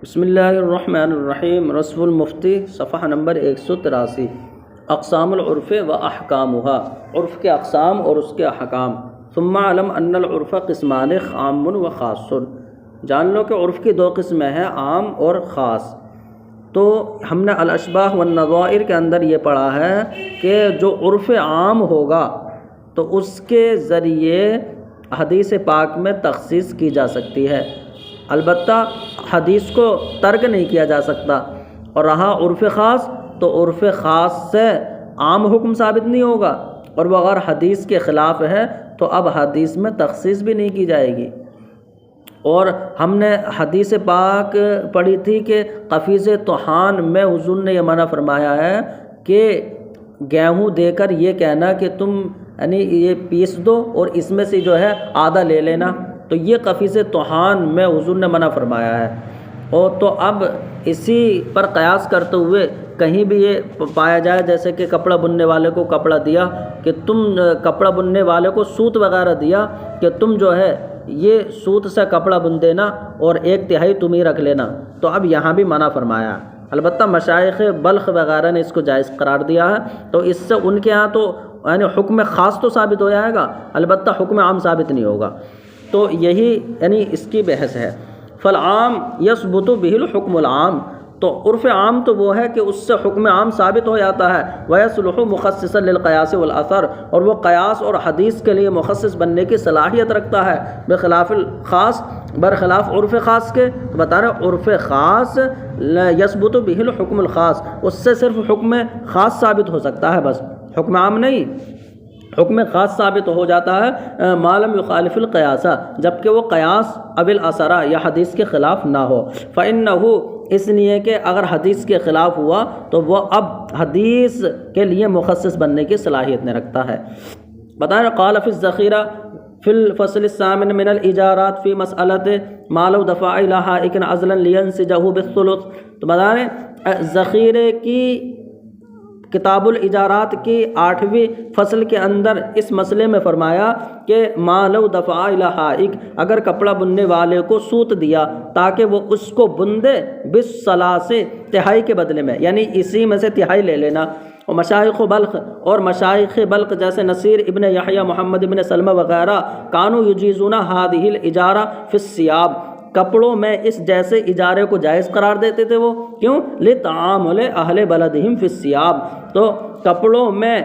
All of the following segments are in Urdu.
بسم اللہ الرحمن الرحیم، رسف المفتی، صفحہ نمبر 183۔ اقسام العرف و احکامها، عرف کے اقسام اور اس کے احکام۔ ثم علم ان العرف قسمان عام و خاص، جان لو کہ عرف کی دو قسمیں ہیں، عام اور خاص۔ تو ہم نے الاشباہ والنظائر کے اندر یہ پڑھا ہے کہ جو عرف عام ہوگا تو اس کے ذریعے حدیث پاک میں تخصیص کی جا سکتی ہے، البتہ حدیث کو ترک نہیں کیا جا سکتا۔ اور رہا عرف خاص، تو عرف خاص سے عام حکم ثابت نہیں ہوگا، اور وہ اگر حدیث کے خلاف ہے تو اب حدیث میں تخصیص بھی نہیں کی جائے گی۔ اور ہم نے حدیث پاک پڑھی تھی کہ قفیز طحان میں حضور نے یہ منع فرمایا ہے کہ گیہوں دے کر یہ کہنا کہ تم یعنی یہ پیس دو اور اس میں سے جو ہے آدھا لے لینا، تو یہ قفیز طحان میں حضور نے منع فرمایا ہے۔ اور تو اب اسی پر قیاس کرتے ہوئے کہیں بھی یہ پایا جائے جیسے کہ کپڑا بننے والے کو کپڑا دیا کہ تم کپڑا بننے والے کو سوت وغیرہ دیا کہ تم جو ہے یہ سوت سے کپڑا بن دینا اور 1/3 تم ہی رکھ لینا، تو اب یہاں بھی منع فرمایا۔ البتہ مشائخ بلخ وغیرہ نے اس کو جائز قرار دیا ہے، تو اس سے ان کے ہاں تو یعنی حکم خاص تو ثابت ہو جائے گا، البتہ حکم عام ثابت نہیں ہوگا۔ تو یہی یعنی اس کی بحث ہے۔ فالعام یثبت بہ الحکم العام، تو عرف عام تو وہ ہے کہ اس سے حکم عام ثابت ہو جاتا ہے، ویصلح مخصصا للقیاس والاثر، اور وہ قیاس اور حدیث کے لیے مخصص بننے کی صلاحیت رکھتا ہے، بخلاف الخاص، برخلاف عرف خاص کے۔ تو بتا رہے عرف خاص یثبت بہ الحکم الخاص، اس سے صرف حکم خاص ثابت ہو سکتا ہے، بس حکم عام نہیں، حکم خاص ثابت ہو جاتا ہے ما لم یخالف القیاس، جبکہ وہ قیاس او الاثر یا حدیث کے خلاف نہ ہو۔ فإنہ، اس لیے کہ اگر حدیث کے خلاف ہوا تو وہ اب حدیث کے لیے مخصص بننے کی صلاحیت نہیں رکھتا ہے۔ بتائیں قال فی الذخیرہ فی الفصل الثامن من الاجارات فی مسئلۃ ما لو دفع الی حائک عزلا لینسجہ بالثلث، تو بتا رہے ذخیرے کی کتاب الاجارات کی 8ویں فصل کے اندر اس مسئلے میں فرمایا کہ ما لو دفع الی حائک، اگر کپڑا بننے والے کو سوت دیا تاکہ وہ اس کو بن دے بالثلاث، 1/3 کے بدلے میں، یعنی اسی میں سے 1/3 لے لینا۔ اور مشائخ بلخ، اور مشائخ بلخ جیسے نصیر ابن یحییٰ، محمد ابن سلمہ وغیرہ، کانوا یجیزون هذه الاجارہ فی الثیاب، کپڑوں میں اس جیسے اجارے کو جائز قرار دیتے تھے۔ وہ کیوں؟ لتعامل اہل بلدہم فی الثیاب، تو کپڑوں میں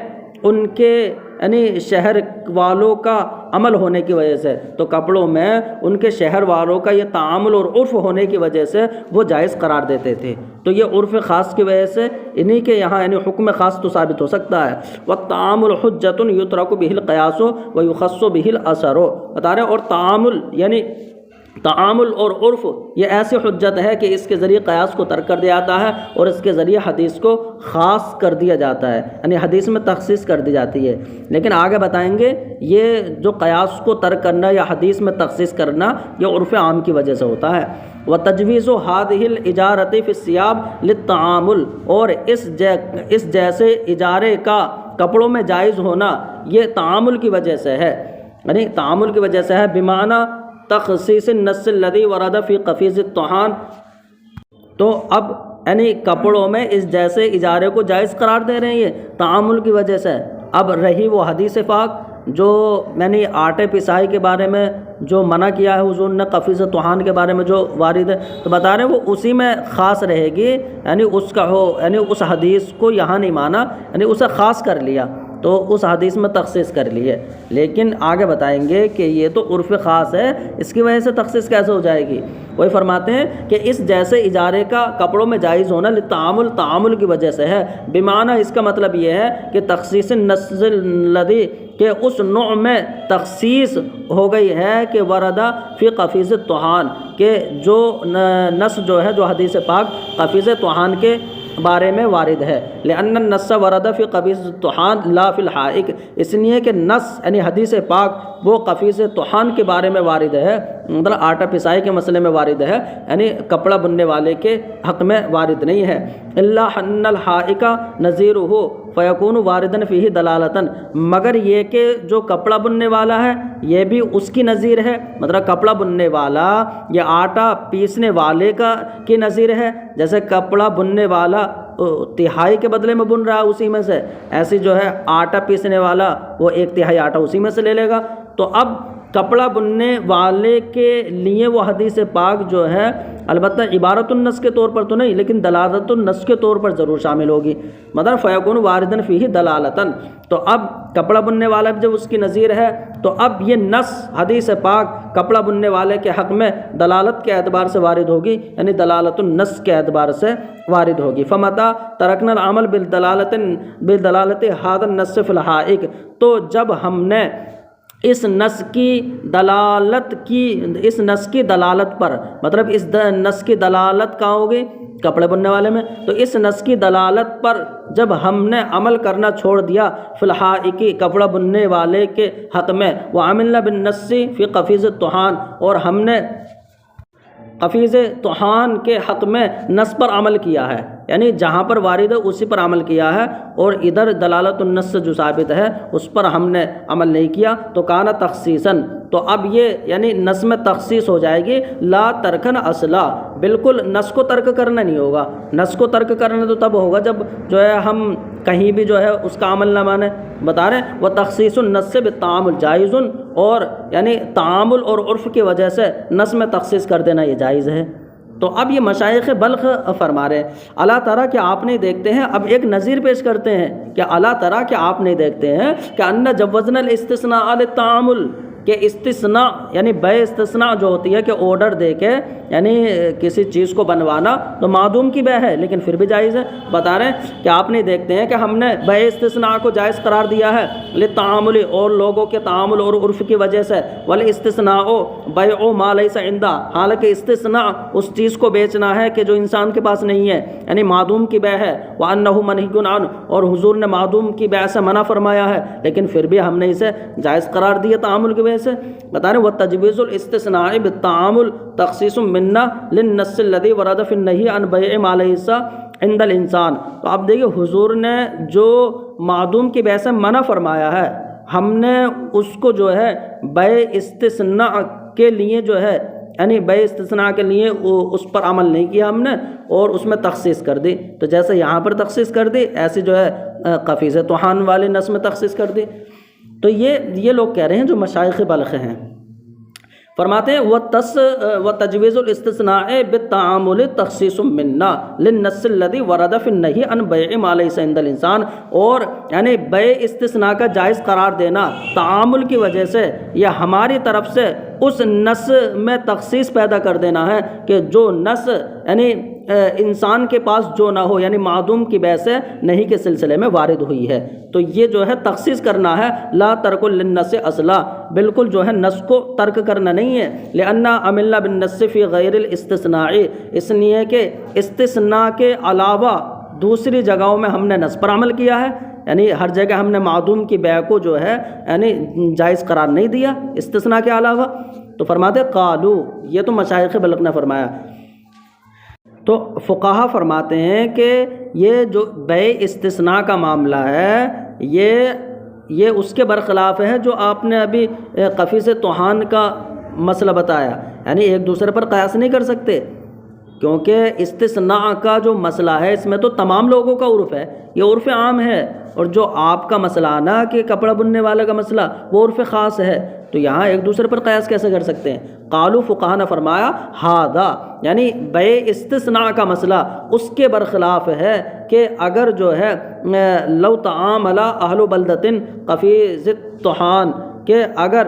ان کے یعنی شہر والوں کا عمل ہونے کی وجہ سے، تو کپڑوں میں ان کے شہر والوں کا یہ تعامل اور عرف ہونے کی وجہ سے وہ جائز قرار دیتے تھے۔ تو یہ عرف خاص کی وجہ سے انہی کے یہاں یعنی حکم خاص تو ثابت ہو سکتا ہے۔ والتعامل حجۃ یترک بہ القیاس ویخص بہ الاثر، بتا رہے اور تعامل یعنی تعامل اور عرف یہ ایسی حجت ہے کہ اس کے ذریعے قیاس کو ترک کر دیا جاتا ہے اور اس کے ذریعے حدیث کو خاص کر دیا جاتا ہے، یعنی حدیث میں تخصیص کر دی جاتی ہے۔ لیکن آگے بتائیں گے یہ جو قیاس کو ترک کرنا یا حدیث میں تخصیص کرنا یہ عرف عام کی وجہ سے ہوتا ہے۔ وتجویز هذه الاجارۃ فی الثیاب للتعامل، اور اس جیسے اجارے کا کپڑوں میں جائز ہونا یہ تعامل کی وجہ سے ہے، یعنی تعامل کی وجہ سے ہے، بمعنی تخصیص النص الذی ورد فی قفیز الطحان، تو اب یعنی کپڑوں میں اس جیسے اجارے کو جائز قرار دے رہے ہیں یہ تعامل کی وجہ سے۔ اب رہی وہ حدیث پاک جو یعنی آٹے پسائی کے بارے میں جو منع کیا ہے حضور نے، قفیز طحان کے بارے میں جو وارد ہے، تو بتا رہے ہیں وہ اسی میں خاص رہے گی، یعنی اس کا ہو یعنی اس حدیث کو یہاں نہیں مانا، یعنی اسے خاص کر لیا، تو اس حدیث میں تخصیص کر لی ہے۔ لیکن آگے بتائیں گے کہ یہ تو عرف خاص ہے، اس کی وجہ سے تخصیص کیسے ہو جائے گی؟ وہی فرماتے ہیں کہ اس جیسے اجارے کا کپڑوں میں جائز ہونا للتعامل، تعامل کی وجہ سے ہے، بمعنی اس کا مطلب یہ ہے کہ تخصیص النص الذی، کہ اس نوع میں تخصیص ہو گئی ہے کہ وردہ فی قفیز الطحان، کہ جو نص جو ہے جو حدیث پاک قفیز طحان کے بارے میں وارد ہے، لأن النص ورد فی قفیز الطحان لا فی الحائک، اس لیے کہ نص یعنی حدیث پاک وہ قفیز طحان کے بارے میں وارد ہے، مطلب آٹا پسائی کے مسئلے میں وارد ہے، یعنی کپڑا بننے والے کے حق میں وارد نہیں ہے۔ اللہ ان الحائک نظیر ہو فیکون واردن فیہ دلالتاً، مگر یہ کہ جو کپڑا بننے والا ہے یہ بھی اس کی نظیر ہے، مطلب کپڑا بننے والا یہ آٹا پیسنے والے کی نظیر ہے، جیسے کپڑا بننے والا تہائی کے بدلے میں بن رہا ہے اسی میں سے، ایسی جو ہے آٹا پیسنے والا وہ 1/3 آٹا اسی میں سے لے لے گا۔ تو اب کپڑا بننے والے کے لیے وہ حدیث پاک جو ہے البتہ عبارت النص کے طور پر تو نہیں لیکن دلالت النص کے طور پر ضرور شامل ہوگی، مطلب فیکون واردن فیہ دلالتاً۔ تو اب کپڑا بننے والا جب اس کی نظیر ہے تو اب یہ نص حدیث پاک کپڑا بننے والے کے حق میں دلالت کے اعتبار سے وارد ہوگی، یعنی دلالت النص کے اعتبار سے وارد ہوگی۔ فمتى ترکنا العمل بالدلالت هذا النص فی الحائق، تو جب ہم نے اس نص کی دلالت پر، مطلب اس نص کی دلالت کہاں ہوگی؟ کپڑے بننے والے میں، تو اس نص کی دلالت پر جب ہم نے عمل کرنا چھوڑ دیا فی الحائق کپڑا بننے والے کے حق میں، وعملنا بالنص فی قفیز الطحان، اور ہم نے قفیز طحان کے حق میں نص پر عمل کیا ہے، یعنی جہاں پر وارد ہے اسی پر عمل کیا ہے، اور ادھر دلالت النص جو ثابت ہے اس پر ہم نے عمل نہیں کیا، تو کانا تخصیصاً، تو اب یہ یعنی نص میں تخصیص ہو جائے گی، لا ترکن اصلا، بالکل نص کو ترک کرنا نہیں ہوگا۔ نص کو ترک کرنا تو تب ہوگا جب جو ہے ہم کہیں بھی جو ہے اس کا عمل نہ مانے، بتا رہے ہیں وہ تخصیص النص بالتعامل جائز، اور یعنی تعامل اور عرف کی وجہ سے نص میں تخصیص کر دینا یہ جائز ہے۔ تو اب یہ مشائخ بلخ فرما رہے ہیں اللہ تعالیٰ کہ آپ نہیں دیکھتے ہیں، اب ایک نظیر پیش کرتے ہیں کہ اللہ تعالیٰ کہ آپ نہیں دیکھتے ہیں کہ ان جوزنا الاستثناء للتعامل، کہ استثناء یعنی بے استثناء جو ہوتی ہے کہ آرڈر دے کے یعنی کسی چیز کو بنوانا تو معدوم کی بے ہے لیکن پھر بھی جائز ہے۔ بتا رہے ہیں کہ آپ نہیں دیکھتے ہیں کہ ہم نے بے استثناء کو جائز قرار دیا ہے للتعامل، اور لوگوں کے تعامل اور عرف کی وجہ سے، والاستثناء بیع ما لیس عندہ، حالانکہ استثناء اس چیز کو بیچنا ہے کہ جو انسان کے پاس نہیں ہے، یعنی معدوم کی بے ہے، وانہ منہی عنہ، اور حضور نے معدوم کی بے سے منع فرمایا ہے لیکن پھر بھی ہم نے اسے جائز قرار دیا تعامل کی وجہ سے۔ بتا رہے وتجویز الاستثناء بالتعامل تخصیص منا للنص الذي ورد في النهي عن بيع ما ليس عند الانسان۔ تو آپ دیکھیں حضور نے جو معدوم کی بے سے منع فرمایا ہے، ہم نے اس کو جو ہے بے استثناء کے لیے جو ہے یعنی بے استثناء کے لیے اس پر عمل نہیں کیا ہم نے، اور اس میں تخصیص کر دی، تو جیسے یہاں پر تخصیص کر دی ایسی جو ہے قفیز طحان والے نص میں تخصیص کر دی۔ تو یہ لوگ کہہ رہے ہیں جو مشائخ بلخ ہیں، فرماتے ہیں وتجویز الاستثناء بالتعامل تخصیص منا للنص الذي ورد في النهي عن بيع ما ليس عند الانسان، اور یعنی بے استثناء کا جائز قرار دینا تعامل کی وجہ سے یہ ہماری طرف سے اس نص میں تخصیص پیدا کر دینا ہے کہ جو نص یعنی انسان کے پاس جو نہ ہو، یعنی معدوم کی بے سے نہیں کے سلسلے میں وارد ہوئی ہے، تو یہ جو ہے تخصیص کرنا ہے، لا ترک للنص اصلا، بالکل جو ہے نص کو ترک کرنا نہیں ہے، لأننا عملنا بالنص فی غیر الاستثناء، اس لیے کہ استثناء کے علاوہ دوسری جگہوں میں ہم نے نص پر عمل کیا ہے، یعنی ہر جگہ ہم نے معدوم کی بے کو جو ہے یعنی جائز قرار نہیں دیا استثناء کے علاوہ۔ تو فرماتے قالو، یہ تو مشائخ بلخ نے فرمایا۔ تو فقہا فرماتے ہیں کہ یہ جو بے استثناء کا معاملہ ہے یہ اس کے برخلاف ہے جو آپ نے ابھی قفیز طحان کا مسئلہ بتایا، یعنی ایک دوسرے پر قیاس نہیں کر سکتے، کیونکہ استثناء کا جو مسئلہ ہے اس میں تو تمام لوگوں کا عرف ہے، یہ عرف عام ہے، اور جو آپ کا مسئلہ نا کہ کپڑا بننے والے کا مسئلہ وہ عرف خاص ہے، تو یہاں ایک دوسرے پر قیاس کیسے کر سکتے ہیں؟ قالو فقہا نے فرمایا ہاذا، یعنی بے استثناء کا مسئلہ اس کے برخلاف ہے کہ اگر جو ہے لو تعامل اہل بلدۃ قفیز الطحان، کہ اگر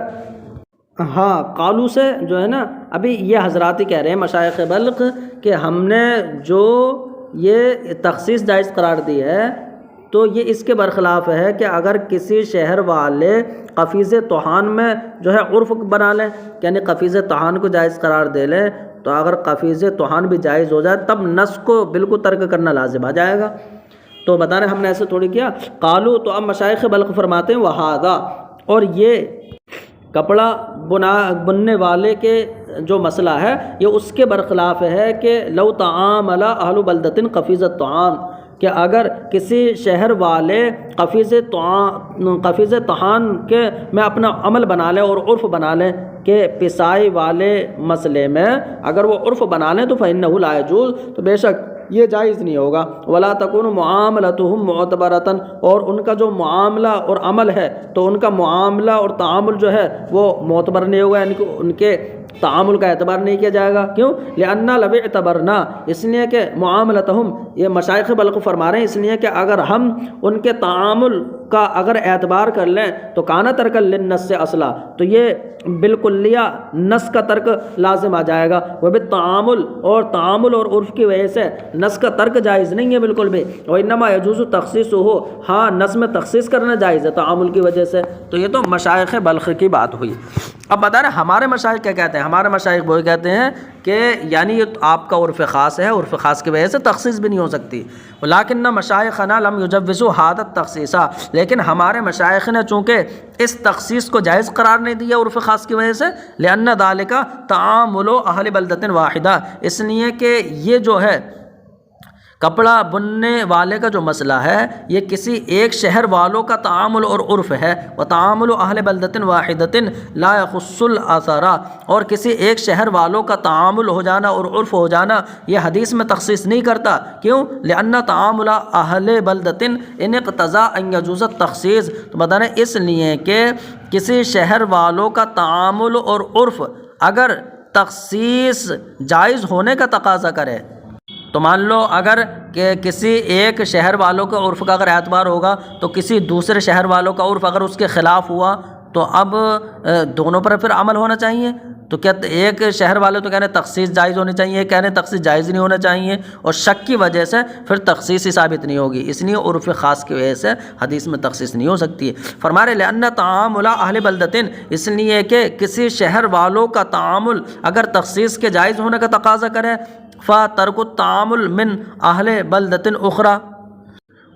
ہاں قالو سے جو ہے نا ابھی یہ حضرات ہی کہہ رہے ہیں مشائخ بلخ کہ ہم نے جو یہ تخصیص جائز قرار دی ہے تو یہ اس کے برخلاف ہے کہ اگر کسی شہر والے قفیز طحان میں جو ہے عرف بنا لیں، یعنی قفیز طحان کو جائز قرار دے لیں، تو اگر قفیز طحان بھی جائز ہو جائے تب نص کو بالکل ترک کرنا لازم آ جائے گا۔ تو بتا رہے ہم نے ایسے تھوڑی کیا، قالو، تو اب مشائخ بلخ فرماتے ہیں وہذا، اور یہ کپڑا بننے والے کے جو مسئلہ ہے یہ اس کے برخلاف ہے کہ لو تعامل اہل بلدۃ قفیز الطعام، کہ اگر کسی شہر والے قفیز طعام کے میں اپنا عمل بنا لیں اور عرف بنا لیں کہ پسائی والے مسئلے میں اگر وہ عرف بنا لیں تو فإنہ لا یجوز، تو بے شک یہ جائز نہیں ہوگا۔ ولا تکون معاملتهم معتبرۃ، اور ان کا جو معاملہ اور عمل ہے تو ان کا معاملہ اور تعامل جو ہے وہ معتبر نہیں ہوگا، یعنی کہ ان کے تعامل کا اعتبار نہیں کیا جائے گا۔ کیوں؟ لأن لو اعتبرنا، اس لیے کہ معاملتهم، یہ مشائخ بلخ فرما رہے ہیں، اس لیے کہ اگر ہم ان کے تعامل کا اگر اعتبار کر لیں تو کانا ترک للنص اصلا، تو یہ بالکلیہ نص کا ترک لازم آ جائے گا۔ وہ بھی تعامل اور عرف کی وجہ سے نص کا ترک جائز نہیں ہے بالکل بھی۔ وانما یجوز تخصیص ہو، ہاں نص میں تخصیص کرنا جائز ہے تعامل کی وجہ سے۔ تو یہ تو مشائخ بلخ کی بات ہوئی۔ اب بتا رہے ہمارے مشائخ کیا کہتے ہیں؟ ہمارے مشائخ وہ کہتے ہیں کہ یعنی یہ آپ کا عرف خاص ہے، عرف خاص کی وجہ سے تخصیص بھی نہیں ہو سکتی۔ لیکن مشائخنا لم یجوزوا ھذا التخصیص، لیکن ہمارے مشائخ نے چونکہ اس تخصیص کو جائز قرار نہیں دیا عرف خاص کی وجہ سے، لأن ذلک تعامل اہل بلدۃ واحدہ، اس لیے کہ یہ جو ہے کپڑا بننے والے کا جو مسئلہ ہے یہ کسی ایک شہر والوں کا تعامل اور عرف ہے۔ وتعامل اہل بلدۃ واحدۃ لا یخص الاثر، اور کسی ایک شہر والوں کا تعامل ہو جانا اور عرف ہو جانا یہ حدیث میں تخصیص نہیں کرتا۔ کیوں؟ لأن تعامل اہل بلدۃ ان اقتضى ان یجوز التخصیص، تو بتا رہے اس لیے کہ کسی شہر والوں کا تعامل اور عرف اگر تخصیص جائز ہونے کا تقاضا کرے، تو مان لو اگر کہ کسی ایک شہر والوں کے عرف کا اگر اعتبار ہوگا تو کسی دوسرے شہر والوں کا عرف اگر اس کے خلاف ہوا تو اب دونوں پر پھر عمل ہونا چاہیے۔ تو کیا ایک شہر والے تو کہنے تخصیص جائز ہونی چاہیے، کہنے تخصیص جائز نہیں ہونا چاہیے، اور شک کی وجہ سے پھر تخصیص ہی ثابت نہیں ہوگی، اس لیے عرف خاص کی وجہ سے حدیث میں تخصیص نہیں ہو سکتی ہے۔ فرما رہے لأن تعامل اہل بلدۃ، اس لیے کہ کسی شہر والوں کا تعامل اگر تخصیص کے جائز ہونے کا تقاضا کرے، فَتَرْكُ التَّعَامُلِ مِنْ أَهْلِ بَلْدَةٍ أُخْرَى،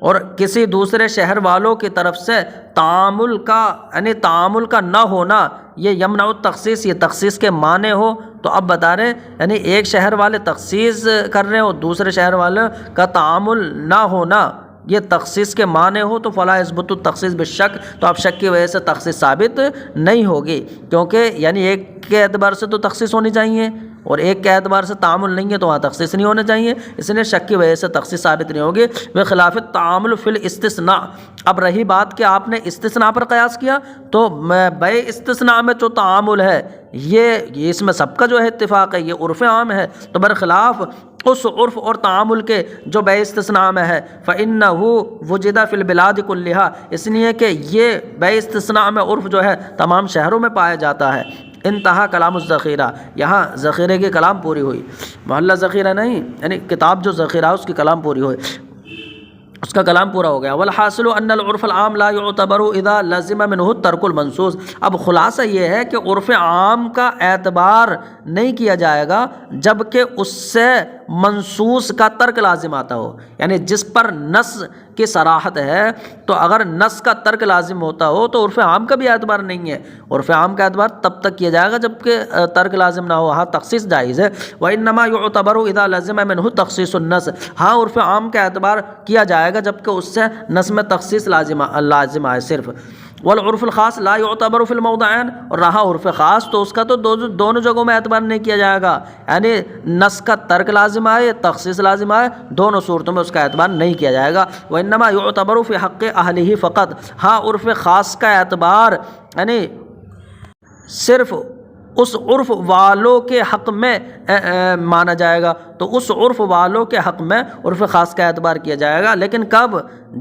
اور کسی دوسرے شہر والوں کی طرف سے تعامل کا نہ ہونا یہ یمنع التخصیص، یہ تخصیص کے معنی ہو۔ تو اب بتا رہے یعنی ایک شہر والے تخصیص کر رہے ہو، دوسرے شہر والے کا تعامل نہ ہونا یہ تخصیص کے معنی ہو، تو فلا یثبت التخصیص بالشک، تو اب شک کی وجہ سے تخصیص ثابت نہیں ہوگی، کیونکہ یعنی ایک کے اعتبار سے تو تخصیص ہونی چاہیے اور ایک کے اعتبار سے تعامل نہیں ہے تو وہاں تخصیص نہیں ہونا چاہیے، اس لیے شک کی وجہ سے تخصیص ثابت نہیں ہوگی۔ بخلاف التعامل فی الاستثناء، اب رہی بات کہ آپ نے استثناء پر قیاس کیا، تو بے استثناء میں جو تعامل ہے یہ اس میں سب کا جو ہے اتفاق ہے، یہ عرف عام ہے، تو برخلاف اس عرف اور تعامل کے جو بے استثناء میں ہے فَإِنَّهُ وُجِدَ فِي الْبِلَادِ كُلِّهَا، اس لیے کہ یہ بے استثناء میں عرف جو ہے تمام شہروں میں پایا جاتا ہے۔ انتہا کلام الذخیرہ، یہاں ذخیرے کی کلام پوری ہوئی، محلہ ذخیرہ نہیں، یعنی کتاب جو ذخیرہ اس کی کلام پوری ہوئی، اس کا کلام پورا ہو گیا۔ والحاصل ان العرف العام لا يعتبر اذا لزم منه ترک المنصوص، اب خلاصہ یہ ہے کہ عرف عام کا اعتبار نہیں کیا جائے گا جب کہ اس سے منصوص کا ترک لازم آتا ہو، یعنی جس پر نص کی صراحت ہے تو اگر نص کا ترک لازم ہوتا ہو تو عرف عام کا بھی اعتبار نہیں ہے، عرف عام کا اعتبار تب تک کیا جائے گا جب کہ ترک لازم نہ ہو، ہاں تخصیص جائز ہے۔ وانما يعتبر اذا لزم منه تخصیص النص، ہاں عرف عام کا اعتبار کیا جائے گا جب کہ اس سے نص میں تخصیص لازم آئے صرف۔ والعرف الخاص لا يعتبر في الموضعين، اور رہا عرف خاص تو اس کا تو دونوں جگہوں میں اعتبار نہیں کیا جائے گا، یعنی نص کا ترک لازم آئے تخصیص لازم آئے، دونوں صورتوں میں اس کا اعتبار نہیں کیا جائے گا۔ وانما يعتبر في حق اہلہ فقط، ہاں عرف خاص کا اعتبار یعنی صرف اس عرف والوں کے حق میں مانا جائے گا، تو اس عرف والوں کے حق میں عرف خاص کا اعتبار کیا جائے گا، لیکن کب؟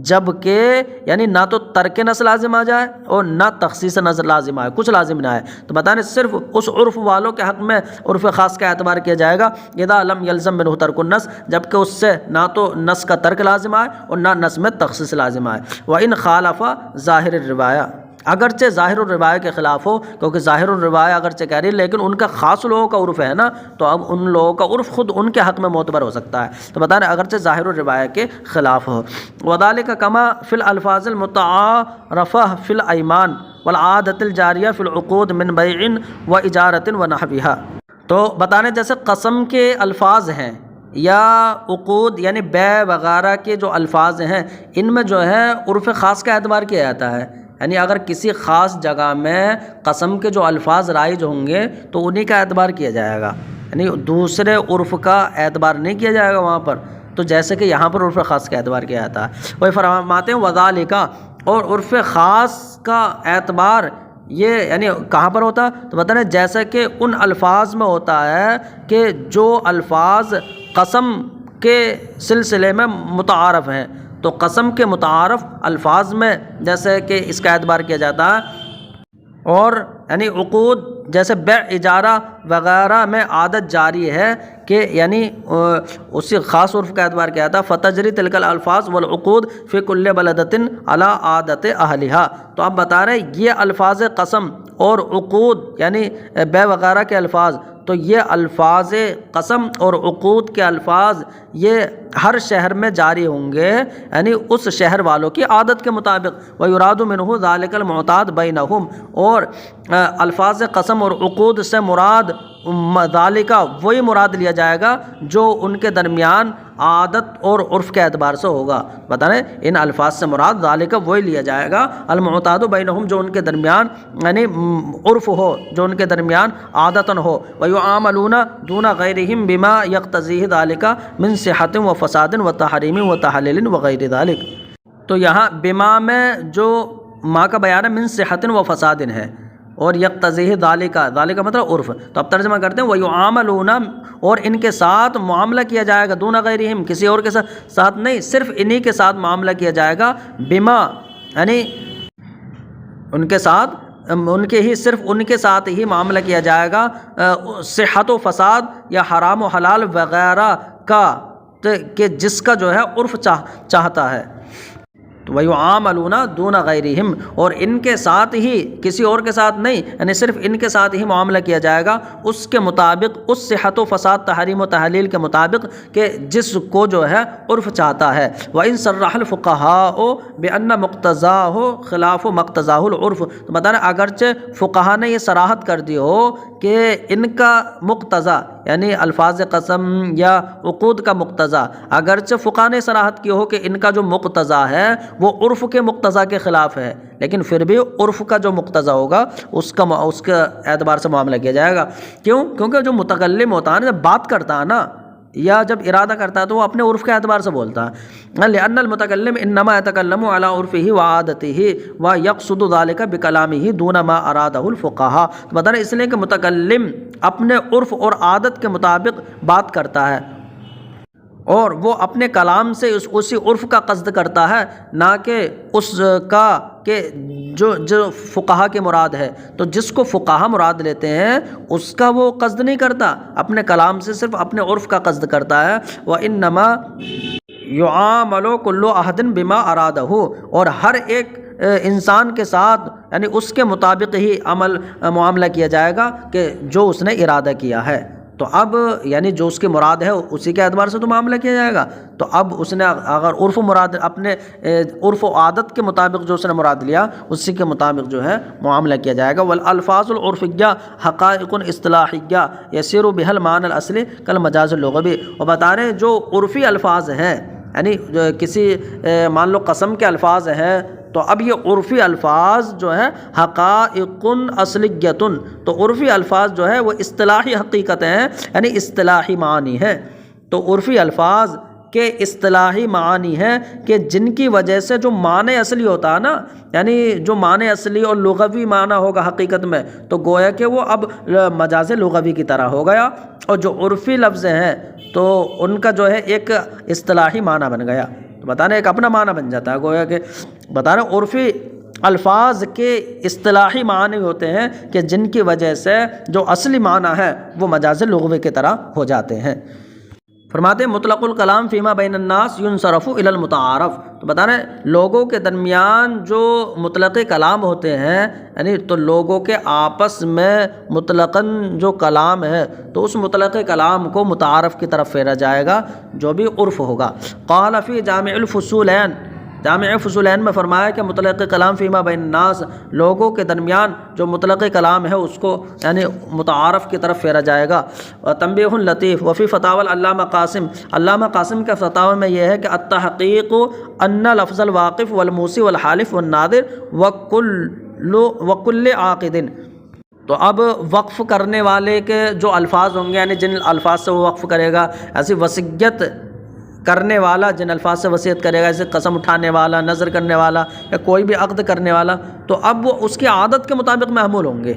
جب کہ یعنی نہ تو ترک نص لازم آ جائے اور نہ تخصیص نص لازم آئے، کچھ لازم نہ آئے، تو بتانے صرف اس عرف والوں کے حق میں عرف خاص کا اعتبار کیا جائے گا اذا لم یلزم منہ ترک النص، جب کہ اس سے نہ تو نص کا ترک لازم آئے اور نہ نص میں تخصیص لازم آئے۔ وَإِنْ خَالَفَ ظاہر الروایہ، اگرچہ ظاہر الروایہ کے خلاف ہو، کیونکہ ظاہر الروایہ اگرچہ کہہ رہی لیکن ان کا خاص لوگوں کا عرف ہے نا، تو اب ان لوگوں کا عرف خود ان کے حق میں معتبر ہو سکتا ہے، تو بتا رہے اگرچہ ظاہر الروایہ کے خلاف ہو۔ وذالک کما فی الالفاظ المتعارفہ فی الایمان والعادۃ الجاریہ فی العقود من بیع و اجارۃ ونحوها، تو بتانے جیسے قسم کے الفاظ ہیں یا عقود یعنی بے وغیرہ کے جو الفاظ ہیں، ان میں جو ہے عرف خاص کا اعتبار کیا جاتا ہے، یعنی اگر کسی خاص جگہ میں قسم کے جو الفاظ رائج ہوں گے تو انہی کا اعتبار کیا جائے گا، یعنی دوسرے عرف کا اعتبار نہیں کیا جائے گا وہاں پر، تو جیسے کہ یہاں پر عرف خاص کا اعتبار کیا جاتا ہے۔ وہی فرماتے ہیں وذالک، اور عرف خاص کا اعتبار یہ یعنی کہاں پر ہوتا ہے، تو بتانا جیسا کہ ان الفاظ میں ہوتا ہے کہ جو الفاظ قسم کے سلسلے میں متعارف ہیں، تو قسم کے متعارف الفاظ میں جیسے کہ اس کا اعتبار کیا جاتا ہے، اور یعنی عقود جیسے بیع اجارہ وغیرہ میں عادت جاری ہے کہ یعنی اسی خاص عرف کا اعتبار کیا تھا، فتجری تلک الالفاظ والعقود فی کل بلدۃ علی عادت اہلھا۔ تو آپ بتا رہے ہیں یہ الفاظ قسم اور عقود یعنی بیع وغیرہ کے الفاظ، تو یہ الفاظ قسم اور عقود کے الفاظ یہ ہر شہر میں جاری ہوں گے، یعنی اس شہر والوں کی عادت کے مطابق، وَيُرَادُ مِنْهُ ذَلِكَ الْمُعْتَادُ بَيْنَهُمْ، اور الفاظ قسم اور عقود سے مراد ذالکہ وہی مراد لیا جائے گا جو ان کے درمیان عادت اور عرف کے اعتبار سے ہوگا۔ بتا رہے ان الفاظ سے مراد ذالکہ وہی لیا جائے گا المعتاد بینہم جو ان کے درمیان یعنی عرف ہو، جو ان کے درمیان عادتاً ہو، ویعاملون دون غیرہم بما یقتضیہ ذالکہ من صحت و فساد و تحریم و تحلیل وغیر ذالک۔ تو یہاں بما میں جو ما کا بیان ہے من صحت و فساد ہے، اور یقتضیہ ذالکہ، ذالکہ مطلب عرف، تو اب ترجمہ کرتے ہیں ویعاملون، اور ان کے ساتھ معاملہ کیا جائے گا، دون غیرہم کسی اور کے ساتھ نہیں، صرف انہی کے ساتھ معاملہ کیا جائے گا، بما یعنی ان کے ساتھ ان کے ہی صرف ان کے ساتھ ہی معاملہ کیا جائے گا صحت و فساد یا حرام و حلال وغیرہ کا، کہ جس کا جو ہے عرف چاہتا ہے۔ وَيُعَامَلُونَ دُونَ غَيْرِهِمْ، اور ان کے ساتھ ہی کسی اور کے ساتھ نہیں، یعنی صرف ان کے ساتھ ہی معاملہ کیا جائے گا اس کے مطابق، اس صحت و فساد تحریم و تحلیل کے مطابق کہ جس کو جو ہے عرف چاہتا ہے۔ وَإِن صَرَّحَ الْفُقَهَاءُ بِأَنَّ مُقْتَضَاهُ خِلَافُ مَقْتَضَاهُ الْعُرْفُ، تو بتانا اگرچہ فقہا نے یہ صراحت کر دی ہو کہ ان کا مقتضا یعنی الفاظ قسم یا عقود کا مقتضا، اگرچہ فقہا نے صراحت کی ہو کہ ان کا جو مقتضا ہے وہ عرف کے مقتضا کے خلاف ہے، لیکن پھر بھی عرف کا جو مقتضا ہوگا اس کے اعتبار سے معاملہ کیا جائے گا۔ کیوں؟ کیونکہ جو متکلم ہوتا ہے نا، جب بات کرتا ہے نا یا جب ارادہ کرتا ہے تو وہ اپنے عرف کے اعتبار سے بولتا ہے، لأن المتکلم انما يتکلم علی عرفہ وعادتہ ویقصد ذلک بکلامہ دون ما ارادہ الفقہاء، تو بتا رہے اس لیے کہ متکلم اپنے عرف اور عادت کے مطابق بات کرتا ہے، اور وہ اپنے کلام سے اسی عرف کا قصد کرتا ہے، نہ کہ اس کا کہ جو فقہا کے مراد ہے، تو جس کو فقہا مراد لیتے ہیں اس کا وہ قصد نہیں کرتا، اپنے کلام سے صرف اپنے عرف کا قصد کرتا ہے۔ وَإِنَّمَا يُعَامَلُ كُلُّ أَحَدٍ بِمَا أَرَادَهُ، اور ہر ایک انسان کے ساتھ یعنی اس کے مطابق ہی معاملہ کیا جائے گا کہ جو اس نے ارادہ کیا ہے۔ تو اب یعنی جو اس کی مراد ہے اسی کے اعتبار سے تو معاملہ کیا جائے گا، تو اب اس نے اگر عرف مراد اپنے عرف و عادت کے مطابق جو اس نے مراد لیا اسی کے مطابق جو ہے معاملہ کیا جائے گا۔ والالفاظ العرفیہ حقائق اصطلاحیہ یسیر بها المعنی الاصلی کالمجاز اللغوی، اور بتا رہے ہیں جو عرفی الفاظ ہیں یعنی کسی مان لو قسم کے الفاظ ہیں، تو اب یہ عرفی الفاظ جو ہے حقائق اصلیتن، تو عرفی الفاظ جو ہے وہ اصطلاحی حقیقت ہیں، یعنی اصطلاحی معنی ہیں، تو عرفی الفاظ کے اصطلاحی معانی ہیں کہ جن کی وجہ سے جو معنی اصلی ہوتا ہے نا، یعنی جو معنی اصلی اور لغوی معنی ہوگا حقیقت میں، تو گویا کہ وہ اب مجاز لغوی کی طرح ہو گیا، اور جو عرفی لفظ ہیں تو ان کا جو ہے ایک اصطلاحی معنی بن گیا، تو بتانا ایک اپنا معنی بن جاتا ہے، گویا کہ بتانا عرفی الفاظ کے اصطلاحی معنی ہوتے ہیں کہ جن کی وجہ سے جو اصلی معنی ہے وہ مجاز لغوی کی طرح ہو جاتے ہیں۔ فرماتے ہیں مطلق الکلام فیما بین الناس ینصرف الی المتعارف، تو بتا رہے ہیں لوگوں کے درمیان جو مطلق کلام ہوتے ہیں یعنی تو لوگوں کے آپس میں مطلقاً جو کلام ہے تو اس مطلق کلام کو متعارف کی طرف پھیرا جائے گا جو بھی عرف ہوگا۔ قال فی جامع الفصولین، جامع فصولین میں فرمایا کہ مطلق کلام فیما بین الناس، لوگوں کے درمیان جو مطلق کلام ہے اس کو یعنی متعارف کی طرف پھیرا جائے گا۔ تنبیہ لطیف وفی فتاوی علامہ قاسم، علامہ قاسم کا فتاوی میں یہ ہے کہ التحقیق ان لفظ الواقف والموسی والحالف والنادر وکل عاقد، تو اب وقف کرنے والے کے جو الفاظ ہوں گے یعنی جن الفاظ سے وہ وقف کرے گا، ایسی وصیت کرنے والا جن الفاظ سے وصیت کرے گا، جیسے قسم اٹھانے والا، نظر کرنے والا یا کوئی بھی عقد کرنے والا، تو اب وہ اس کی عادت کے مطابق محمول ہوں گے،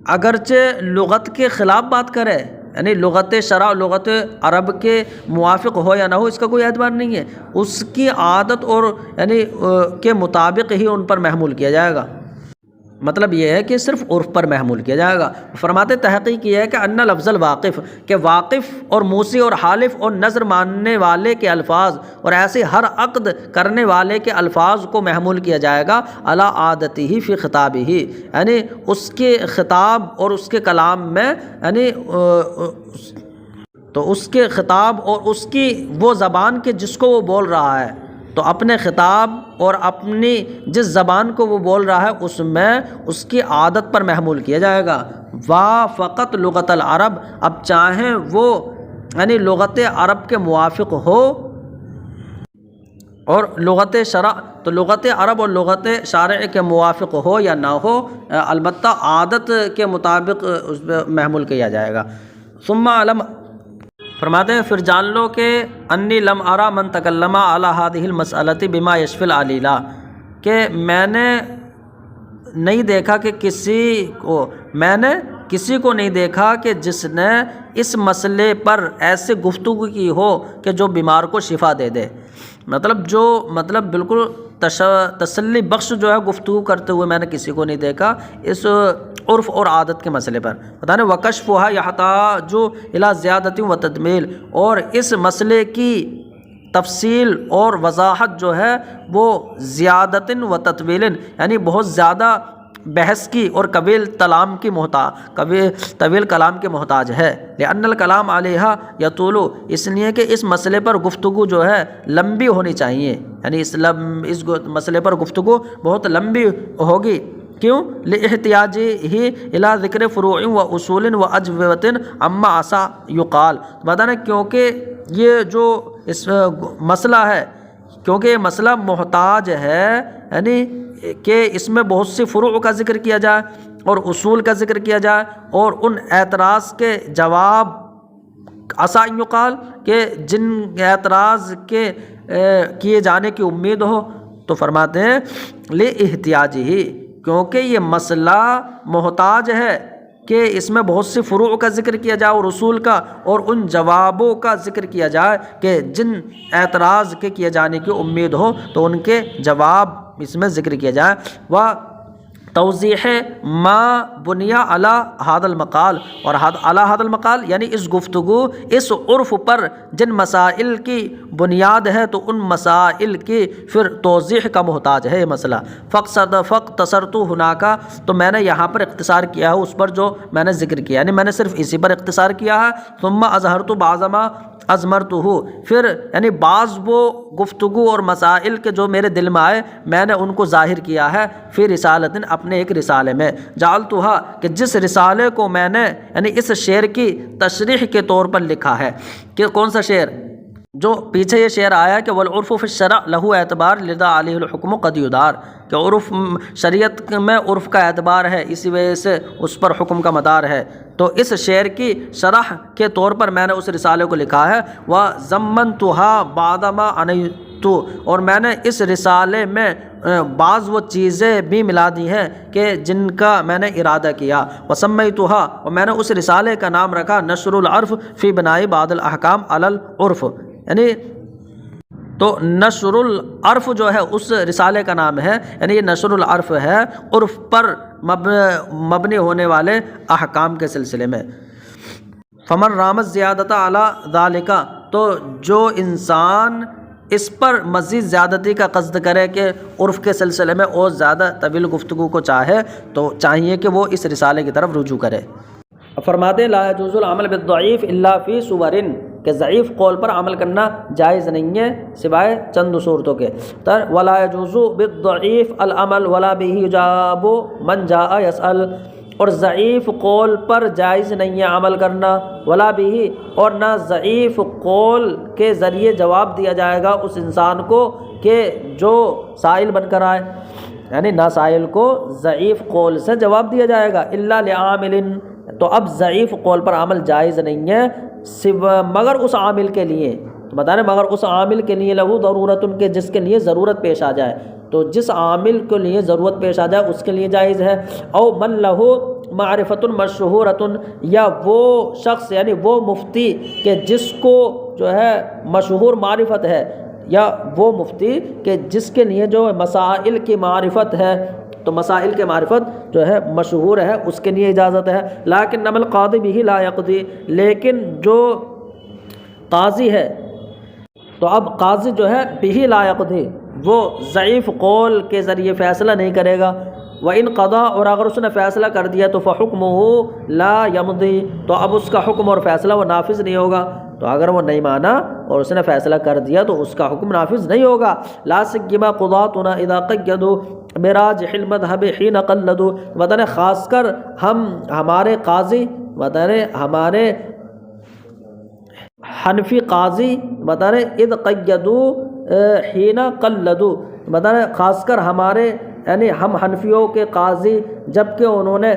اگرچہ لغت کے خلاف بات کرے، یعنی لغت شرع لغت عرب کے موافق ہو یا نہ ہو اس کا کوئی اعتبار نہیں ہے، اس کی عادت اور یعنی کے مطابق ہی ان پر محمول کیا جائے گا، مطلب یہ ہے کہ صرف عرف پر محمول کیا جائے گا۔ فرماتے تحقیق یہ ہے کہ ان لفظ الواقف، کہ واقف اور موسی اور حالف اور نظر ماننے والے کے الفاظ اور ایسے ہر عقد کرنے والے کے الفاظ کو محمول کیا جائے گا علی عادتہ فی خطابہ، یعنی اس کے خطاب اور اس کے کلام میں، یعنی تو اس کے خطاب اور اس کی وہ زبان کے جس کو وہ بول رہا ہے، تو اپنے خطاب اور اپنی جس زبان کو وہ بول رہا ہے اس میں اس کی عادت پر محمول کیا جائے گا۔ فقط لغت العرب، اب چاہیں وہ یعنی لغت عرب کے موافق ہو اور لغت شرع، تو لغت عرب اور لغت شارع کے موافق ہو یا نہ ہو، البتہ عادت کے مطابق اس پہ محمول کیا جائے گا۔ ثم علم، فرماتے ہیں پھر جان لو کہ انی لم ارا من تکلم علی هذه المسألة بما یشفی العلیلہ، کہ میں نے نہیں دیکھا کہ میں نے کسی کو نہیں دیکھا کہ جس نے اس مسئلے پر ایسے گفتگو کی ہو کہ جو بیمار کو شفا دے دے، مطلب بالکل تسلی بخش جو ہے گفتگو کرتے ہوئے میں نے کسی کو نہیں دیکھا اس عرف اور عادت کے مسئلے پر۔ بتانے وکشفھا یحتاج الی زیادۃ و تدمیل، اور اس مسئلے کی تفصیل اور وضاحت جو ہے وہ زیادت و تطویل، یعنی بہت زیادہ بحث کی اور طویل کلام کی محتاج ہے۔ لأن الکلام علیہا یطول، اس لیے کہ اس مسئلے پر گفتگو جو ہے لمبی ہونی چاہیے، یعنی اس مسئلے پر گفتگو بہت لمبی ہوگی۔ کیوں؟ لاحتیاجہ الی ذکر فروع و اصول و اجوبۃ عما عسا یقال، بتانا کیونکہ یہ جو اس مسئلہ ہے، کیونکہ یہ مسئلہ محتاج ہے یعنی کہ اس میں بہت سی فروع کا ذکر کیا جائے اور اصول کا ذکر کیا جائے اور ان اعتراض کے جواب عسا یقال، کہ جن اعتراض کے کیے جانے کی امید ہو، تو فرماتے ہیں لاحتیاجہ، کیونکہ یہ مسئلہ محتاج ہے کہ اس میں بہت سی فروع کا ذکر کیا جائے اور اصول کا، اور ان جوابوں کا ذکر کیا جائے کہ جن اعتراض کے کیے جانے کی امید ہو تو ان کے جواب اس میں ذکر کیا جائے۔ توضیح ما بنیا علی ھذا المقال، اور علی ھذا المقال یعنی اس گفتگو اس عرف پر جن مسائل کی بنیاد ہے تو ان مسائل کی پھر توضیح کا محتاج ہے یہ مسئلہ۔ فاختصرت ہناک، تو میں نے یہاں پر اختصار کیا ہے اس پر جو میں نے ذکر کیا، یعنی میں نے صرف اسی پر اختصار کیا ہے۔ ثم اظہرت بعض ما اضمرتہ، پھر یعنی بعض وہ گفتگو اور مسائل کے جو میرے دل میں آئے میں نے ان کو ظاہر کیا ہے فی رسالۃ، اپنے ایک رسالے میں، جعلتھا، کہ جس رسالے کو میں نے یعنی اس شعر کی تشریح کے طور پر لکھا ہے، کہ کون سا شعر؟ جو پیچھے یہ شعر آیا کہ والعرف فی الشرع لہ اعتبار لذا علیہ الحکم قد یدار، کہ عرف شریعت میں عرف کا اعتبار ہے اسی وجہ سے اس پر حکم کا مدار ہے، تو اس شعر کی شرح کے طور پر میں نے اس رسالے کو لکھا ہے۔ وَضَمَّنْتُهَا بَعْدَمَا عَنَيْتُ، اور میں نے اس رسالے میں بعض وہ چیزیں بھی ملا دی ہیں کہ جن کا میں نے ارادہ کیا۔ وَسَمَّيْتُهَا، اور میں نے اس رسالے کا نام رکھا نشر العرف فی بناء بعض الاحکام علی العرف، یعنی تو نشر العرف جو ہے اس رسالے کا نام ہے، یعنی یہ نشر العرف ہے عرف پر مبنی ہونے والے احکام کے سلسلے میں۔ فمن رام زیادت علی ذالک، تو جو انسان اس پر مزید زیادتی کا قصد کرے کہ عرف کے سلسلے میں اور زیادہ طویل گفتگو کو چاہے تو چاہیے کہ وہ اس رسالے کی طرف رجوع کرے۔ فرماتے ہیں لا يجوز العمل بالضعیف الا فی صور، کہ ضعیف قول پر عمل کرنا جائز نہیں ہے سوائے چند صورتوں کے. ولا يجوز بالضعیف العمل ولا به يجاب من جاء يسأل، اور ضعیف قول پر جائز نہیں ہے عمل کرنا، ولا بھی، اور نہ ضعیف قول کے ذریعے جواب دیا جائے گا اس انسان کو کہ جو سائل بن کر آئے، یعنی نہ سائل کو ضعیف قول سے جواب دیا جائے گا. الا لعامل، تو اب ضعیف قول پر عمل جائز نہیں ہے مگر اس عامل کے لیے، تو بتا رہے مگر اس عامل کے لیے لہو ضرورت، ان کے جس کے لیے ضرورت پیش آ جائے، تو جس عامل کے لیے ضرورت پیش آ جائے اس کے لیے جائز ہے. او من لہو معرفت مشہورت، یا وہ شخص یعنی وہ مفتی کہ جس کو جو ہے مشہور معرفت ہے، یا وہ مفتی کہ جس کے لیے جو مسائل کی معرفت ہے، تو مسائل کے معرفت جو ہے مشہور ہے، اس کے لیے اجازت ہے. لیکن نم القاضی بھی لا یقضی، لیکن جو قاضی ہے، تو اب قاضی جو ہے بھی لا یقضی، وہ ضعیف قول کے ذریعے فیصلہ نہیں کرے گا. وَإِن قضا، اور اگر اس نے فیصلہ کر دیا تو فَحُكْمُهُ لَا يَمْضِي، تو اب اس کا حکم اور فیصلہ وہ نافذ نہیں ہوگا. تو اگر وہ نہیں مانا اور اس نے فیصلہ کر دیا تو اس کا حکم نافذ نہیں ہوگا. لَا سِيَّمَا قُضَاتُنَا إِذَا قَيَّدُوا بِرَاجِحِ الْمَذْهَبِ حِينَ قَلَّدُوا، مطلب خاص کر ہمارے قاضی، مطلب ہمارے حنفی قاضی، مطلب اذ قیدوا حین قلدوا، مطلب خاص کر ہمارے یعنی ہم حنفیوں کے قاضی جبکہ انہوں نے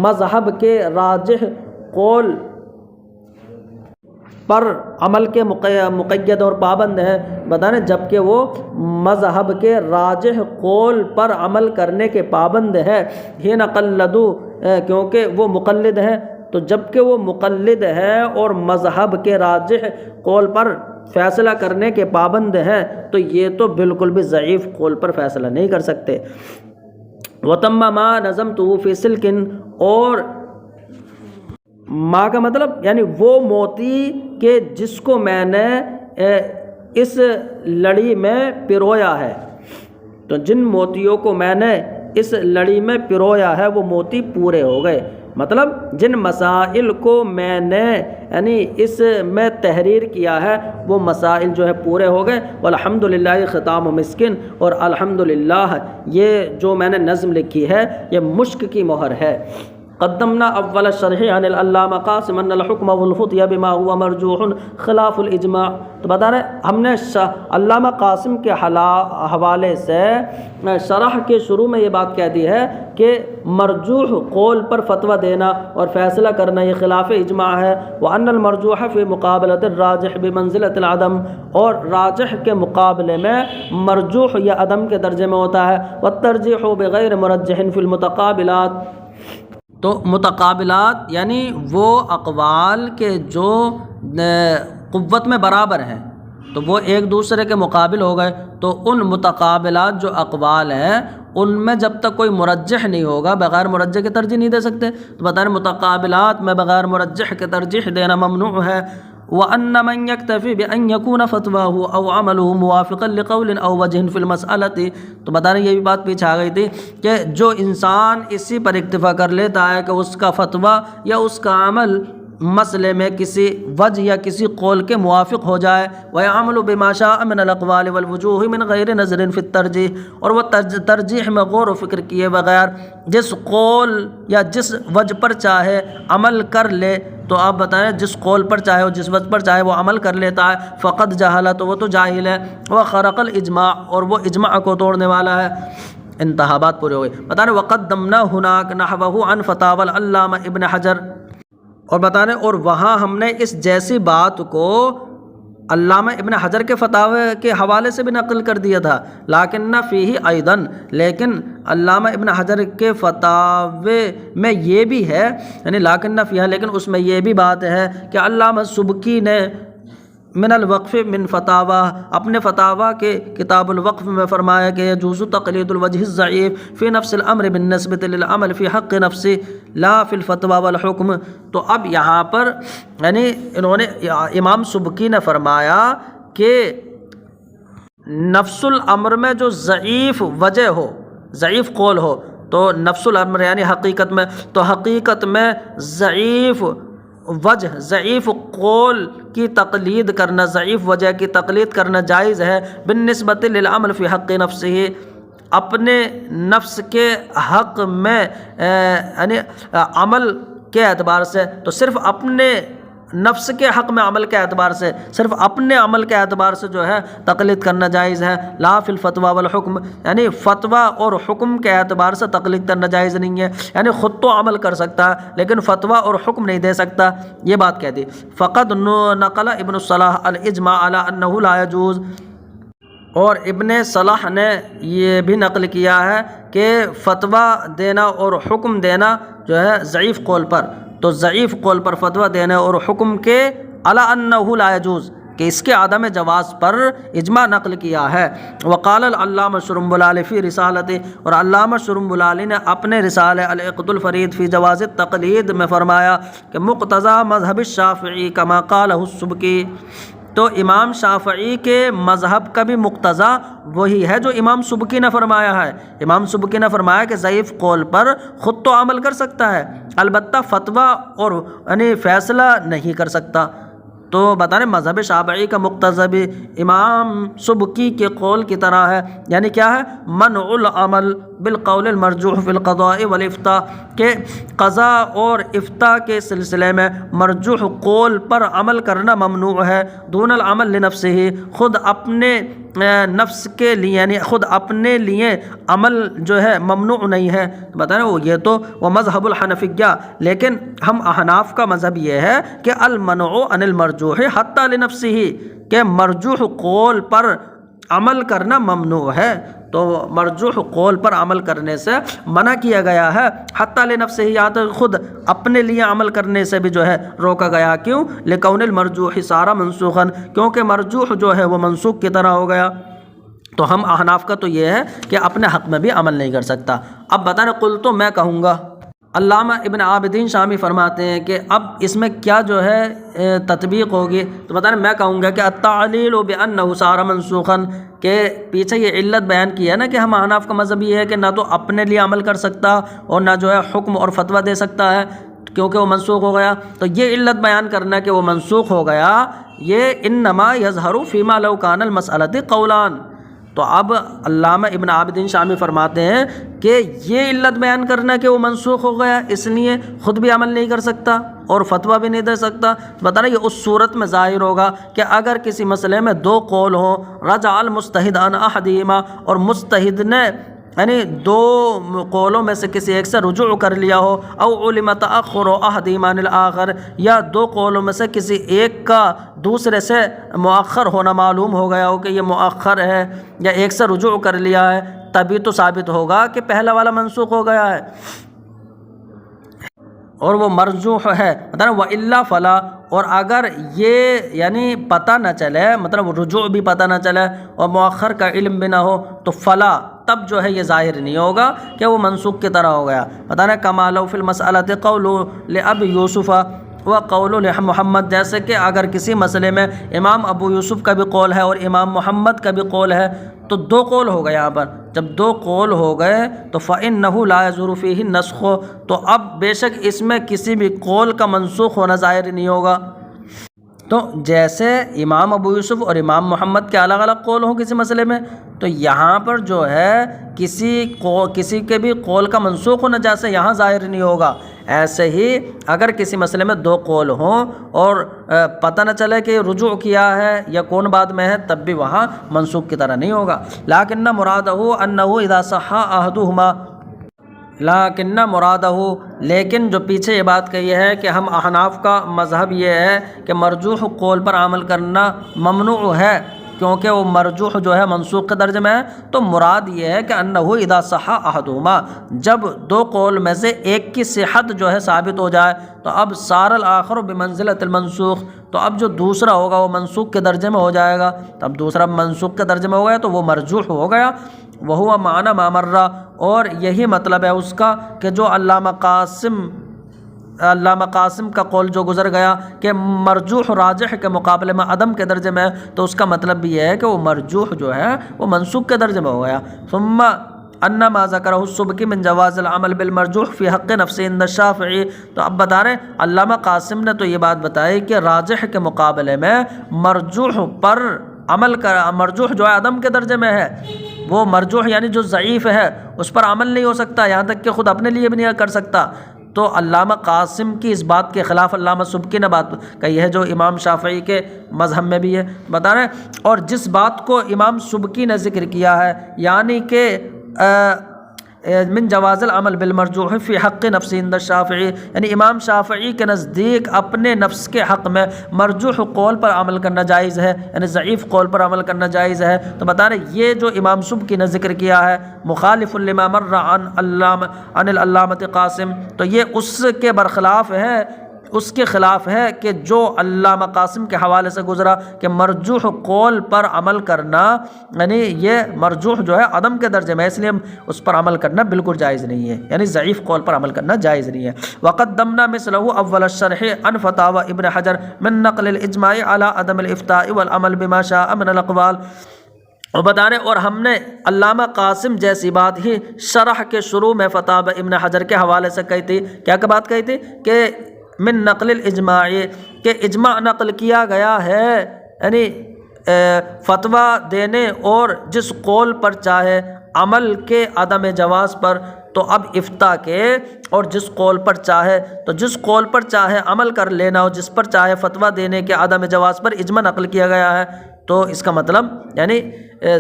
مذہب کے راجح قول پر عمل کے مقید اور پابند ہیں، بتانے جبکہ وہ مذہب کے راجح قول پر عمل کرنے کے پابند ہیں. حین قلدوا، کیونکہ وہ مقلد ہیں، تو جبکہ وہ مقلد ہیں اور مذہب کے راجح قول پر فیصلہ کرنے کے پابند ہیں، تو یہ تو بالکل بھی ضعیف قول پر فیصلہ نہیں کر سکتے. وَتَمَّ مَا نَظَمْتُهُ فِي سِلْكٍ، اور ماں کا مطلب یعنی وہ موتی کہ جس کو میں نے اس لڑی میں پرویا ہے، تو جن موتیوں کو میں نے اس لڑی میں پرویا ہے وہ موتی پورے ہو گئے. مطلب جن مسائل کو میں نے یعنی اس میں تحریر کیا ہے وہ مسائل جو ہے پورے ہو گئے. والحمدللہ ختام مسکن، اور الحمدللہ یہ جو میں نے نظم لکھی ہے یہ مشک کی مہر ہے. قدمنا اول الشرح عن العلامہ قاسم ان الحکم والفتیہ بما هو مرجوح خلاف الاجماع، تو بتا رہے ہم نے علامہ قاسم کے حوالے سے شرح کے شروع میں یہ بات کہہ دی ہے کہ مرجوح قول پر فتویٰ دینا اور فیصلہ کرنا یہ خلاف اجماع ہے. وان المرجوح فی مقابلۃ الراجح بمنزلۃ العدم، اور راجح کے مقابلے میں مرجوح یا عدم کے درجے میں ہوتا ہے. والترجیح بغیر مرجح فی المتقابلات، تو متقابلات یعنی وہ اقوال کے جو قوت میں برابر ہیں تو وہ ایک دوسرے کے مقابل ہو گئے، تو ان متقابلات جو اقوال ہیں ان میں جب تک کوئی مرجح نہیں ہوگا بغیر مرجح کے ترجیح نہیں دے سکتے. تو بتا رہے متقابلات میں بغیر مرجح کے ترجیح دینا ممنوع ہے. وَأَنَّ مَنْ يَكْتَفِي بِأَنْ يَكُونَ فَتْوَاهُ أَوْ عَمَلُهُ مُوَافِقًا لِقَوْلٍ أَوْ وَجْهٍ فِي الْمَسْأَلَةِ، تو بتا رہے یہ بھی بات پیچھے آ گئی تھی کہ جو انسان اسی پر اکتفا کر لیتا ہے کہ اس کا فتویٰ یا اس کا عمل مسئلے میں کسی وجہ یا کسی قول کے موافق ہو جائے. وَيَعْمَلُ بِمَا شَاءَ مِنَ الْأَقْوَالِ وَالْوُجُوهِ مِنْ غَيْرِ نَظْرٍ فِي التَّرْجِيحِ، اور وہ ترجیح میں غور و فکر کیے بغیر جس قول یا جس وجہ پر چاہے عمل کر لے، تو آپ بتائیں جس قول پر چاہے اور جس وجہ پر چاہے وہ عمل کر لیتا ہے فقط جہل، تو وہ تو جاہل ہے. وَخَرَقَ الْإِجْمَاعَ، اور وہ اجماع کو توڑنے والا ہے. انتہا بات پوری ہو گئی. بتا رہے وَقَدَّمْنَا هُنَاكَ نَحْوَهُ عَنْ فَتَاوَى الْعَلَّامَةِ ابن حجر، اور بتا رہے اور وہاں ہم نے اس جیسی بات کو علامہ ابن حجر کے فتاوے کے حوالے سے بھی نقل کر دیا تھا. لیکن فیہ ایضاً، لیکن علامہ ابن حجر کے فتاوے میں یہ بھی ہے، یعنی لیکن فیہ، لیکن اس میں یہ بھی بات ہے کہ علامہ سبکی نے من الوقف من فتاوی، اپنے فتاوی کے کتاب الوقف میں فرمایا کہ یجوز تقلید الوجہ الضعیف فی نفس الامر بالنسبۃ للعمل فی حق نفسی لا فی الفتوی والحکم. تو اب یہاں پر یعنی انہوں نے امام سبکی نے فرمایا کہ نفس الامر میں جو ضعیف وجہ ہو، ضعیف قول ہو، تو نفس الامر یعنی حقیقت میں، تو حقیقت میں ضعیف وجہ ضعیف قول کی تقلید کرنا، ضعیف وجہ کی تقلید کرنا جائز ہے بالنسبت للعمل فی حق نفسہ، اپنے نفس کے حق میں یعنی عمل کے اعتبار سے، تو صرف اپنے نفس کے حق میں عمل کے اعتبار سے، صرف اپنے عمل کے اعتبار سے جو ہے تقلید کرنا جائز ہے، لا فی الفتویٰ والحکم، یعنی فتویٰ اور حکم کے اعتبار سے تقلید کرنا جائز نہیں ہے، یعنی خود تو عمل کر سکتا ہے لیکن فتویٰ اور حکم نہیں دے سکتا، یہ بات کہہ دی۔ فقد نقل ابن الصلاح الاجماع علی انہ لا یجوز، اور ابن صلاح نے یہ بھی نقل کیا ہے کہ فتویٰ دینا اور حکم دینا جو ہے ضعیف قول پر، تو ضعیف قول پر فتویٰ دینے اور حکم کے علی انہ لا یجوز، کہ اس کے عدم جواز پر اجماع نقل کیا ہے۔ وقال العلامہ شرمبلالی فی رسالتہ، اور علامہ شرمبلالی نے اپنے رسالہ العقد الفرید فی جواز التقلید میں فرمایا کہ مقتضی مذہب الشافعی کما قالہ السبکی، تو امام شافعی کے مذہب کا بھی مقتضی وہی ہے جو امام سبکی نے فرمایا ہے۔ امام سبکی نے فرمایا کہ ضعیف قول پر خود تو عمل کر سکتا ہے، البتہ فتویٰ اور یعنی فیصلہ نہیں کر سکتا۔ تو بتا رہے مذہب شافعی کا مقتضی بھی امام سبکی کے قول کی طرح ہے، یعنی کیا ہے؟ منع العمل بالقول المرجوح فی القضاء والافتاء، کہ قضاء اور افتاء کے سلسلے میں مرجوح قول پر عمل کرنا ممنوع ہے، دون العمل لنفسہ، خود اپنے نفس کے لیے یعنی خود اپنے لیے عمل جو ہے ممنوع نہیں ہے۔ بتا رہے وہ یہ تو وہ مذہب الحنفیہ، لیکن ہم احناف کا مذہب یہ ہے کہ المنع عن المرجوح حتی لنفسہ، کہ مرجوح قول پر عمل کرنا ممنوع ہے، تو مرجوح قول پر عمل کرنے سے منع کیا گیا ہے، حتی لنفسہ، یا تو خود اپنے لیے عمل کرنے سے بھی جو ہے روکا گیا۔ کیوں؟ لکون المرجوح صار منسوخا، کیونکہ مرجوح جو ہے وہ منسوخ کی طرح ہو گیا۔ تو ہم احناف کا تو یہ ہے کہ اپنے حق میں بھی عمل نہیں کر سکتا۔ اب بتانا قل، تو میں کہوں گا، علامہ ابن عابدین شامی فرماتے ہیں کہ اب اس میں کیا جو ہے تطبیق ہوگی، تو بتانا میں کہوں گا کہ التعلیل بانہ صار منسوخا، کہ پیچھے یہ علت بیان کی ہے نا کہ ہم احناف کا مذہب یہ ہے کہ نہ تو اپنے لیے عمل کر سکتا اور نہ جو ہے حکم اور فتویٰ دے سکتا ہے کیونکہ وہ منسوخ ہو گیا، تو یہ علت بیان کرنا کہ وہ منسوخ ہو گیا، یہ انما یظہر فیما لو کان المسألۃ قولان۔ تو اب علامہ ابن عابدین شامی فرماتے ہیں کہ یہ علت بیان کرنا کہ وہ منسوخ ہو گیا اس لیے خود بھی عمل نہیں کر سکتا اور فتویٰ بھی نہیں دے سکتا، بتا رہے یہ اس صورت میں ظاہر ہوگا کہ اگر کسی مسئلے میں دو قول ہوں، رجع المجتہد عن احدہما، اور مجتہد نے یعنی دو قولوں میں سے کسی ایک سے رجوع کر لیا ہو، او علم تأخر احدہما عن الآخر، یا دو قولوں میں سے کسی ایک کا دوسرے سے مؤخر ہونا معلوم ہو گیا ہو کہ یہ مؤخر ہے، یا ایک سے رجوع کر لیا ہے، تبھی تو ثابت ہوگا کہ پہلا والا منسوخ ہو گیا ہے اور وہ مرجوح ہے، مطلب وَإِلَّا فَلَا، اور اگر یہ یعنی پتہ نہ چلے، مطلب رجوع بھی پتہ نہ چلے اور مؤخر کا علم بھی نہ ہو، تو فلا، تب جو ہے یہ ظاہر نہیں ہوگا کہ وہ منسوخ کی طرح ہو گیا۔ بتانا کما لو فی المسألۃ قول لأبی یوسف و قول محمد، جیسے کہ اگر کسی مسئلے میں امام ابو یوسف کا بھی قول ہے اور امام محمد کا بھی قول ہے، تو دو قول ہو گئے یہاں پر، جب دو قول ہو گئے تو فإنہ لا یظہر فیہ النسخ، تو اب بے شک اس میں کسی بھی قول کا منسوخ ہونا ظاہر نہیں ہوگا۔ تو جیسے امام ابو یوسف اور امام محمد کے الگ الگ قول ہوں کسی مسئلے میں، تو یہاں پر جو ہے کسی کے بھی قول کا منسوخ ہونا جیسے یہاں ظاہر نہیں ہوگا، ایسے ہی اگر کسی مسئلے میں دو قول ہوں اور پتہ نہ چلے کہ رجوع کیا ہے یا کون بعد میں ہے، تب بھی وہاں منسوخ کی طرح نہیں ہوگا۔ لیکن مرادہ انہ اذا صح احدہما، لیکن جو پیچھے یہ بات کہی ہے کہ ہم احناف کا مذہب یہ ہے کہ مرجوح قول پر عمل کرنا ممنوع ہے کیونکہ وہ مرجوح جو ہے منسوخ کے درجے میں ہے، تو مراد یہ ہے کہ انہ اذا صح احدہما، جب دو قول میں سے ایک کی صحت جو ہے ثابت ہو جائے، تو اب صار الآخر بمنزلۃ المنسوخ، تو اب جو دوسرا ہوگا وہ منسوخ کے درجے میں ہو جائے گا، تو اب دوسرا منسوخ کے درجے میں ہو گیا تو وہ مرجوح ہو گیا۔ وہو معنی ما مر، اور یہی مطلب ہے اس کا کہ جو علامہ قاسم کا قول جو گزر گیا کہ مرجوح راجح کے مقابلے میں عدم کے درجے میں ہے، تو اس کا مطلب بھی یہ ہے کہ وہ مرجوح جو ہے وہ منسوخ کے درجے میں ہو گیا۔ ثم ان ما ذکرہ السبکی من جواز العمل بالمرجوح فی حق نفس عند الشافعی۔ تو اب بتا رہے ہیں علامہ قاسم نے تو یہ بات بتائی کہ راجح کے مقابلے میں مرجوح پر عمل کر، مرجوح جو ہے عدم کے درجے میں ہے، وہ مرجوح یعنی جو ضعیف ہے اس پر عمل نہیں ہو سکتا، یہاں تک کہ خود اپنے لیے بھی نہیں کر سکتا۔ تو علامہ قاسم کی اس بات کے خلاف علامہ سبکی نے بات کہی ہے جو امام شافعی کے مذہب میں بھی ہے، بتا رہے ہیں۔ اور جس بات کو امام سبکی نے ذکر کیا ہے یعنی کہ من جواز العمل بالمرجوح فی حق نفس عند الشافعی، یعنی امام شافعی کے نزدیک اپنے نفس کے حق میں مرجوح قول پر عمل کرنا جائز ہے، یعنی ضعیف قول پر عمل کرنا جائز ہے۔ تو بتا رہے یہ جو امام سبکی نے ذکر کیا ہے مخالف لما مر عن العلامۃ قاسم، تو یہ اس کے برخلاف ہے، اس کے خلاف ہے کہ جو علامہ قاسم کے حوالے سے گزرا کہ مرجوح قول پر عمل کرنا یعنی یہ مرجوح جو ہے عدم کے درجے میں، اس لیے اس پر عمل کرنا بالکل جائز نہیں ہے، یعنی ضعیف قول پر عمل کرنا جائز نہیں ہے۔ وقدمنا مثله اول الشرح عن فتاوى ابن حجر من نقل الاجماع على عدم الافتاء والعمل بما شاء من الاقوال۔ اور بتا رہے اور ہم نے علامہ قاسم جیسی بات ہی شرح کے شروع میں فتاوی ابن حجر کے حوالے سے کہی تھی، کیا کہ بات کہی تھی کہ من نقل الاجماع، کہ اجماع نقل کیا گیا ہے، یعنی فتویٰ دینے اور جس قول پر چاہے عمل کے عدم جواز پر، تو اب افتاء کے اور جس قول پر چاہے، تو جس قول پر چاہے عمل کر لینا اور جس پر چاہے فتویٰ دینے کے عدم جواز پر اجماع نقل کیا گیا ہے، تو اس کا مطلب یعنی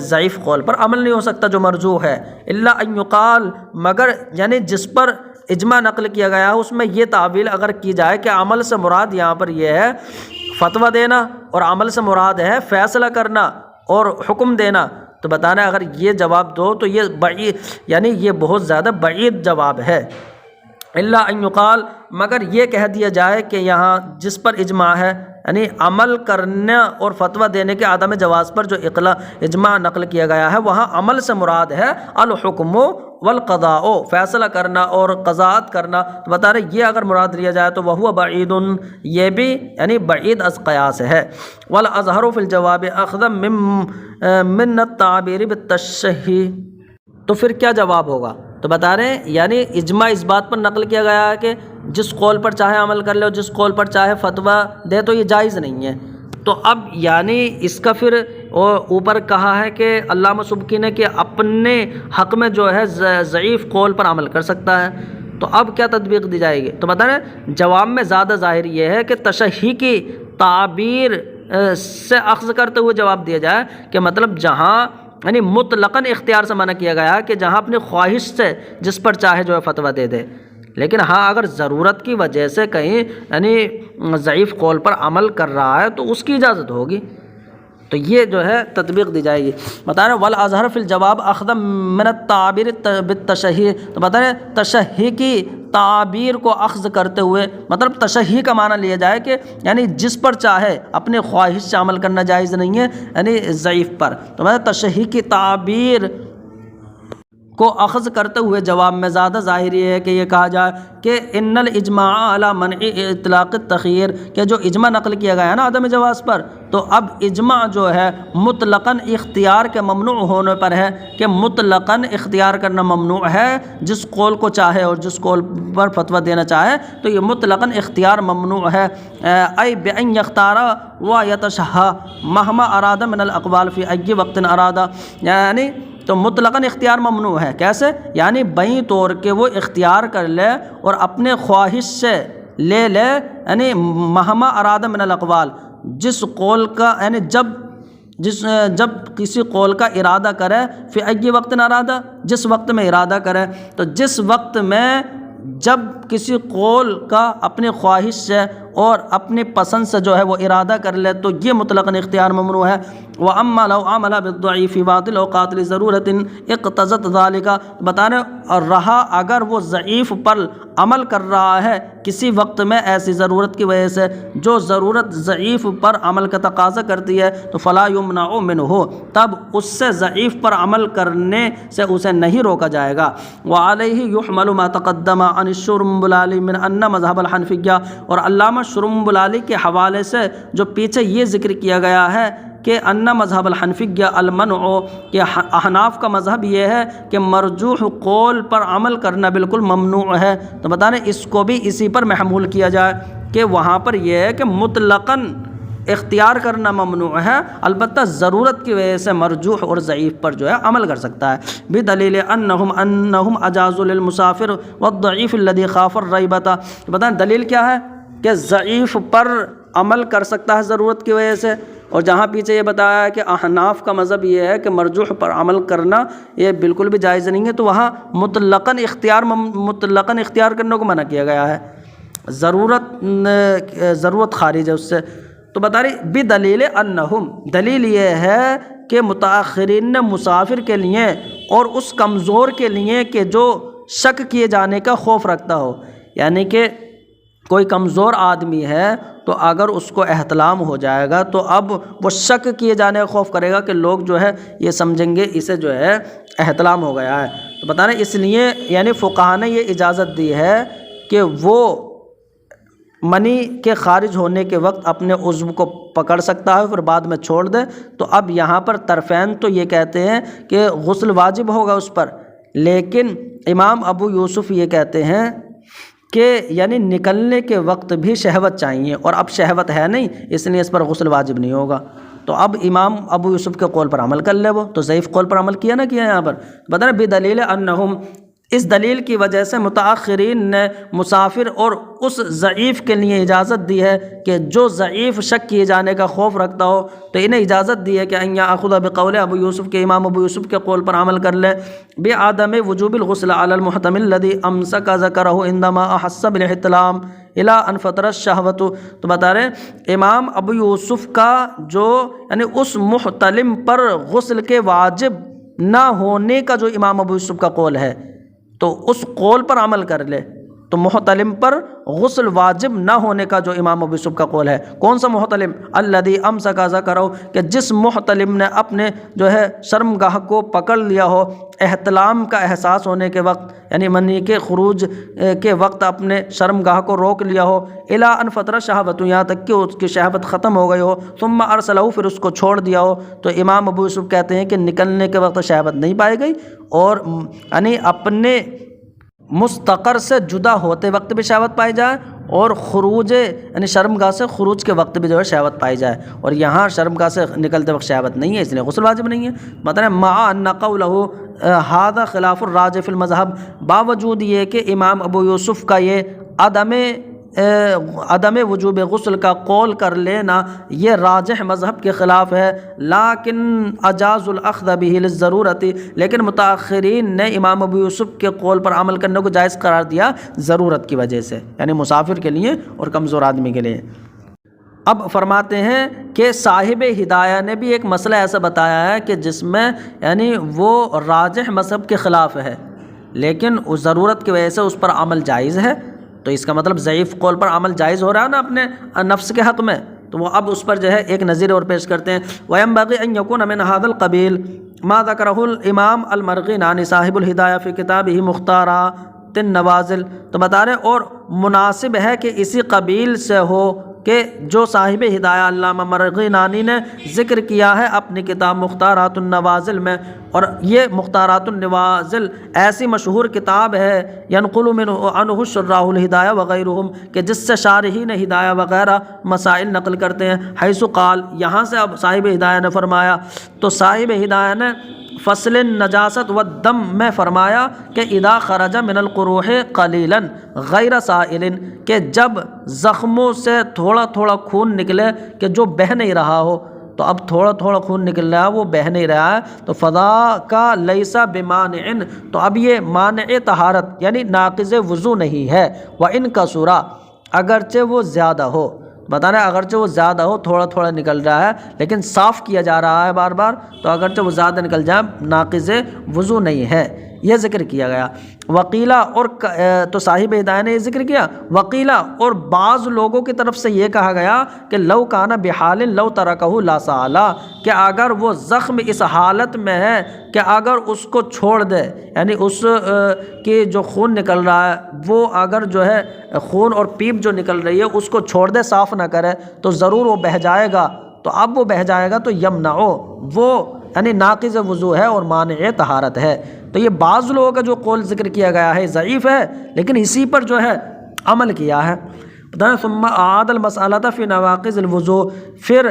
ضعیف قول پر عمل نہیں ہو سکتا جو مرجوح ہے، الا ان یقال، مگر یعنی جس پر اجماع نقل کیا گیا ہے اس میں یہ تعویل اگر کی جائے کہ عمل سے مراد یہاں پر یہ ہے فتویٰ دینا اور عمل سے مراد ہے فیصلہ کرنا اور حکم دینا، تو بتانا اگر یہ جواب دو تو یہ بعید، یعنی یہ بہت زیادہ بعید جواب ہے۔ الا ان یقال، مگر یہ کہہ دیا جائے کہ یہاں جس پر اجماع ہے یعنی عمل کرنا اور فتویٰ دینے کے عدم جواز پر جو اجماع نقل کیا گیا ہے وہاں عمل سے مراد ہے الحکم والقضاء، فیصلہ کرنا اور قضاءت کرنا، تو بتا رہے یہ اگر مراد لیا جائے تو وہ بعید، یہ بھی یعنی بعید از قیاس ہے۔ والاظہر فی الجواب اخذا من التعبیر بالتشہی، تو پھر کیا جواب ہوگا؟ تو بتا رہے ہیں یعنی اجماع اس بات پر نقل کیا گیا ہے کہ جس قول پر چاہے عمل کر لے اور جس قول پر چاہے فتویٰ دے تو یہ جائز نہیں ہے۔ تو اب یعنی اس کا پھر اوپر کہا ہے کہ علامہ سبکی نے کہ اپنے حق میں جو ہے ضعیف قول پر عمل کر سکتا ہے، تو اب کیا تطبیق دی جائے گی؟ تو بتا رہے ہیں جواب میں زیادہ ظاہر یہ ہے کہ تشہی کی تعبیر سے اخذ کرتے ہوئے جواب دیا جائے کہ مطلب جہاں یعنی مطلقاً اختیار سے منع کیا گیا کہ جہاں اپنی خواہش سے جس پر چاہے جو ہے فتویٰ دے دے، لیکن ہاں اگر ضرورت کی وجہ سے کہیں یعنی ضعیف قول پر عمل کر رہا ہے تو اس کی اجازت ہوگی، تو یہ جو ہے تطبیق دی جائے گی۔ بتا رہے والاظہر فی الجواب اخذ من التعبیر بالتشہی، تو بتا رہے تشہی کی تعبیر کو اخذ کرتے ہوئے، مطلب تشہی کا معنی لیا جائے کہ یعنی جس پر چاہے اپنے خواہش سے عمل کرنا جائز نہیں ہے یعنی ضعیف پر، تو مطلب تشہی کی تعبیر کو اخذ کرتے ہوئے جواب میں زیادہ ظاہر یہ ہے کہ یہ کہا جائے کہ ان الاجماع علی منع اطلاق التخیر، کہ جو اجماع نقل کیا گیا ہے نا عدم جواز پر، تو اب اجماع جو ہے مطلقاً اختیار کے ممنوع ہونے پر ہے کہ مطلقاً اختیار کرنا ممنوع ہے، جس قول کو چاہے اور جس قول پر فتویٰ دینا چاہے تو یہ مطلقاً اختیار ممنوع ہے۔ ای بان یختار و یتشہی مہما اراد من الاقوال فی ای وقت اراد، یعنی تو مطلقاً اختیار ممنوع ہے، کیسے؟ یعنی بیں طور کہ وہ اختیار کر لے اور اپنے خواہش سے لے لے، یعنی مہما اراد من الاقوال، جس قول کا یعنی جب کسی قول کا ارادہ کرے، فی ای وقت ارادہ، جس وقت میں ارادہ کرے، تو جس وقت میں جب کسی قول کا اپنے خواہش سے اور اپنی پسند سے جو ہے وہ ارادہ کر لے تو یہ مطلقاً اختیار ممنوع ہے۔ وَأَمَّا لَوْ عَمَلَ بِالضَّعِيفِ فِي بَعْضِ الْأَوْقَاتِ لِضَرُورَةٍ اقْتَضَتْ ذَلِكَ، بتانے اور رہا اگر وہ ضعیف پر عمل کر رہا ہے کسی وقت میں ایسی ضرورت کی وجہ سے جو ضرورت ضعیف پر عمل کا تقاضا کرتی ہے، تو فَلَا يُمْنَعُ مِنْهُ، تب اس سے ضعیف پر عمل کرنے سے اسے نہیں روکا جائے گا۔ وَعَلَيْهِ يُحْمَلُ مَا تَقَدَّمَ عَنِ الشُّرُمْبُلَالِ مِنْ أَنَّ مذہب الحنفیہ، اور علامہ شرمبلالی کے حوالے سے جو پیچھے یہ ذکر کیا گیا ہے کہ ان مذہب الحنفیہ المنع، کہ احناف کا مذہب یہ ہے کہ مرجوح قول پر عمل کرنا بالکل ممنوع ہے۔ تو بتا رہے اس کو بھی اسی پر محمول کیا جائے کہ وہاں پر یہ ہے کہ مطلقاً اختیار کرنا ممنوع ہے، البتہ ضرورت کی وجہ سے مرجوح اور ضعیف پر جو ہے عمل کر سکتا ہے۔ بدلیل انہم اجازوا للمسافر والضعیف الذی خاف الریبۃ، بتائیں دلیل کیا ہے کہ ضعیف پر عمل کر سکتا ہے ضرورت کی وجہ سے، اور جہاں پیچھے یہ بتایا ہے کہ احناف کا مذہب یہ ہے کہ مرجوح پر عمل کرنا یہ بالکل بھی جائز نہیں ہے، تو وہاں مطلقاً اختیار کرنے کو منع کیا گیا ہے، ضرورت خارج ہے اس سے۔ تو بتا رہی بدلیل انہم، دلیل یہ ہے کہ متاخرین نے مسافر کے لیے اور اس کمزور کے لیے کہ جو شک کیے جانے کا خوف رکھتا ہو، یعنی کہ کوئی کمزور آدمی ہے تو اگر اس کو احتلام ہو جائے گا تو اب وہ شک کیے جانے کا خوف کرے گا کہ لوگ جو ہے یہ سمجھیں گے اسے جو ہے احتلام ہو گیا ہے، تو بتا رہے اس لیے یعنی فقہا نے یہ اجازت دی ہے کہ وہ منی کے خارج ہونے کے وقت اپنے عضو کو پکڑ سکتا ہے پھر بعد میں چھوڑ دے۔ تو اب یہاں پر طرفین تو یہ کہتے ہیں کہ غسل واجب ہوگا اس پر، لیکن امام ابو یوسف یہ کہتے ہیں کہ یعنی نکلنے کے وقت بھی شہوت چاہیے، اور اب شہوت ہے نہیں اس لیے اس پر غسل واجب نہیں ہوگا۔ تو اب امام ابو یوسف کے قول پر عمل کر لے، وہ تو ضعیف قول پر عمل کیا نہ کیا یہاں پر، بتا رہے بدلیل انہم، اس دلیل کی وجہ سے متاخرین نے مسافر اور اس ضعیف کے لیے اجازت دی ہے کہ جو ضعیف شک کیے جانے کا خوف رکھتا ہو تو انہیں اجازت دی ہے کہ ان یاخذ بقول ابو یوسف، کے امام ابو یوسف کے قول پر عمل کر لے، بعدم وجوب الغسل علی المحتمل الذي امسك ذکرہ عندما احس بالاحتلام الى ان فطر الشہوۃ۔ تو بتا رہے امام ابو یوسف کا جو یعنی اس محتلم پر غسل کے واجب نہ ہونے کا جو امام ابو یوسف کا قول ہے تو اس قول پر عمل کر لے، تو محتلم پر غسل واجب نہ ہونے کا جو امام ابو یوسف کا قول ہے، کون سا محتلم؟ الذی امسک ذکرہ، کہ جس محتلم نے اپنے جو ہے شرمگاہ کو پکڑ لیا ہو احتلام کا احساس ہونے کے وقت، یعنی منی کے خروج کے وقت اپنے شرمگاہ کو روک لیا ہو، الی ان فطر شہوۃ، یہاں تک کہ اس کی شہوت ختم ہو گئی ہو، ثم ارسلہ، پھر اس کو چھوڑ دیا ہو، تو امام ابو یوسف کہتے ہیں کہ نکلنے کے وقت شہوت نہیں پائی گئی، اور یعنی اپنے مستقر سے جدا ہوتے وقت بھی شہوت پائی جائے، اور خروج یعنی شرمگاہ سے خروج کے وقت بھی جو ہے شہوت پائی جائے، اور یہاں شرمگاہ سے نکلتے وقت شہوت نہیں ہے اس لیے غسل واجب نہیں ہے۔ مطلب مع ان قولہ ھذا خلاف الراجح فی المذہب، باوجود یہ کہ امام ابو یوسف کا یہ عدم وجوب غسل کا قول کر لینا یہ راجح مذہب کے خلاف ہے، لیکن اجاز الاخذ بہ للضرورت، لیکن متاخرین نے امام ابو یوسف کے قول پر عمل کرنے کو جائز قرار دیا ضرورت کی وجہ سے، یعنی مسافر کے لیے اور کمزور آدمی کے لیے۔ اب فرماتے ہیں کہ صاحب ہدایہ نے بھی ایک مسئلہ ایسا بتایا ہے کہ جس میں یعنی وہ راجح مذہب کے خلاف ہے، لیکن اس ضرورت کی وجہ سے اس پر عمل جائز ہے، تو اس کا مطلب ضعیف قول پر عمل جائز ہو رہا ہے نا اپنے نفس کے حق میں، تو وہ اب اس پر جو ہے ایک نظیر اور پیش کرتے ہیں۔ وَيَنبَغِي أَن يَكُونَ مِنْ هَذَا الْقَبِيلِ مَا ذَكَرَهُ الْإِمَامُ الْمَرْغِنَانِ صاحب الہدایہ فی کتابہ مختارات النوازل، تو بتا رہے اور مناسب ہے کہ اسی قبیل سے ہو کہ جو صاحب ہدایہ علامہ مرغینانی نے ذکر کیا ہے اپنی کتاب مختارات النوازل میں، اور یہ مختارات النوازل ایسی مشہور کتاب ہے ینقل عنہ شراح الہدایہ وغیرہم، کہ جس سے شارحین ہدایہ وغیرہ مسائل نقل کرتے ہیں، حیث قال، یہاں سے اب صاحب ہدایہ نے فرمایا، تو صاحب ہدایہ نے فصل النجاست والدم میں فرمایا کہ اذا خرج من القروح قلیلا غیر سائل، کہ جب زخموں سے تھوڑا تھوڑا خون نکلے کہ جو بہہ نہیں رہا ہو، تو اب تھوڑا تھوڑا خون نکل رہا ہے وہ بہہ نہیں رہا ہے، تو فضا کا لیسا بمانع، تو اب یہ مانع طہارت یعنی ناقض وضو نہیں ہے، وان کثر، اگرچہ وہ زیادہ ہو، بتانا اگرچہ وہ زیادہ ہو، تھوڑا تھوڑا نکل رہا ہے لیکن صاف کیا جا رہا ہے بار بار، تو اگرچہ وہ زیادہ نکل جائے ناقض وضو نہیں ہے، یہ ذکر کیا گیا۔ وقیلہ، اور تو صاحب ہدایہ نے یہ ذکر کیا، وقیلہ، اور بعض لوگوں کی طرف سے یہ کہا گیا کہ لو کان بحال لو ترکہ لا سالا، کہ اگر وہ زخم اس حالت میں ہے کہ اگر اس کو چھوڑ دے، یعنی اس کی جو خون نکل رہا ہے وہ اگر جو ہے خون اور پیپ جو نکل رہی ہے اس کو چھوڑ دے، صاف نہ کرے، تو ضرور وہ بہہ جائے گا، تو اب وہ بہہ جائے گا تو یمنعو، وہ یعنی ناقض وضو ہے اور مانع طہارت ہے۔ تو یہ بعض لوگوں کا جو قول ذکر کیا گیا ہے ضعیف ہے، لیکن اسی پر جو ہے عمل کیا ہے۔ ثم اعاد المسألۃ فی نواقض الوضو، پھر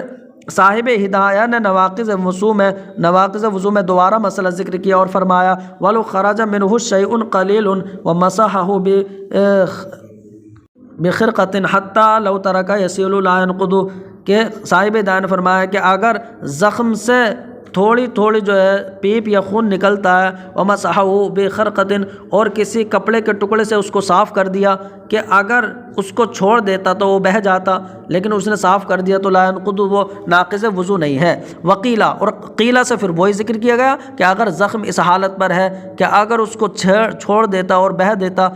صاحب ہدایہ نے نواقض وضو میں دوبارہ مسئلہ ذکر کیا اور فرمایا وَلَوْ خَرَجَ مِنْهُ شَيْءٌ قَلِيلٌ وَمَسَحَهُ بِخِرْقَةٍ حَتَّى لَوْ تَرَكَ يَسِيلُ لَا يَنْقُضُ، کہ صاحب ہدایہ نے فرمایا کہ اگر زخم سے تھوڑی تھوڑی جو ہے پیپ یا خون نکلتا ہے، وَمَسَحَهُ بِخِرْقَةٍ، اور کسی کپڑے کے ٹکڑے سے اس کو صاف کر دیا، کہ اگر اس کو چھوڑ دیتا تو وہ بہہ جاتا، لیکن اس نے صاف کر دیا تو لا ينقض، وہ ناقض وضو نہیں ہے۔ وقیلا، اور قیلا سے پھر وہی ذکر کیا گیا کہ اگر زخم اس حالت پر ہے کہ اگر اس کو چھوڑ دیتا اور بہہ دیتا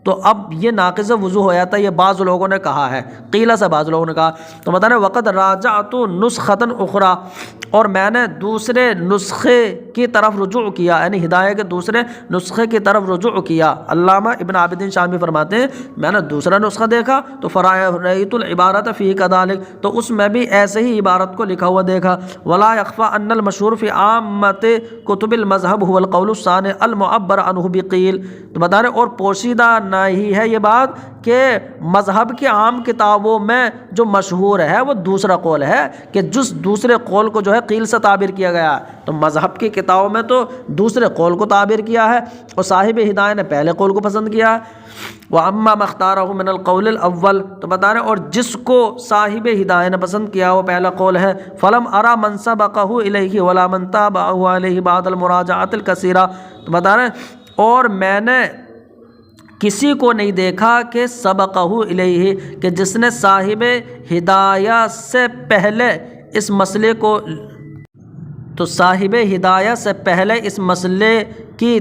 تو اب یہ ناقض وضو ہو جاتا ہے، یہ بعض لوگوں نے کہا ہے، قیلا سے بعض لوگوں نے کہا۔ تو بتا رہے وقت راجعت نسخۃ اخری، اور میں نے دوسرے نسخے کی طرف رجوع کیا، یعنی ہدایہ کے دوسرے نسخے کی طرف رجوع کیا۔ علامہ ابن عابدین شامی فرماتے ہیں میں نے دوسرا نسخہ دیکھا تو فرأیت العبارۃ فیہ کذالک، تو اس میں بھی ایسے ہی عبارت کو لکھا ہوا دیکھا۔ ولا یخفی ان المشہور فی عامۃ کتب المذہب هو القول الثانی المعبر عنہ بقیل، تو بتا رہے اور پوشیدہ نہیں ہے یہ بات کہ مذہب کی عام کتابوں میں جو مشہور ہے وہ دوسرا قول ہے، کہ جس دوسرے قول کو جو ہے قیل سے تعبیر کیا گیا ہے، تو مذہب کی کتابوں میں تو دوسرے قول کو تعبیر کیا ہے اور صاحب ہدایہ نے پہلے قول کو پسند کیا ہے۔ وَأَمَّا مَخْتَارَهُ مِنَ الْقَوْلِ الْأَوَّلِ، تو بتا رہے اور جس کو صاحب ہدایہ نے پسند کیا وہ پہلا قول ہے۔ فَلَمْ أَرَى مَنْ سَبَقَهُ إِلَيْهِ وَلَا مَنْ تَابَعَهُ عَلَيْهِ بَعْدَ الْمُرَاجَعَةِ الْكَثِيرَةِ، تو بتا رہے اور میں نے کسی کو نہیں دیکھا کہ سبقہ الیہ، کہ جس نے صاحب ہدایہ سے پہلے اس مسئلے کو، تو صاحب ہدایہ سے پہلے اس مسئلے کی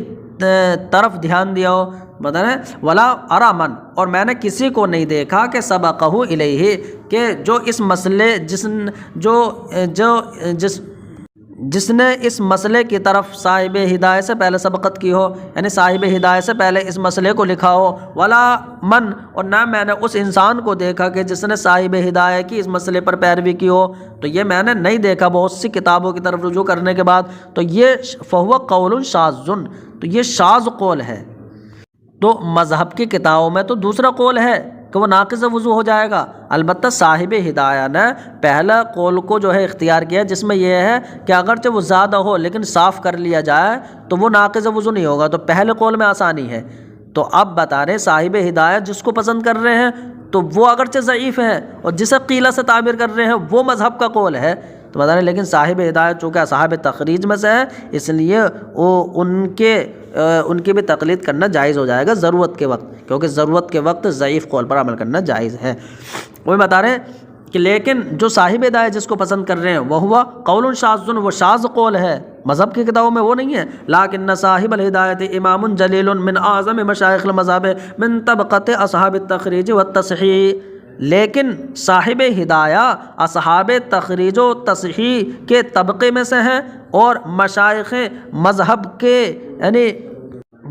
طرف دھیان دیا ہو۔ بتا رہے ولا ارا من، اور میں نے کسی کو نہیں دیکھا کہ سبقہ الیہ، کہ جو اس مسئلے جس نے اس مسئلے کی طرف صاحب ہدایہ سے پہلے سبقت کی ہو، یعنی صاحب ہدایہ سے پہلے اس مسئلے کو لکھا ہو۔ ولا من، اور نہ میں نے اس انسان کو دیکھا کہ جس نے صاحب ہدایہ کی اس مسئلے پر پیروی کی ہو، تو یہ میں نے نہیں دیکھا بہت سی کتابوں کی طرف رجوع کرنے کے بعد، تو یہ فہو قول شاذ، تو یہ شاذ قول ہے۔ تو مذہب کی کتابوں میں تو دوسرا قول ہے کہ وہ ناقض وضو ہو جائے گا، البتہ صاحب ہدایہ نے پہلا قول کو جو ہے اختیار کیا، جس میں یہ ہے کہ اگرچہ وہ زیادہ ہو لیکن صاف کر لیا جائے تو وہ ناقض وضو نہیں ہوگا، تو پہلے قول میں آسانی ہے۔ تو اب بتا رہے صاحب ہدایہ جس کو پسند کر رہے ہیں تو وہ اگرچہ ضعیف ہے، اور جسے قیلہ سے تعبیر کر رہے ہیں وہ مذہب کا قول ہے، تو بتا رہے لیکن صاحب ہدایہ چونکہ اصحاب تخریج میں سے ہے، اس لیے وہ ان کی بھی تقلید کرنا جائز ہو جائے گا ضرورت کے وقت، کیونکہ ضرورت کے وقت ضعیف قول پر عمل کرنا جائز ہے۔ وہ بتا رہے ہیں کہ لیکن جو صاحب ہدایہ جس کو پسند کر رہے ہیں وہ ہوا قول شاذ، وہ شاذ قول ہے، مذہب کی کتابوں میں وہ نہیں ہے۔ لیکن صاحب الہدایت امام جلیل من اعظم مشائخ المذہب من طبقۃ اصحاب التخریج والتصحیح، لیکن صاحب ہدایہ اصحاب تخریج و تصحیح کے طبقے میں سے ہیں اور مشائخ مذہب کے یعنی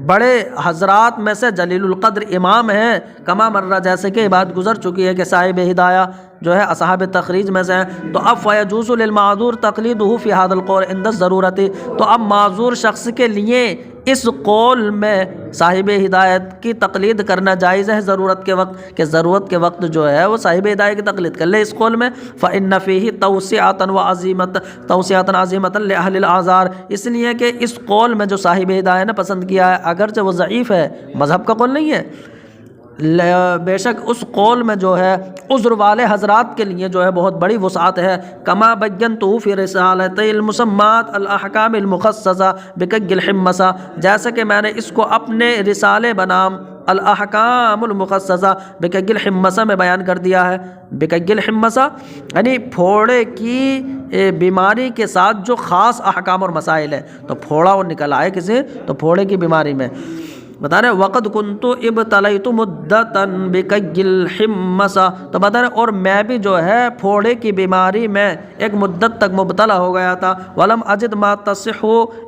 بڑے حضرات میں سے جلیل القدر امام ہیں، کما مرہ جیسے کہ بات گزر چکی ہے کہ صاحب ہدایہ جو ہے اصحاب تخریج میں سے ہیں۔ تو اب فیجوز للمعذور تقلیدہ فی ھذا القول عند الضرورت، تو اب معذور شخص کے لیے اس قول میں صاحب ہدایت کی تقلید کرنا جائز ہے ضرورت کے وقت، کہ ضرورت کے وقت جو ہے وہ صاحب ہدایت کی تقلید کر لے اس قول میں۔ فإن فیہ توسعۃ عظیمۃ لأہل الاعذار، اس لیے کہ اس قول میں جو صاحب ہدایت نے پسند کیا ہے اگرچہ وہ ضعیف ہے، مذہب کا قول نہیں ہے، بے شک اس قول میں جو ہے عذر والے حضرات کے لیے جو ہے بہت بڑی وسعت ہے۔ کما بینتہ فی رسالۃ المسمات الاحکام المخصصہ بکئی الحمصہ، جیسا کہ میں نے اس کو اپنے رسالے بنام الاحکام المخصصہ بکئی الحمصہ میں بیان کر دیا ہے۔ بکئی الحمصہ یعنی پھوڑے کی بیماری کے ساتھ جو خاص احکام اور مسائل ہے، تو پھوڑا وہ نکل آئے کسی تو پھوڑے کی بیماری میں، بتا رہے وقد کنتو ابتلیت مدتن بکیل حمسا، تو بتا رہے اور میں بھی جو ہے پھوڑے کی بیماری میں ایک مدت تک مبتلا ہو گیا تھا، ولم اجد ما تصح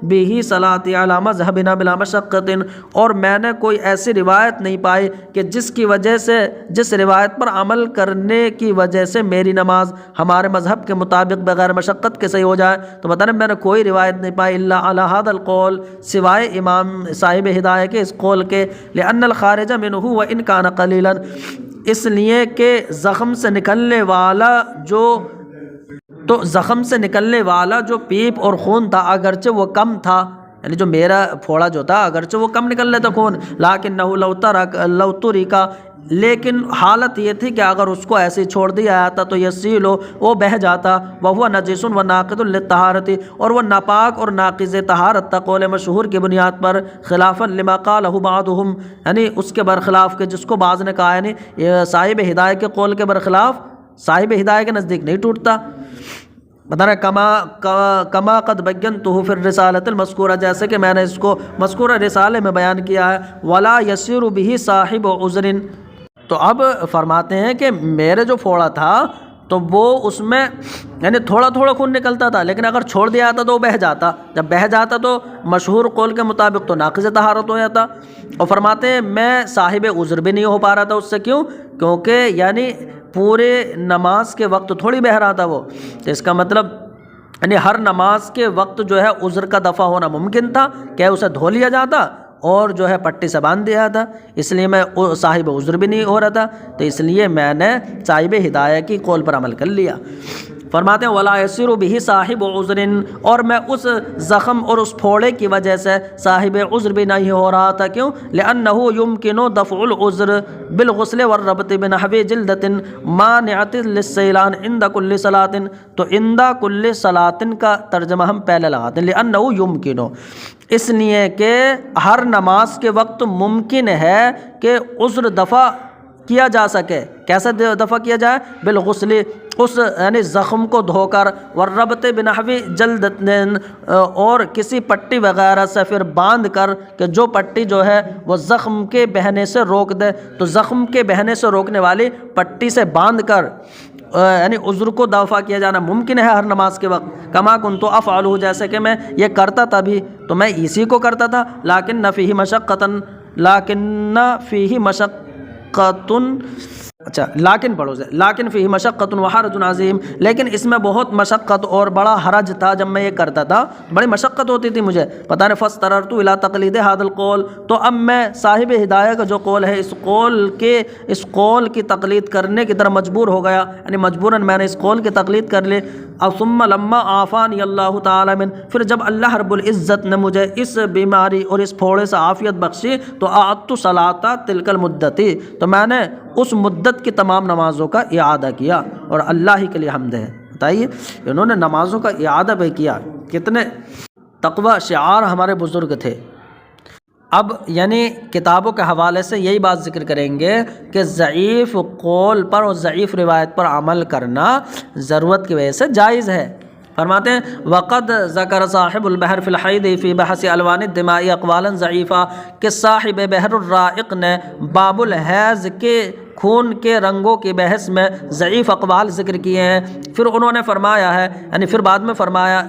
به صلاتی علی مذہبنا بلا مشقت، اور میں نے کوئی ایسی روایت نہیں پائی کہ جس کی وجہ سے، جس روایت پر عمل کرنے کی وجہ سے میری نماز ہمارے مذہب کے مطابق بغیر مشقت کے صحیح ہو جائے۔ تو بتا رہے میں نے کوئی روایت نہیں پائی الا علی ھذا القول، سوائے امام صاحب ہدایہ کے اس قول کے، لأن الخارج منہ وإن کان قلیلا، اس لیے کہ زخم سے نکلنے والا جو، تو زخم سے نکلنے والا جو پیپ اور خون تھا اگرچہ وہ کم تھا، یعنی جو میرا پھوڑا جو تھا اگرچہ وہ کم نکل لیتا خون، لیکنہ لو ترکا، لیکن حالت یہ تھی کہ اگر اس کو ایسے ہی چھوڑ دیا جاتا تو یسیل وہ بہہ جاتا، وہو نجس و ناقض للطہارت، اور وہ ناپاک اور ناقض طہارت تھا، قول مشہور کی بنیاد پر، خلافا لما قالہ بعضهم، یعنی اس کے برخلاف کے جس کو بعض نے کہا، یعنی صاحب ہدایہ کے قول کے برخلاف صاحب ہدایہ کے نزدیک نہیں ٹوٹتا۔ بتا رہے کما قد بینتہ فی الرسالۃ المذکورہ، جیسے کہ میں نے اس کو مذکورہ رسالے میں بیان کیا ہے، ولا یسیر بہ صاحب عذر، تو اب فرماتے ہیں کہ میرے جو پھوڑا تھا تو وہ اس میں یعنی تھوڑا تھوڑا خون نکلتا تھا، لیکن اگر چھوڑ دیا جاتا تو وہ بہہ جاتا، جب بہہ جاتا تو مشہور قول کے مطابق تو ناقض طہارت ہو جاتا۔ اور فرماتے ہیں میں صاحب عذر بھی نہیں ہو پا رہا تھا اس سے، کیوں؟ کیونکہ یعنی پورے نماز کے وقت تھوڑی بہہ رہا تھا وہ، تو اس کا مطلب یعنی ہر نماز کے وقت جو ہے عذر کا دفع ہونا ممکن تھا کہ اسے دھو لیا جاتا اور جو ہے پٹی سے باندھ دیا تھا، اس لیے میں صاحب عذر بھی نہیں ہو رہا تھا، تو اس لیے میں نے صاحب ہدایہ کی قول پر عمل کر لیا۔ فرماتے ہیں ولا یسیر بہ صاحب عذر، اور میں اس زخم اور اس پھوڑے کی وجہ سے صاحب عذر بھی نہیں ہو رہا تھا، کیوں؟ لأنہ یمکن دفع العذر بالغسل والربط بنحو جلدۃ مانعۃ للسیلان عند کل صلاۃ، تو عند کل صلاۃ کا ترجمہ ہم پہلے لگاتے ہیں، لأنہ یمکن، اس لیے کہ ہر نماز کے وقت ممکن ہے کہ عذر دفع کیا جا سکے۔ کیسے دفع کیا جائے؟ بالغسل، اس یعنی زخم کو دھو کر، والربط بنحو جلدۃ، اور کسی پٹی وغیرہ سے پھر باندھ کر، کہ جو پٹی جو ہے وہ زخم کے بہنے سے روک دے، تو زخم کے بہنے سے روکنے والی پٹی سے باندھ کر یعنی عذر کو دفع کیا جانا ممکن ہے ہر نماز کے وقت۔ کما کنت افعلہ، جیسے کہ میں یہ کرتا تھا بھی، تو میں اسی کو کرتا تھا، لیکن فیہ مشقۃ، اچھا لیکن پڑھو سے، لیکن فیہ مشقۃ وحرج عظیم، لیکن اس میں بہت مشقت اور بڑا حرج تھا، جب میں یہ کرتا تھا بڑی مشقت ہوتی تھی مجھے، پتہ نہیں فاضطررت الی تقلید ھذا القول، تو اب میں صاحب ہدایہ کا جو قول ہے اس قول کی تقلید کرنے کی طرح مجبور ہو گیا، یعنی مجبوراً میں نے اس قول کی تقلید کر لی۔ اب ثم لما عافانی اللہ تعالی من، پھر جب اللہ رب العزت نے مجھے اس بیماری اور اس پھوڑے سے عافیت بخشی، تو اعدت صلاۃ تلک المدت، تو میں نے اس مدت کی تمام نمازوں کا اعادہ کیا، اور اللہ ہی کے لیے حمد ہے۔ بتائیے انہوں نے نمازوں کا اعادہ بھی کیا، کتنے تقوی شعار ہمارے بزرگ تھے۔ اب یعنی کتابوں کے حوالے سے یہی بات ذکر کریں گے کہ ضعیف قول پر اور ضعیف روایت پر عمل کرنا ضرورت کی وجہ سے جائز ہے۔ فرماتے ہیں وقد ذکر صاحب البحر فی الحید فی بحث الوان الدماء اقوالا ضعیفہ، کہ صاحب بحر الرائق نے باب الحیض کے خون کے رنگوں کی بحث میں ضعیف اقوال ذکر کیے ہیں۔ پھر انہوں نے فرمایا ہے، یعنی پھر بعد میں فرمایا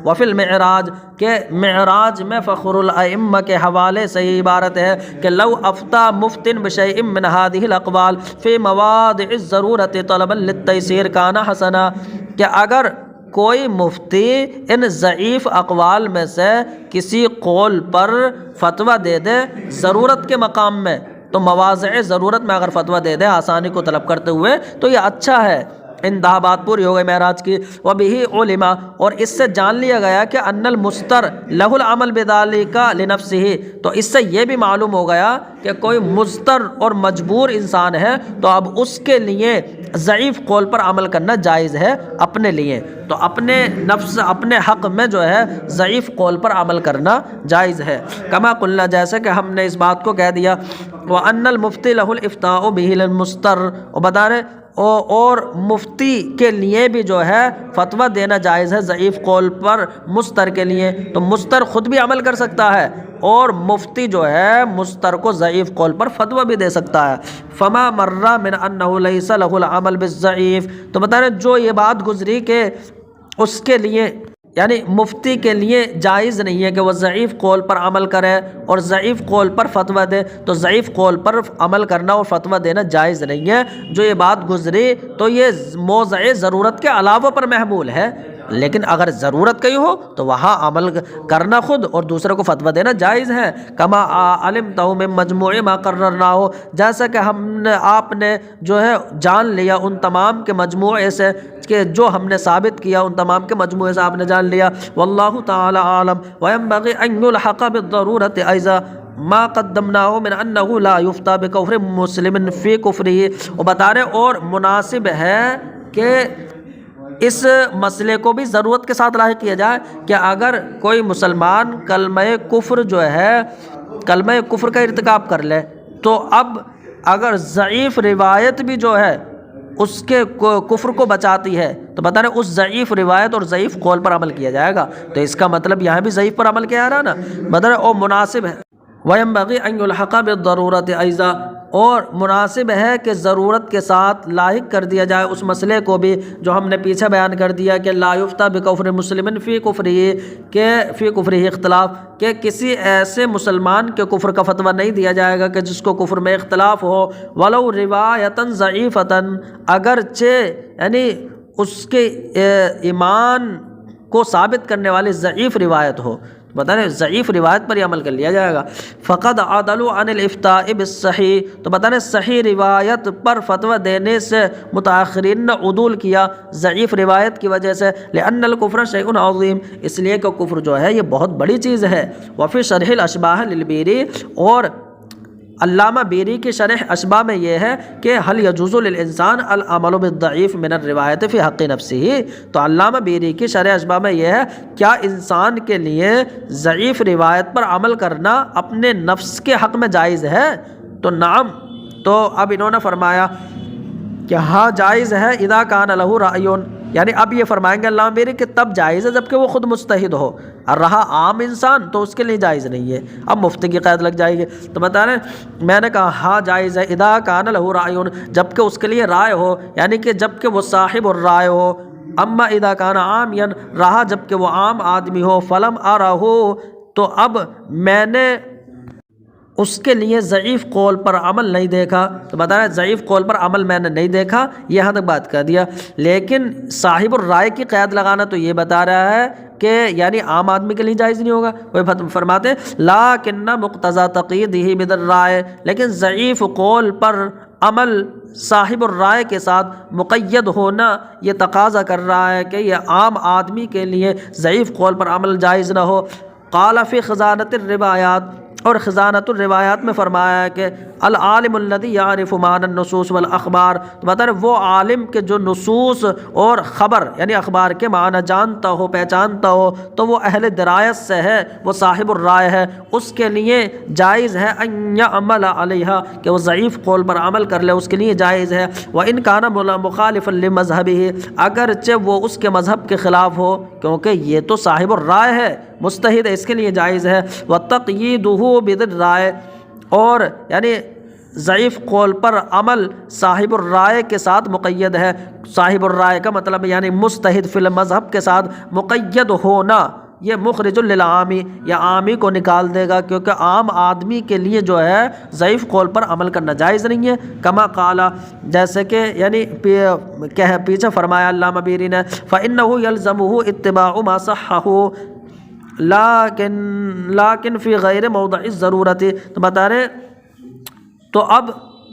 وفی المعراج، کہ معراج میں فخر الائمہ کے حوالے سے یہ عبارت ہے کہ لو افتا مفتن بشیء من هذه الاقوال فی مواضع الضرورت طلبا للتیسیر کان حسنا، کہ اگر کوئی مفتی ان ضعیف اقوال میں سے کسی قول پر فتویٰ دے دے ضرورت کے مقام میں، تو مواضع ضرورت میں اگر فتویٰ دے دے آسانی کو طلب کرتے ہوئے، تو یہ اچھا ہے۔ انتہا بات پوری ہو گئی معراج کی۔ وَبِهِ علما، اور اس سے جان لیا گیا کہ ان المستر لہ العمل بذالک لنفسہ، تو اس سے یہ بھی معلوم ہو گیا کہ کوئی مضطر اور مجبور انسان ہے تو اب اس کے لیے ضعیف قول پر عمل کرنا جائز ہے اپنے لیے، تو اپنے نفس اپنے حق میں جو ہے ضعیف قول پر عمل کرنا جائز ہے۔ کما قلنا، جیسے کہ ہم نے اس بات کو کہہ دیا، وَأَنَّ الْمُفْتِي لَهُ الْإِفْتَاءُ بِهِ لِلْمُسْتَرْ، اور بتا رہے اور مفتی کے لیے بھی جو ہے فتویٰ دینا جائز ہے ضعیف قول پر مستر کے لیے، تو مستر خود بھی عمل کر سکتا ہے اور مفتی جو ہے مستر کو ضعیف قول پر فتویٰ بھی دے سکتا ہے۔ فما مرہ من انہ لیس لہ العمل بالضعیف، تو بتا رہے جو یہ بات گزری کہ اس کے لیے یعنی مفتی کے لیے جائز نہیں ہے کہ وہ ضعیف قول پر عمل کرے اور ضعیف قول پر فتویٰ دے، تو ضعیف قول پر عمل کرنا اور فتویٰ دینا جائز نہیں ہے۔ جو یہ بات گزری تو یہ موضع ضرورت کے علاوہ پر محمول ہے، لیکن اگر ضرورت کہیں ہو تو وہاں عمل کرنا خود اور دوسرے کو فتویٰ دینا جائز ہے۔ کما علمتہ من مجموع ما قررنا ہو، جیسا کہ آپ نے جو ہے جان لیا ان تمام کے مجموعے سے کہ جو ہم نے ثابت کیا ان تمام کے مجموعے سے آپ نے جان لیا۔ واللہ تعالی عالم وینبغی ان یلحق بالضرورۃ ایضا ما قدمناه من انه لا یفتى بکفر مسلم فی کفرہ، وہ بتا رہے اور مناسب ہے کہ اس مسئلے کو بھی ضرورت کے ساتھ لاحق کیا جائے کہ اگر کوئی مسلمان کلمہ کفر جو ہے کلمہ کفر کا ارتکاب کر لے تو اب اگر ضعیف روایت بھی جو ہے اس کے کفر کو بچاتی ہے تو بتا رہے اس ضعیف روایت اور ضعیف قول پر عمل کیا جائے گا، تو اس کا مطلب یہاں بھی ضعیف پر عمل کیا جا رہا نا، بتا رہے اور مناسب ہے۔ وَيَنبَغِي أَن يُلْحَقَ بِالضَّرُورَةِ أَيْضًا، اور مناسب ہے کہ ضرورت کے ساتھ لاحق کر دیا جائے اس مسئلے کو بھی جو ہم نے پیچھے بیان کر دیا کہ لا یفتیٰ بکفر مسلم فی کفرہ، کہ فی کفرہ اختلاف، کہ کسی ایسے مسلمان کے کفر کا فتویٰ نہیں دیا جائے گا کہ جس کو کفر میں اختلاف ہو، ولو روایتاً ضعیفتاً، اگرچہ یعنی اس کے ایمان کو ثابت کرنے والی ضعیف روایت ہو، بتا رہے ضعیف روایت پر یہ عمل کر لیا جائے گا۔ فقد عدلوا عن الافتاء بالصحیح، تو بتا رہے صحیح روایت پر فتویٰ دینے سے متاخرین نے عدول کیا ضعیف روایت کی وجہ سے، لأن الکفر شیء عظیم، اس لیے کہ کفر جو ہے یہ بہت بڑی چیز ہے۔ وفی شرح الاشباح للبیری، اور علامہ بیری کی شرح اشباح میں یہ ہے کہ حل یجوز للانسان العمل بالضعیف من الروایت فی حق نفسہ، تو علامہ بیری کی شرح اشباح میں یہ ہے کیا انسان کے لیے ضعیف روایت پر عمل کرنا اپنے نفس کے حق میں جائز ہے؟ تو نعم، تو اب انہوں نے فرمایا کہ ہاں جائز ہے، اذا کان لہ رأی، یعنی اب یہ فرمائیں گے علامہ بیری کہ تب جائز ہے جب کہ وہ خود مجتہد ہو، اور رہا عام انسان تو اس کے لیے جائز نہیں ہے۔ اب مفتی کی قید لگ جائے گی، تو بتا رہے ہیں میں نے کہا ہاں جائز ہے، اذا کان لہ رأی، جب کہ اس کے لیے رائے ہو، یعنی کہ جب کہ وہ صاحب الرائے ہو۔ اما اذا کان عامیا، رہا جب کہ وہ عام آدمی ہو، فلم ارہ، تو اب میں نے اس کے لیے ضعیف قول پر عمل نہیں دیکھا، تو بتا رہا ہے ضعیف قول پر عمل میں نے نہیں دیکھا، یہاں تک بات کر دیا۔ لیکن صاحب الرائے کی قید لگانا تو یہ بتا رہا ہے کہ یعنی عام آدمی کے لیے جائز نہیں ہوگا۔ وہ فرماتے ہیں لیکن مقتضی تقییدہ بالرائے، لیکن ضعیف قول پر عمل صاحب الرائے کے ساتھ مقید ہونا یہ تقاضا کر رہا ہے کہ یہ عام آدمی کے لیے ضعیف قول پر عمل جائز نہ ہو۔ قال فی خزانۃ الروایات، اور خزانۃ الروایات میں فرمایا ہے کہ العالم الذی یعرف معنی النصوص والاخبار، تو بتا رہے وہ عالم کے جو نصوص اور خبر یعنی اخبار کے معنی جانتا ہو پہچانتا ہو تو وہ اہل درایت سے ہے، وہ صاحب الرائے ہے، اس کے لیے جائز ہے ان یعمل علیہا، کہ وہ ضعیف قول پر عمل کر لے، اس کے لیے جائز ہے۔ وان کان مخالفا لمذہبہ، اگرچہ وہ اس کے مذہب کے خلاف ہو، کیونکہ یہ تو صاحب الرائے ہے، مجتہد ہے، اس کے لیے جائز ہے۔ وتقییدہ بالرائے، اور یعنی ضعیف قول پر عمل صاحب الرائے کے ساتھ مقید ہے۔ صاحب الرائے کا مطلب یعنی مجتہد فی المذہب کے ساتھ مقید ہونا، یہ مخرج للعامی، یا عامی کو نکال دے گا، کیونکہ عام آدمی کے لیے جو ہے ضعیف قول پر عمل کرنا جائز نہیں ہے۔ کما قالا، جیسے کہ یعنی پیچھے فرمایا علامہ بیری نے فإنہ یلزمہ اتباع ما صحہ لیکن فی غیر موضع الضرورت، تو بتا رہے تو اب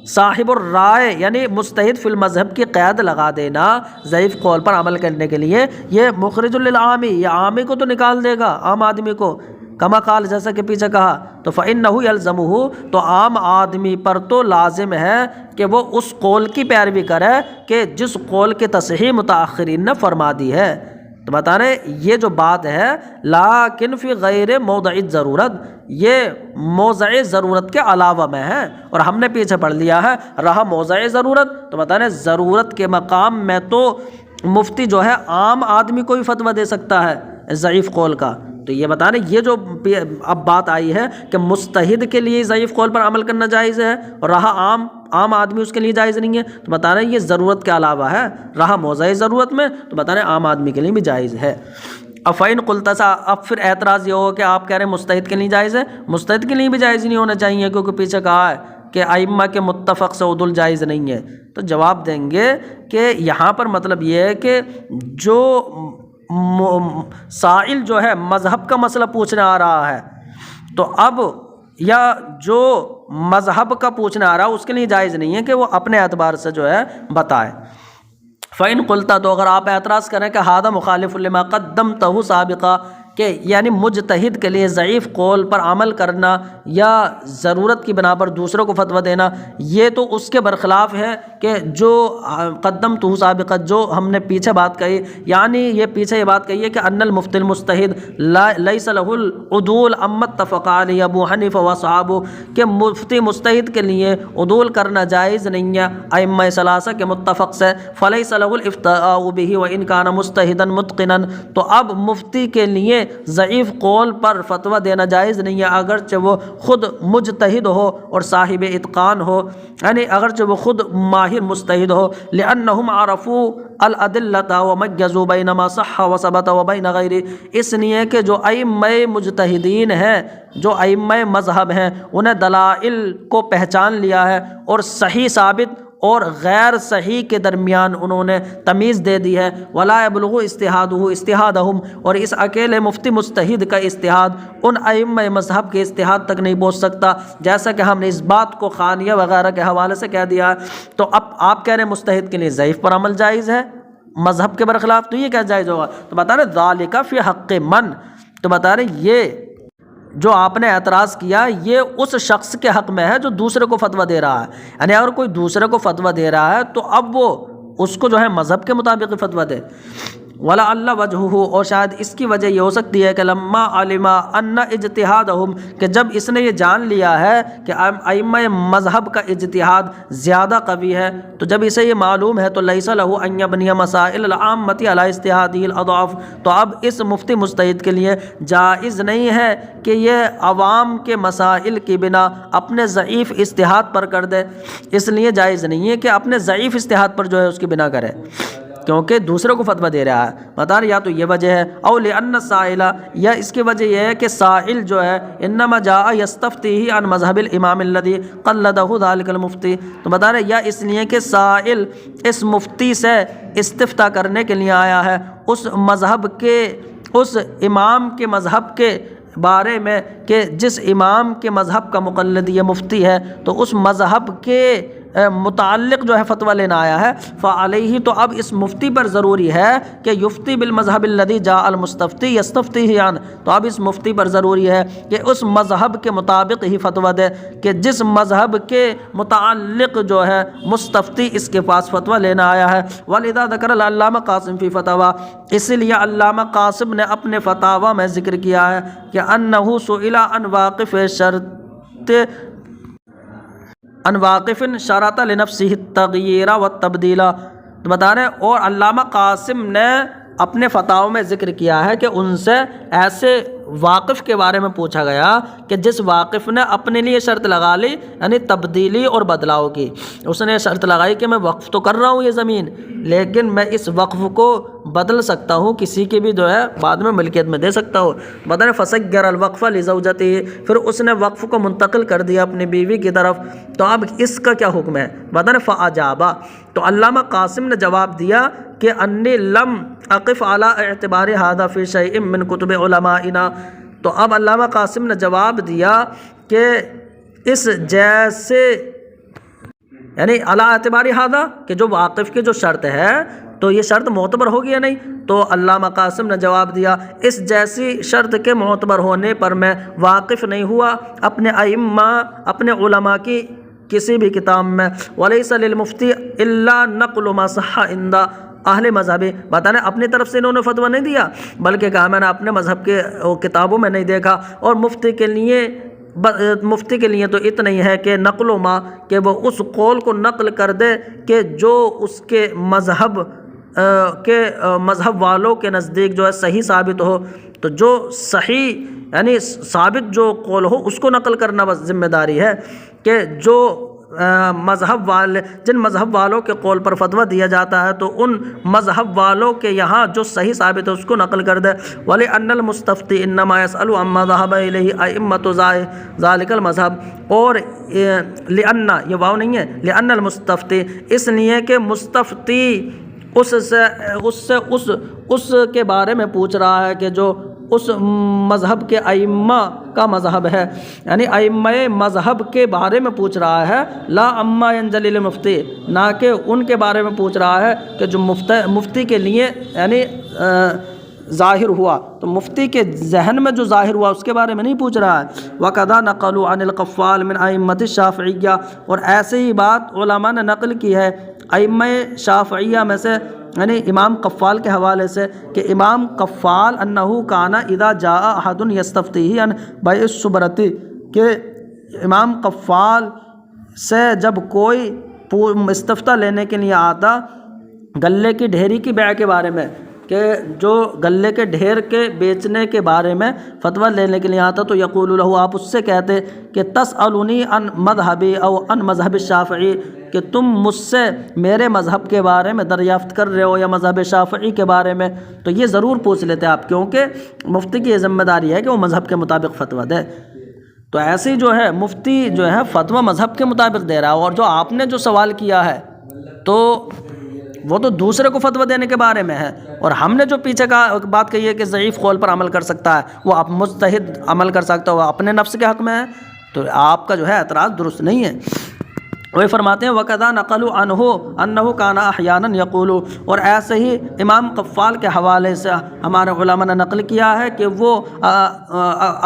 صاحب الرائے یعنی مجتہد فی المذہب کی قید لگا دینا ضعیف قول پر عمل کرنے کے لیے، یہ مخرج للعامی، یہ عامی کو تو نکال دے گا، عام آدمی کو۔ کما قال، جیسا کہ پیچھے کہا، تو فإنہ یلزمہ، تو عام آدمی پر تو لازم ہے کہ وہ اس قول کی پیروی کرے کہ جس قول کی تصحیح متاخرین نے فرما دی ہے۔ تو بتا رہے یہ جو بات ہے لیکن فی غیر موضع ضرورت، یہ موضع ضرورت کے علاوہ میں ہے، اور ہم نے پیچھے پڑھ لیا ہے رہا موضع ضرورت، تو بتا رہے ضرورت کے مقام میں تو مفتی جو ہے عام آدمی کو بھی فتویٰ دے سکتا ہے ضعیف قول کا۔ تو یہ بتا رہے یہ جو اب بات آئی ہے کہ مجتہد کے لیے ضعیف قول پر عمل کرنا جائز ہے اور رہا عام آدمی اس کے لیے جائز نہیں ہے، تو بتا رہے ہیں یہ ضرورت کے علاوہ ہے، رہا موضع ضرورت میں تو بتا رہے ہیں عام آدمی کے لیے بھی جائز ہے۔ افعین قلتسا، اب پھر اعتراض یہ ہو کہ آپ کہہ رہے ہیں مجتہد کے لیے جائز ہے، مجتہد کے لیے بھی جائز نہیں ہونا چاہیے کیونکہ پیچھے کہا ہے کہ ائمہ کے متفق سے عدول جائز نہیں ہے۔ تو جواب دیں گے کہ یہاں پر مطلب یہ ہے کہ جو سائل جو ہے مذہب کا مسئلہ پوچھنے آ رہا ہے تو اب یا جو مذہب کا پوچھنے آ رہا ہے اس کے لیے جائز نہیں ہے کہ وہ اپنے اعتبار سے جو ہے بتائے۔ فَإِن قُلْتَ، تو اگر آپ اعتراض کریں کہ هذا مخالف لما قدمته سابقا، کہ یعنی مجتہد کے لیے ضعیف قول پر عمل کرنا یا ضرورت کی بنا پر دوسروں کو فتویٰ دینا یہ تو اس کے برخلاف ہے کہ جو قدمته سابقا، جو ہم نے پیچھے بات کہی، یعنی یہ پیچھے یہ بات کہی ہے کہ ان المفتی المجتہد لیس له العدول اما اتفق علیہ ابو حنیفہ واصحابہ، کہ مفتی مجتہد کے لیے عدول کرنا جائز نہیں ہے ائمہ ثلاثہ کے متفق سے، فلیس له الافتاء به وان كان مجتہدا متقنا، تو اب مفتی کے لیے ضعیف قول پر فتویٰ دینا جائز نہیں ہے اگرچہ وہ خود مجتہد ہو اور صاحب اتقان ہو، یعنی اگرچہ وہ خود ماہر مجتہد ہو، لأنہم عرفوا الادلۃ ومیزوا بین ما صح وثبت وبین غیرہ، اس لیے کہ جو ائمہ مجتہدین ہیں، جو ائمہ مذہب ہیں، انہیں دلائل کو پہچان لیا ہے اور صحیح ثابت اور غیر صحیح کے درمیان انہوں نے تمیز دے دی ہے۔ ولا یبلغ اجتہادہ اجتہادہم، اور اس اکیلے مفتی مجتہد کا اجتہاد ان ائمہ مذہب کے اجتہاد تک نہیں پہنچ سکتا، جیسا کہ ہم نے اس بات کو خانیہ وغیرہ کے حوالے سے کہہ دیا ہے۔ تو اب آپ کہہ رہے ہیں مجتہد کے لیے ضعیف پر عمل جائز ہے مذہب کے برخلاف، تو یہ کیا جائز ہوگا؟ تو بتا رہے ذالک فی حق من، تو بتا رہے یہ جو آپ نے اعتراض کیا یہ اس شخص کے حق میں ہے جو دوسرے کو فتویٰ دے رہا ہے، یعنی اگر کوئی دوسرے کو فتویٰ دے رہا ہے تو اب وہ اس کو جو ہے مذہب کے مطابق فتویٰ دے۔ ولا اللہ وجہ، اور شاید اس کی وجہ یہ ہو سکتی ہے کہ لما علم ان اجتہادہم، کہ جب اس نے یہ جان لیا ہے کہ ائمہ مذہب کا اجتہاد زیادہ قوی ہے، تو جب اسے یہ معلوم ہے تو لیس لہ ان یبنی مسائل العامۃ علی اجتہادہ الاضعاف، تو اب اس مفتی مجتہد کے لیے جائز نہیں ہے کہ یہ عوام کے مسائل کی بنا اپنے ضعیف اجتہاد پر کر دے، اس لیے جائز نہیں ہے کہ اپنے ضعیف اجتہاد پر جو ہے اس کی بنا کرے کیونکہ دوسروں کو فتویٰ دے رہا ہے۔ بتا رہے یا تو یہ وجہ ہے، او لأن السائل، یا اس کی وجہ یہ ہے کہ سائل جو ہے انما جاء یستفتیہ عن مذہب الامام الذی قلدہ ذلک المفتی، تو بتا رہے یا اس لیے کہ سائل اس مفتی سے استفتاء کرنے کے لیے آیا ہے اس مذہب کے، اس امام کے مذہب کے بارے میں کہ جس امام کے مذہب کا مقلد یہ مفتی ہے، تو اس مذہب کے متعلق جو ہے فتویٰ لینا آیا ہے۔ فعلیہ، تو اب اس مفتی پر ضروری ہے کہ یفتی بالمذہب الذی جاء المستفتی یستفتیہ عنہ، تو اب اس مفتی پر ضروری ہے کہ اس مذہب کے مطابق ہی فتویٰ دے کہ جس مذہب کے متعلق جو ہے مستفتی اس کے پاس فتویٰ لینا آیا ہے۔ ولذا ذکر العلامہ قاسم فی فتاویٰ، اس لیے علامہ قاسم نے اپنے فتاویٰ میں ذکر کیا ہے کہ انہ سئل عن واقف شرط ان واقف شرط لنفسہ التغییر والتبدیل، تو بتا رہے اور علامہ قاسم نے اپنے فتاوی میں ذکر کیا ہے کہ ان سے ایسے واقف کے بارے میں پوچھا گیا کہ جس واقف نے اپنے لیے شرط لگا لی یعنی تبدیلی اور بدلاؤ کی، اس نے شرط لگائی کہ میں وقف تو کر رہا ہوں یہ زمین لیکن میں اس وقف کو بدل سکتا ہوں، کسی کی بھی جو ہے بعد میں ملکیت میں دے سکتا ہوں۔ بدن فسگر الوقف لزوجتی، پھر اس نے وقف کو منتقل کر دیا اپنی بیوی کی طرف، تو اب اس کا کیا حکم ہے؟ بدن فاجابہ، تو علامہ قاسم نے جواب دیا کہ انی لم اقف علی اعتبار ھذا فی شیء من کتب علمائنا، تو اب علامہ قاسم نے جواب دیا کہ اس جیسے یعنی علی اعتبار ھذا کہ جو واقف کی جو شرط ہے تو یہ شرط معتبر ہوگی یا نہیں، تو علامہ قاسم نے جواب دیا اس جیسی شرط کے معتبر ہونے پر میں واقف نہیں ہوا اپنے ائمہ اپنے علماء کی کسی بھی کتاب میں۔ ولیس للمفتی الا نقل ما صح عندہ، اہل مذہبی، بتانا اپنی طرف سے انہوں نے فتویٰ نہیں دیا، بلکہ کہا میں نے اپنے مذہب کے کتابوں میں نہیں دیکھا۔ اور مفتی کے لیے تو اتنا ہی ہے کہ نقل و ما، کہ وہ اس قول کو نقل کر دے کہ جو اس کے مذہب والوں کے نزدیک جو ہے صحیح ثابت ہو، تو جو صحیح یعنی ثابت جو قول ہو اس کو نقل کرنا بس ذمہ داری ہے، کہ جو جن مذہب والوں کے قول پر فتویٰ دیا جاتا ہے تو ان مذہب والوں کے یہاں جو صحیح ثابت ہے اس کو نقل کر دے۔ وَلِأَنَّ الْمُسْتَفْتِي إِنَّمَا يَسْأَلُ عَمَّا ذَهَبَ إِلَيْهِ أَئِمَّةُ ذَلِكَ الْمَذْهَبِ، اور لِأَنَّ یہ واو نہیں ہے، لِأَنَّ الْمُسْتَفْتِي اس لیے کہ مستفتی اس کے بارے میں پوچھ رہا ہے کہ جو اس مذہب کے ائمہ کا مذہب ہے، یعنی ائمہ مذہب کے بارے میں پوچھ رہا ہے، لا اما ینجلی للمفتی، نہ کہ ان کے بارے میں پوچھ رہا ہے کہ جو مفتی کے لیے یعنی ظاہر ہوا، تو مفتی کے ذہن میں جو ظاہر ہوا اس کے بارے میں نہیں پوچھ رہا ہے۔ وَقَدَا نَقَلُوا عَنِ الْقَفَّالِ مِنْ أَئِمَّةِ الشَّافِعِيَّةِ، اور ایسے ہی بات علماء نے نقل کی ہے ائمہ شافعیہ میں سے، یعنی امام قفال کے حوالے سے، کہ امام قفال انہو کانا اذا جاء احد یستفتیہ عن بیع الصبرۃ، کہ امام قفال سے جب کوئی استفتاء لینے کے لیے آتا گلے کی ڈھیری کی بیع کے بارے میں، کہ جو گلے کے ڈھیر کے بیچنے کے بارے میں فتویٰ لینے کے لیے آتا، تو یقول له، آپ اس سے کہتے کہ تسألنی عن مذہبی او عن مذہب الشافعی، کہ تم مجھ سے میرے مذہب کے بارے میں دریافت کر رہے ہو یا مذہب شافعی کے بارے میں، تو یہ ضرور پوچھ لیتے آپ، کیونکہ مفتی کی یہ ذمہ داری ہے کہ وہ مذہب کے مطابق فتویٰ دے۔ تو ایسے جو ہے مفتی جو ہے فتویٰ مذہب کے مطابق دے رہا ہے، اور جو آپ نے جو سوال کیا ہے تو وہ تو دوسرے کو فتویٰ دینے کے بارے میں ہے، اور ہم نے جو پیچھے کا بات کہی ہے کہ ضعیف قول پر عمل کر سکتا ہے، وہ آپ مجتہد عمل کر سکتا ہے، وہ اپنے نفس کے حق میں ہے، تو آپ کا جو ہے اعتراض درست نہیں ہے۔ وہی فرماتے ہیں وَقَذَا نَقَلُوا عَنْهُ أَنَّهُ كَانَ أَحْيَانًا يَقُولُ، اور ایسے ہی امام قفال کے حوالے سے ہمارے علماء نے نقل کیا ہے کہ وہ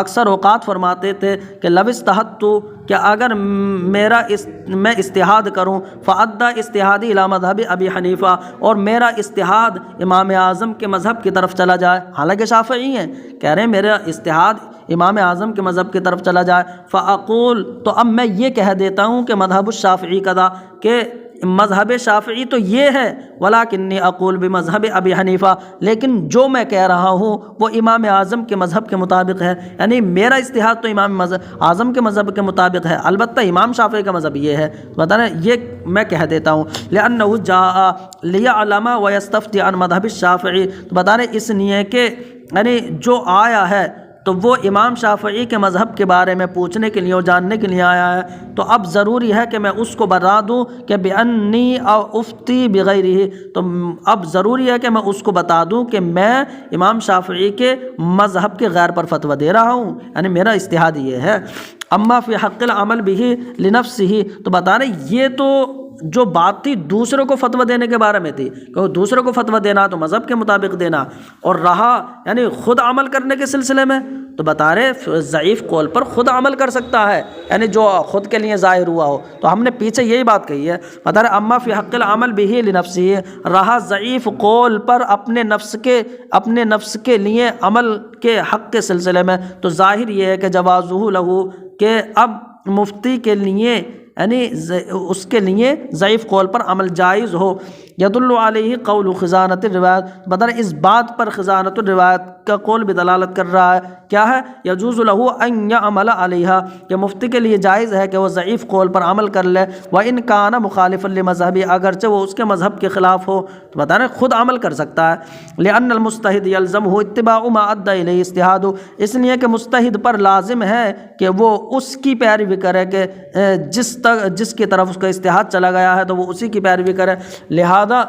اکثر اوقات فرماتے تھے کہ لَوِ اسْتَحَدتُّ، کہ اگر میں اجتہاد کروں، فَأَدَّى اجتہادی اِلَى مذہب ابی حنیفہ، اور میرا اجتہاد امام اعظم کے مذہب کی طرف چلا جائے، حالانکہ شافعی ہیں، کہہ رہے ہیں میرا اجتہاد امام اعظم کے مذہب کی طرف چلا جائے، فَأَقُول، تو اب میں یہ کہہ دیتا ہوں کہ مذہب الشافعی کذا، کہ مذہب شافعی تو یہ ہے، وَلَكِنِّي أَقُول بِمَذْهَبِ ابی حنیفہ، لیکن جو میں کہہ رہا ہوں وہ امام اعظم کے مذہب کے مطابق ہے، یعنی میرا اجتہاد تو امام اعظم کے مذہب کے مطابق ہے، البتہ امام شافعی کا مذہب یہ ہے، بتا رہے یہ میں کہہ دیتا ہوں۔ لِأَنَّهُ جَاءَ لِيَعْلَمَ وَيَسْتَفْتِي عَنْ مذہب الشافعی، تو بتا رہے اس لیے کہ یعنی جو آیا ہے تو وہ امام شافعی کے مذہب کے بارے میں پوچھنے کے لیے اور جاننے کے لیے آیا ہے، تو اب ضروری ہے کہ میں اس کو بتا دوں کہ بِأَنِّي أُفْتِي بِغَيْرِهِ، تو اب ضروری ہے کہ میں اس کو بتا دوں کہ میں امام شافعی کے مذہب کے غیر پر فتویٰ دے رہا ہوں، یعنی میرا اجتہاد یہ ہے۔ اما فی حق العمل بہ لنفسہ، تو بتا رہے یہ تو جو بات تھی دوسروں کو فتویٰ دینے کے بارے میں تھی، کہ دوسروں کو فتویٰ دینا تو مذہب کے مطابق دینا، اور رہا یعنی خود عمل کرنے کے سلسلے میں، تو بتا رہے ضعیف قول پر خود عمل کر سکتا ہے، یعنی جو خود کے لیے ظاہر ہوا ہو، تو ہم نے پیچھے یہی بات کہی ہے، بتا رہے اما فی حق العمل بہ لنفسہ، رہا ضعیف قول پر اپنے نفس کے لیے عمل کے حق کے سلسلے میں، تو ظاہر یہ ہے کہ جوازہ لہ، کہ اب مفتی کے لیے یعنی اس کے لیے ضعیف قول پر عمل جائز ہو۔ یدل علیہ قول خزانۃ الروایت، بدر اس بات پر خزانۃ الروایت کا قول بھی دلالت کر رہا ہے، کیا ہے؟ یجوز لہ ان یعمل علیہا، کہ مفتی کے لیے جائز ہے کہ وہ ضعیف قول پر عمل کر لے، وان کان مخالفا لمذہبی، اگرچہ وہ اس کے مذہب کے خلاف ہو، تو بتا رہے خود عمل کر سکتا ہے۔ لان المجتہد یلزمہ اتباع ما ادى الیہ اجتہاد، اس لیے کہ مجتہد پر لازم ہے کہ وہ اس کی پیروی کرے، کہ جس کی طرف اس کا اجتہاد چلا گیا ہے تو وہ اسی کی پیروی کرے۔ لہذا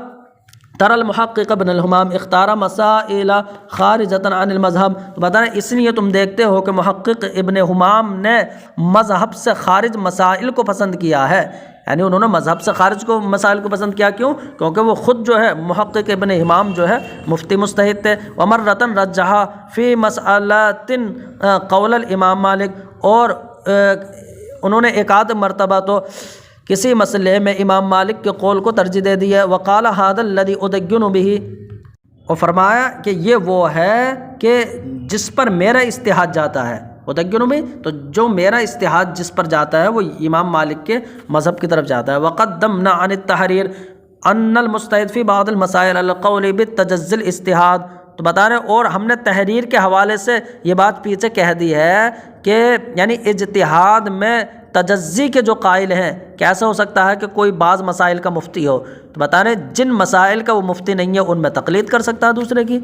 تر المحقق ابن الحمام اختار مسائل خارجۃ عن المذہب، تو بتا رہے اس لیے تم دیکھتے ہو کہ محقق ابن حمام نے مذہب سے خارج مسائل کو پسند کیا ہے، یعنی انہوں نے مذہب سے خارج کو مسائل کو پسند کیا، کیوں؟ کیونکہ وہ خود جو ہے محقق ابن حمام جو ہے مفتی مجتہد تھے۔ ومرۃ رجح فی مسألۃ قول الامام مالک، اور انہوں نے ایک آدھ مرتبہ تو کسی مسئلے میں امام مالک کے قول کو ترجیح دے دی ہے، وقال هذا الذي ادین به، اور فرمایا کہ یہ وہ ہے کہ جس پر میرا اجتہاد جاتا ہے، ادین به تو جو میرا اجتہاد جس پر جاتا ہے وہ امام مالک کے مذہب کی طرف جاتا ہے۔ وقدمنا عن التحریر ان المستحد فی بعض المسائل القول بالتجزی الاجتہاد، تو بتا رہے، اور ہم نے تحریر کے حوالے سے یہ بات پیچھے کہہ دی ہے کہ یعنی اجتہاد میں تجزی کے جو قائل ہیں، کیسا ہو سکتا ہے کہ کوئی بعض مسائل کا مفتی ہو، تو بتا رہے جن مسائل کا وہ مفتی نہیں ہے ان میں تقلید کر سکتا ہے دوسرے کی۔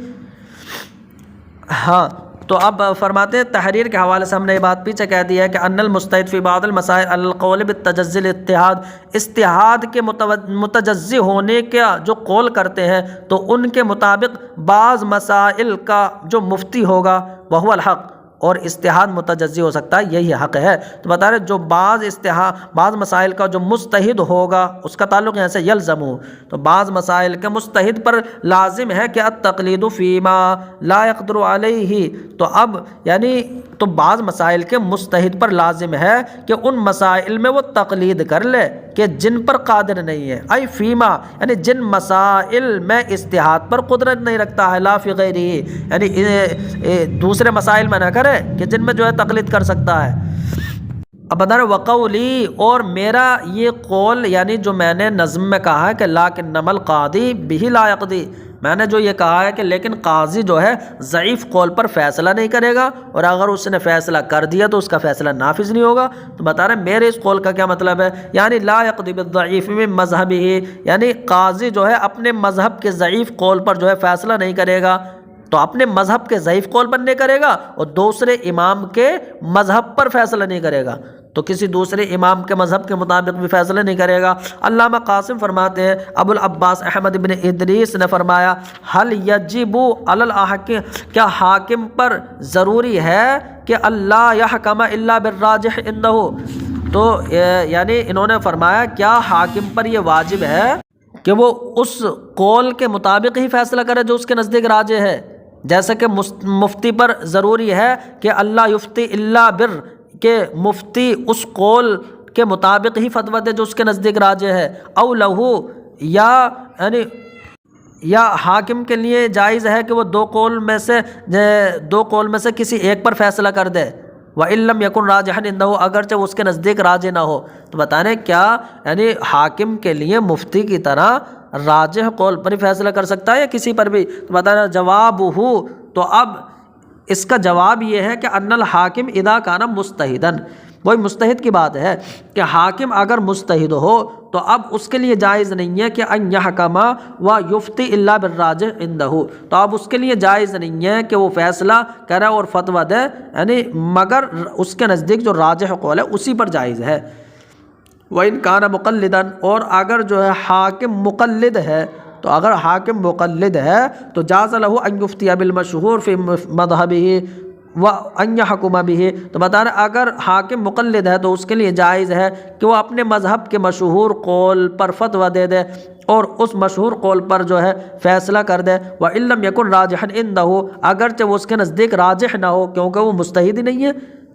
ہاں تو اب فرماتے ہیں تحریر کے حوالے سے ہم نے یہ بات پیچھے کہہ دی ہے کہ ان المستحد فی بعض المسائل القول بالتجزی الاجتہاد، اجتہاد کے متجزی ہونے کا جو قول کرتے ہیں تو ان کے مطابق بعض مسائل کا جو مفتی ہوگا وہو الحق، اور اجتہاد متجزی ہو سکتا ہے، یہی حق ہے۔ تو بتا رہے جو بعض مسائل کا جو مجتہد ہوگا، اس کا تعلق یہاں سے یلزم، تو بعض مسائل کے مجتہد پر لازم ہے کہ التقلید فیما لا يقدر علیہ، تو اب یعنی تو بعض مسائل کے مجتہد پر لازم ہے کہ ان مسائل میں وہ تقلید کر لے کہ جن پر قادر نہیں ہے، ای فیما یعنی جن مسائل میں اجتہاد پر قدرت نہیں رکھتا ہے، لا فی غیرہ یعنی دوسرے مسائل میں نہ کرے کہ جن میں جو ہے تقلید کر سکتا ہے۔ اب بتا رہے وقولی، اور میرا یہ قول یعنی جو میں نے نظم میں کہا ہے کہ لکنما القاضی بہ لا یقضی، میں نے جو یہ کہا ہے کہ لیکن قاضی جو ہے ضعیف قول پر فیصلہ نہیں کرے گا، اور اگر اس نے فیصلہ کر دیا تو اس کا فیصلہ نافذ نہیں ہوگا۔ تو بتا رہے میرے اس قول کا کیا مطلب ہے، یعنی لا یقضی بالضعیف من مذہبہ، یعنی قاضی جو ہے اپنے مذہب کے ضعیف قول پر جو ہے فیصلہ نہیں کرے گا، تو اپنے مذہب کے ضعیف قول پر نہیں کرے گا اور دوسرے امام کے مذہب پر فیصلہ نہیں کرے گا، تو کسی دوسرے امام کے مذہب کے مطابق بھی فیصلہ نہیں کرے گا۔ علامہ قاسم فرماتے ہیں ابو العباس احمد بن ادریس نے فرمایا حل یجب علی الحاکم، کیا حاکم پر ضروری ہے کہ اللہ یحکم الا بالراجح عنہ، تو یعنی انہوں نے فرمایا کیا حاکم پر یہ واجب ہے کہ وہ اس قول کے مطابق ہی فیصلہ کرے جو اس کے نزدیک راجح ہے، جیسا کہ مفتی پر ضروری ہے کہ اللہ یفتی الا بر، کہ مفتی اس قول کے مطابق ہی فتویٰ دے جو اس کے نزدیک راجح ہے، او لہو، یا یعنی یا حاکم کے لیے جائز ہے کہ وہ دو قول میں سے کسی ایک پر فیصلہ کر دے، وَإِن لَّمْ يَكُنْ رَاجِحًا عِندَهُ، اگرچہ وہ اس کے نزدیک راجح نہ ہو۔ تو بتانے کیا یعنی حاکم کے لیے مفتی کی طرح راجح قول پر ہی فیصلہ کر سکتا ہے یا کسی پر بھی؟ تو بتانا جواب ہو، تو اب اس کا جواب یہ ہے کہ ان الحاکم اذا کان مجتہداً، وہی مجتہد کی بات ہے کہ حاکم اگر مجتہد ہو تو اب اس کے لیے جائز نہیں ہے کہ ان یحکم و یفتی الا بالراجح عنہ، تو اب اس کے لیے جائز نہیں ہے کہ وہ فیصلہ کرے اور فتویٰ دے یعنی مگر اس کے نزدیک جو راجح قول ہے اسی پر جائز ہے۔ وَإِن كَانَ مُقَلِّدًا، اور اگر جو ہے حاکم مقلد ہے، تو اگر حاکم مقلد ہے تو جاز لہ ان یفتی بالمشہور فی مذہبہ وان یحکم بہ، تو بتا رہے اگر حاکم مقلد ہے تو اس کے لیے جائز ہے کہ وہ اپنے مذہب کے مشہور قول پر فتویٰ دے دے اور اس مشہور قول پر جو ہے فیصلہ کر دے۔ وَإِن لَّمْ يَكُنْ رَاجِحًا عِندَهُ، اگرچہ وہ اس کے نزدیک راجح نہ ہو کیونکہ وہ مجتہد ہی نہیں ہے،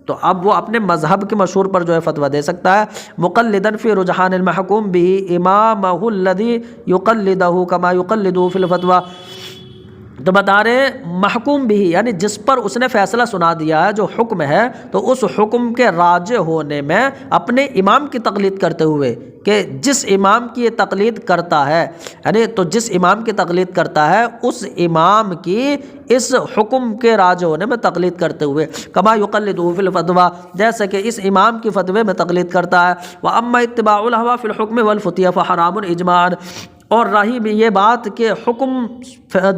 تو اب وہ اپنے مذہب کے مشہور پر جو ہے فتویٰ دے سکتا ہے۔ مقلداً فی رجحان المحکوم به امامہ الذی یقلدہ کما یقلدہ فی الفتویٰ، تو بتا رہے محکوم بھی یعنی جس پر اس نے فیصلہ سنا دیا ہے جو حکم ہے، تو اس حکم کے راجح ہونے میں اپنے امام کی تقلید کرتے ہوئے، کہ جس امام کی یہ تقلید کرتا ہے یعنی تو جس امام کی تقلید کرتا ہے اس امام کی اس حکم کے راجح ہونے میں تقلید کرتے ہوئے، کما یقلدہ فی الفتویٰ، جیسے کہ اس امام کی فتوے میں تقلید کرتا ہے۔ وَأَمَّا اتِّبَاعُ الْهَوَىٰ فِي الْحُكْمِ وَالْفُتْيَا فَحَرَامٌ اِجْمَاعًا، اور رہی بھی یہ بات کہ حکم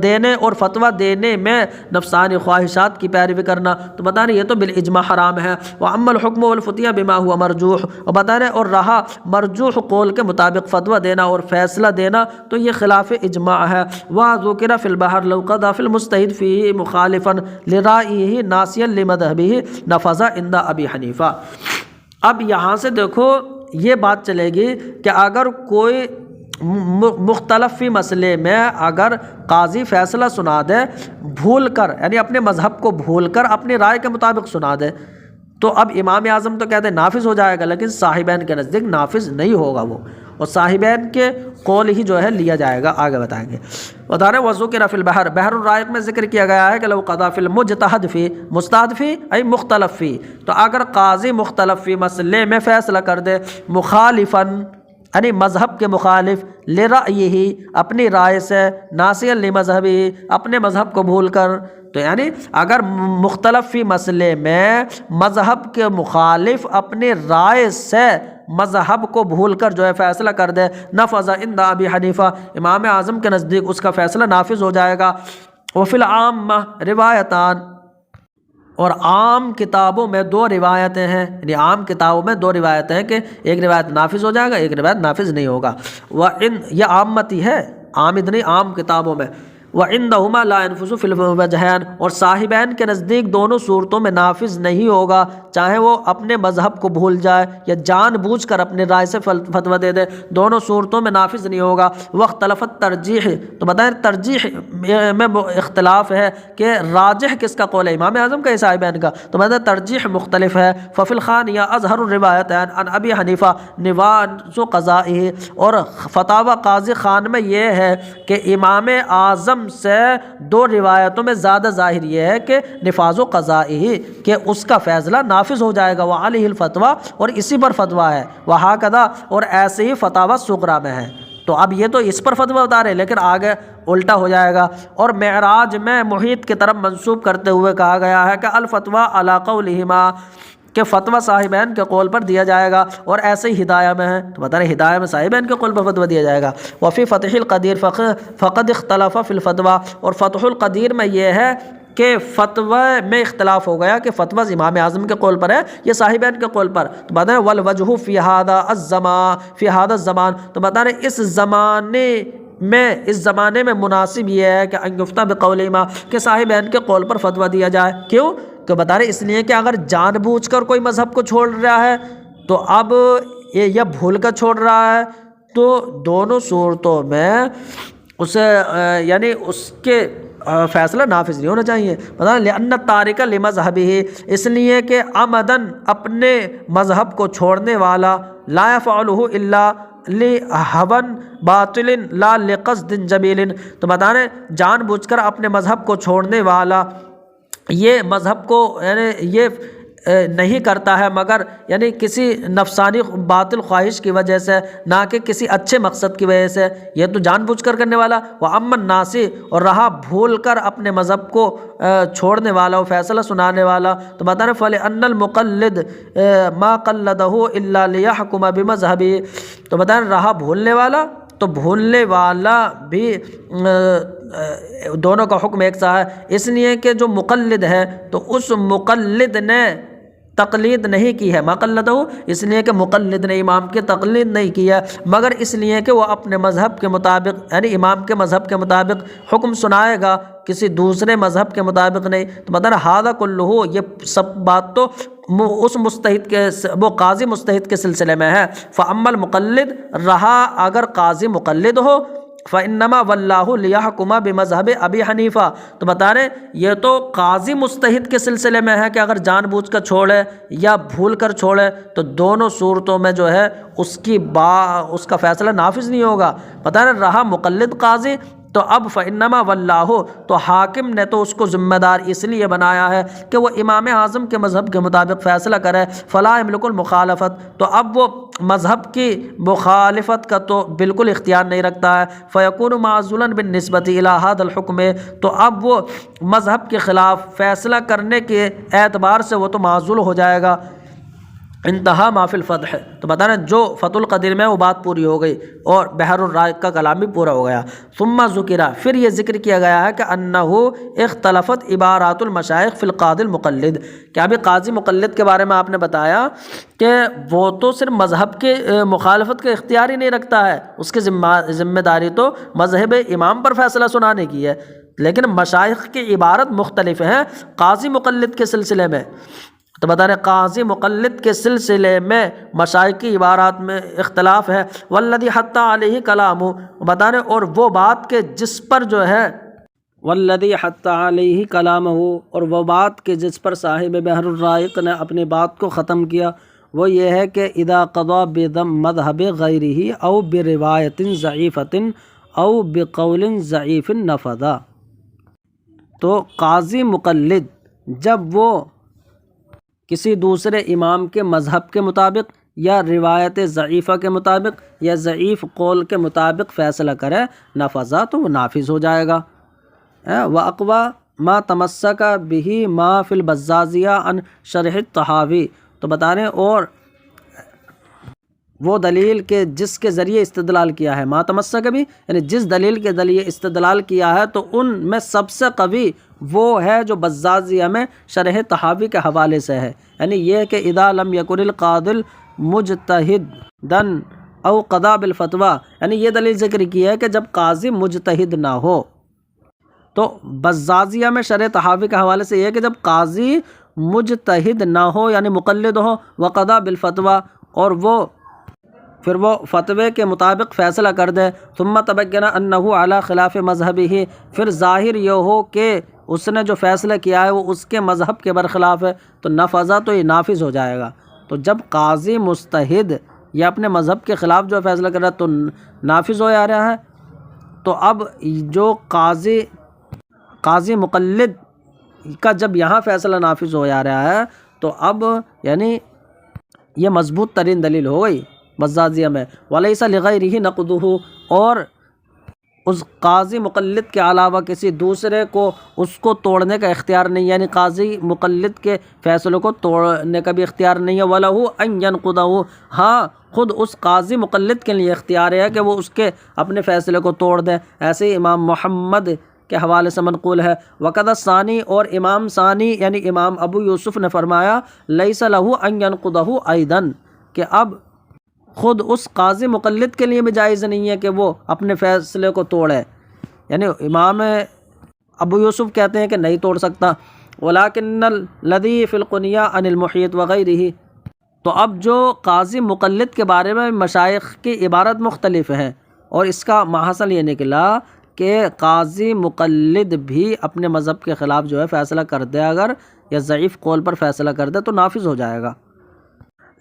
دینے اور فتویٰ دینے میں نفسانی خواہشات کی پیروی کرنا، تو بتا رہے یہ تو بالاجماع حرام ہے۔ وَأَمَّا الْحُكْمُ وَالْفُتْيَا بِمَا هُوَ مَرْجُوحٌ، اور بتا رہے اور رہا مرجوح قول کے مطابق فتویٰ دینا اور فیصلہ دینا تو یہ خلاف اجماع ہے۔ وَذُكِرَ فِي الْبَحْرِ لَوْ قَضَىٰ فِي الْمُجْتَهِدِ فِيهِ مُخَالِفًا لِرَأْيِهِ نَاسِيًا لِمَذْهَبِهِ نَفَذَ عِندَ أَبِي حنیفہ۔ اب یہاں سے دیکھو یہ بات چلے گی کہ اگر کوئی مختلف فی مسئلے میں اگر قاضی فیصلہ سنا دے بھول کر، یعنی اپنے مذہب کو بھول کر اپنی رائے کے مطابق سنا دے، تو اب امام اعظم تو کہتے ہیں نافذ ہو جائے گا، لیکن صاحبین کے نزدیک نافذ نہیں ہوگا وہ، اور صاحبین کے قول ہی جو ہے لیا جائے گا۔ آگے بتائیں گے، بتا رہے ہیں وذکر فی البحر، بحر الرائق میں ذکر کیا گیا ہے کہ لو قضا فی المجتہد فی، مجتہد فی ای مختلف فی، تو اگر قاضی مختلف فی مسئلے میں فیصلہ کر دے، مخالفاً یعنی مذہب کے مخالف، لرأیہ اپنی رائے سے، ناسیا لمذہبی اپنے مذہب کو بھول کر، تو یعنی اگر مختلف فی مسئلے میں مذہب کے مخالف اپنی رائے سے مذہب کو بھول کر جو ہے فیصلہ کر دے، نفذ عند ابی حنیفہ، امام اعظم کے نزدیک اس کا فیصلہ نافذ ہو جائے گا۔ وفی العامہ روایتان، اور عام کتابوں میں دو روایتیں ہیں، یعنی عام کتابوں میں دو روایتیں ہیں کہ ایک روایت نافذ ہو جائے گا، ایک روایت نافذ نہیں ہوگا۔ یہ عامتی ہے، عامد نہیں، عام کتابوں میں۔ وَعِنْدَهُمَا لَا يَنْفُذُ فِي الْوَجْهَيْنِ، اور صاحبین کے نزدیک دونوں صورتوں میں نافذ نہیں ہوگا، چاہے وہ اپنے مذہب کو بھول جائے یا جان بوجھ کر اپنے رائے سے فتویٰ دے دے، دونوں صورتوں میں نافذ نہیں ہوگا۔ واختلفت ترجیح، تو بتائیں ترجیح میں اختلاف ہے کہ راجح کس کا قول ہے، امام اعظم کا یا صاحبین کا، تو بتائیں ترجیح مختلف ہے۔ ففی الخانیہ اظہر الروایتین عن ابی حنیفہ نواز قضائہ، اور فتاوی قاضی خان میں یہ ہے کہ امام اعظم سے دو روایتوں میں زیادہ ظاہر یہ ہے کہ نفاذ و قضائی، کہ اس کا فیصلہ نافذ ہو جائے گا، وعلیہ الفتویٰ، اور اسی پر فتویٰ ہے، وہکذا، اور ایسے ہی فتاوی صغریٰ میں ہے۔ تو اب یہ تو اس پر فتویٰ بتا رہے ہیں، لیکن آگے الٹا ہو جائے گا۔ اور معراج میں محیط کی طرف منسوب کرتے ہوئے کہا گیا ہے کہ الفتویٰ علی قولہما، کہ فتویٰ صاحبین کے قول پر دیا جائے گا، اور ایسے ہی ہدایہ میں ہے، تو بتا رہے ہدایہ میں صاحبین کے قول پر فتویٰ دیا جائے گا۔ وفی فتح القدیر فقد اختلف فی الفتویٰ، اور فتح القدیر میں یہ ہے کہ فتوی میں اختلاف ہو گیا کہ فتویٰ امام اعظم کے قول پر ہے یا صاحبین کے قول پر، تو بتا رہے والوجہ فی ھذا الزمان، تو بتا رہے اس زمانے میں مناسب یہ ہے کہ ان یفتیٰ بقولہما، کہ صاحبین کے قول پر فتویٰ دیا جائے۔ کیوں کہ بتا رہے اس لیے کہ اگر جان بوجھ کر کوئی مذہب کو چھوڑ رہا ہے تو اب یہ بھول کر چھوڑ رہا ہے، تو دونوں صورتوں میں اسے یعنی اس کے فیصلہ نافذ نہیں ہونا چاہیے۔ پتہ ہے لأن التارک لمذہبہ، اس لیے کہ عمدن اپنے مذہب کو چھوڑنے والا، لا يفعلہ الا لہوى باطل لا لقصد جمیل، تو بتا رہے جان بوجھ کر اپنے مذہب کو چھوڑنے والا یہ مذہب کو یعنی یہ نہیں کرتا ہے مگر یعنی کسی نفسانی باطل خواہش کی وجہ سے، نہ کہ کسی اچھے مقصد کی وجہ سے، یہ تو جان بوجھ کر کرنے والا۔ وَأَمَّا النَّاسِ، اور رہا بھول کر اپنے مذہب کو چھوڑنے والا اور فیصلہ سنانے والا، تو بتانا فَلِأَنَّ الْمُقَلِّدَ مَا قَلَّدَهُ إِلَّا لِيَحْكُمَ بِمَذْهَبِهِ، تو بتانا رہا بھولنے والا، تو بھولنے والا بھی دونوں کا حکم ایک سا ہے، اس لیے کہ جو مقلد ہے تو اس مقلد نے تقلید نہیں کی ہے، ما قلدہ، اس لیے کہ مقلد نے امام کی تقلید نہیں کی ہے، مگر اس لیے کہ وہ اپنے مذہب کے مطابق یعنی امام کے مذہب کے مطابق حکم سنائے گا، کسی دوسرے مذہب کے مطابق نہیں۔ تو مطلب ہذا کلہ، یہ سب بات تو اس مجتہد کے وہ قاضی مجتہد کے سلسلے میں ہے۔ فاما المقلد، رہا اگر قاضی مقلد ہو، فانما واللہ لیحکم بمذہب ابی حنیفہ، تو بتا رہے یہ تو قاضی مجتہد کے سلسلے میں ہے کہ اگر جان بوجھ کر چھوڑے یا بھول کر چھوڑے تو دونوں صورتوں میں جو ہے اس کا فیصلہ نافذ نہیں ہوگا۔ بتا رہے رہا مقلد قاضی، تو اب فانما واللہ، تو حاکم نے تو اس کو ذمہ دار اس لیے بنایا ہے کہ وہ امام اعظم کے مذہب کے مطابق فیصلہ کرے، فلا یملک المخالفت، تو اب وہ مذہب کی مخالفت کا تو بالکل اختیار نہیں رکھتا ہے، فیکون معزولا بالنسبۃ الی ھذا الحکم، تو اب وہ مذہب کے خلاف فیصلہ کرنے کے اعتبار سے وہ تو معزول ہو جائے گا۔ انتہا ما فی الفتح، تو بتا رہے جو فتح القدیر میں وہ بات پوری ہو گئی اور بحر الرائق کا کلام بھی پورا ہو گیا۔ ثم ذکر، پھر یہ ذکر کیا گیا ہے کہ انہ اختلفت عبارات المشائخ فی القاضی المقلد، کہ ابھی قاضی مقلد کے بارے میں آپ نے بتایا کہ وہ تو صرف مذہب کے مخالفت کا اختیار ہی نہیں رکھتا ہے، اس کی ذمہ داری تو مذہب امام پر فیصلہ سنانے کی ہے، لیکن مشائخ کی عبارت مختلف ہیں قاضی مقلد کے سلسلے میں۔ تو بتا رہے قاضی مقلد کے سلسلے میں مشائخ کی عبارات میں اختلاف ہے، والذی حتی علیہ کلامہ، بتا رہے اور وہ بات کہ جس پر جو ہے والذی حتی علیہ کلامہ، اور وہ بات کہ جس پر صاحب بحر الرائق نے اپنی بات کو ختم کیا، وہ یہ ہے کہ اذا قضا بضم مذہب غیرہ او بروایت ضعیفۃ او بقول ضعیف نفذا۔ تو قاضی مقلد جب وہ کسی دوسرے امام کے مذہب کے مطابق یا روایت ضعیفہ کے مطابق یا ضعیف قول کے مطابق فیصلہ کرے نفذا، تو وہ نافذ ہو جائے گا۔ وَأَقْوَى مَا تَمَسَّكَ بِهِ مَا فِي الْبَزَّازِيَّةِ عن شرح الطحاوی، تو بتا رہے ہیں اور وہ دلیل کے جس کے ذریعے استدلال کیا ہے، ما تمسک بھی یعنی جس دلیل کے ذریعے استدلال کیا ہے، تو ان میں سب سے قوی وہ ہے جو بزازیہ میں شرح طحاوی کے حوالے سے ہے، یعنی یہ کہ اذا لم یکن القاضی مجتہدا او قضا بالفتویٰ، یعنی یہ دلیل ذکر کی ہے کہ جب قاضی مجتہد نہ ہو۔ تو بزازیہ میں شرح طحاوی کے حوالے سے یہ ہے کہ جب قاضی مجتہد نہ ہو یعنی مقلد ہو، وقضا بالفتویٰ، اور پھر وہ فتوے کے مطابق فیصلہ کر دے، ثم تبین انہ علی خلاف مذہبہ، پھر ظاہر یہ ہو کہ اس نے جو فیصلہ کیا ہے وہ اس کے مذہب کے برخلاف ہے، تو نفذا، تو یہ نافذ ہو جائے گا۔ تو جب قاضی مجتہد یا اپنے مذہب کے خلاف جو فیصلہ کر رہا ہے تو نافذ ہو جا رہا ہے۔ تو اب جو قاضی مقلد کا جب یہاں فیصلہ نافذ ہو جا رہا ہے، تو اب یعنی یہ مضبوط ترین دلیل ہو گئی بزازیہ میں۔ وَلَيْسَ لِغَيْرِهِ نَقْضُهُ، اور اس قاضی مقلد کے علاوہ کسی دوسرے کو اس کو توڑنے کا اختیار نہیں، یعنی قاضی مقلد کے فیصلوں کو توڑنے کا بھی اختیار نہیں ہے۔ وَلَهُ أَن يَنْقُضَهُ، ہاں خود اس قاضی مقلد کے لیے اختیار ہے کہ وہ اس کے اپنے فیصلے کو توڑ دیں، ایسے ہی امام محمد کے حوالے سے منقول ہے۔ وَقَضَى الثَّانِي، اور امام ثانی یعنی امام ابو یوسف نے فرمایا، لَيْسَ لَهُ أَن يَنْقُضَهُ أَيْضًا، کہ اب خود اس قاضی مقلد کے لیے بھی جائز نہیں ہے کہ وہ اپنے فیصلے کو توڑے، یعنی امام ابو یوسف کہتے ہیں کہ نہیں توڑ سکتا۔ وَلَكِنَّ الَّذِي فِي الْقُنْيَةِ عَنِ الْمُحِيطِ وَغَيْرِهِ، تو اب جو قاضی مقلد کے بارے میں مشائخ کی عبارت مختلف ہیں، اور اس کا محصل یہ نکلا کہ قاضی مقلد بھی اپنے مذہب کے خلاف جو ہے فیصلہ کر دے اگر، یا ضعیف قول پر فیصلہ کر دے، تو نافذ ہو جائے گا۔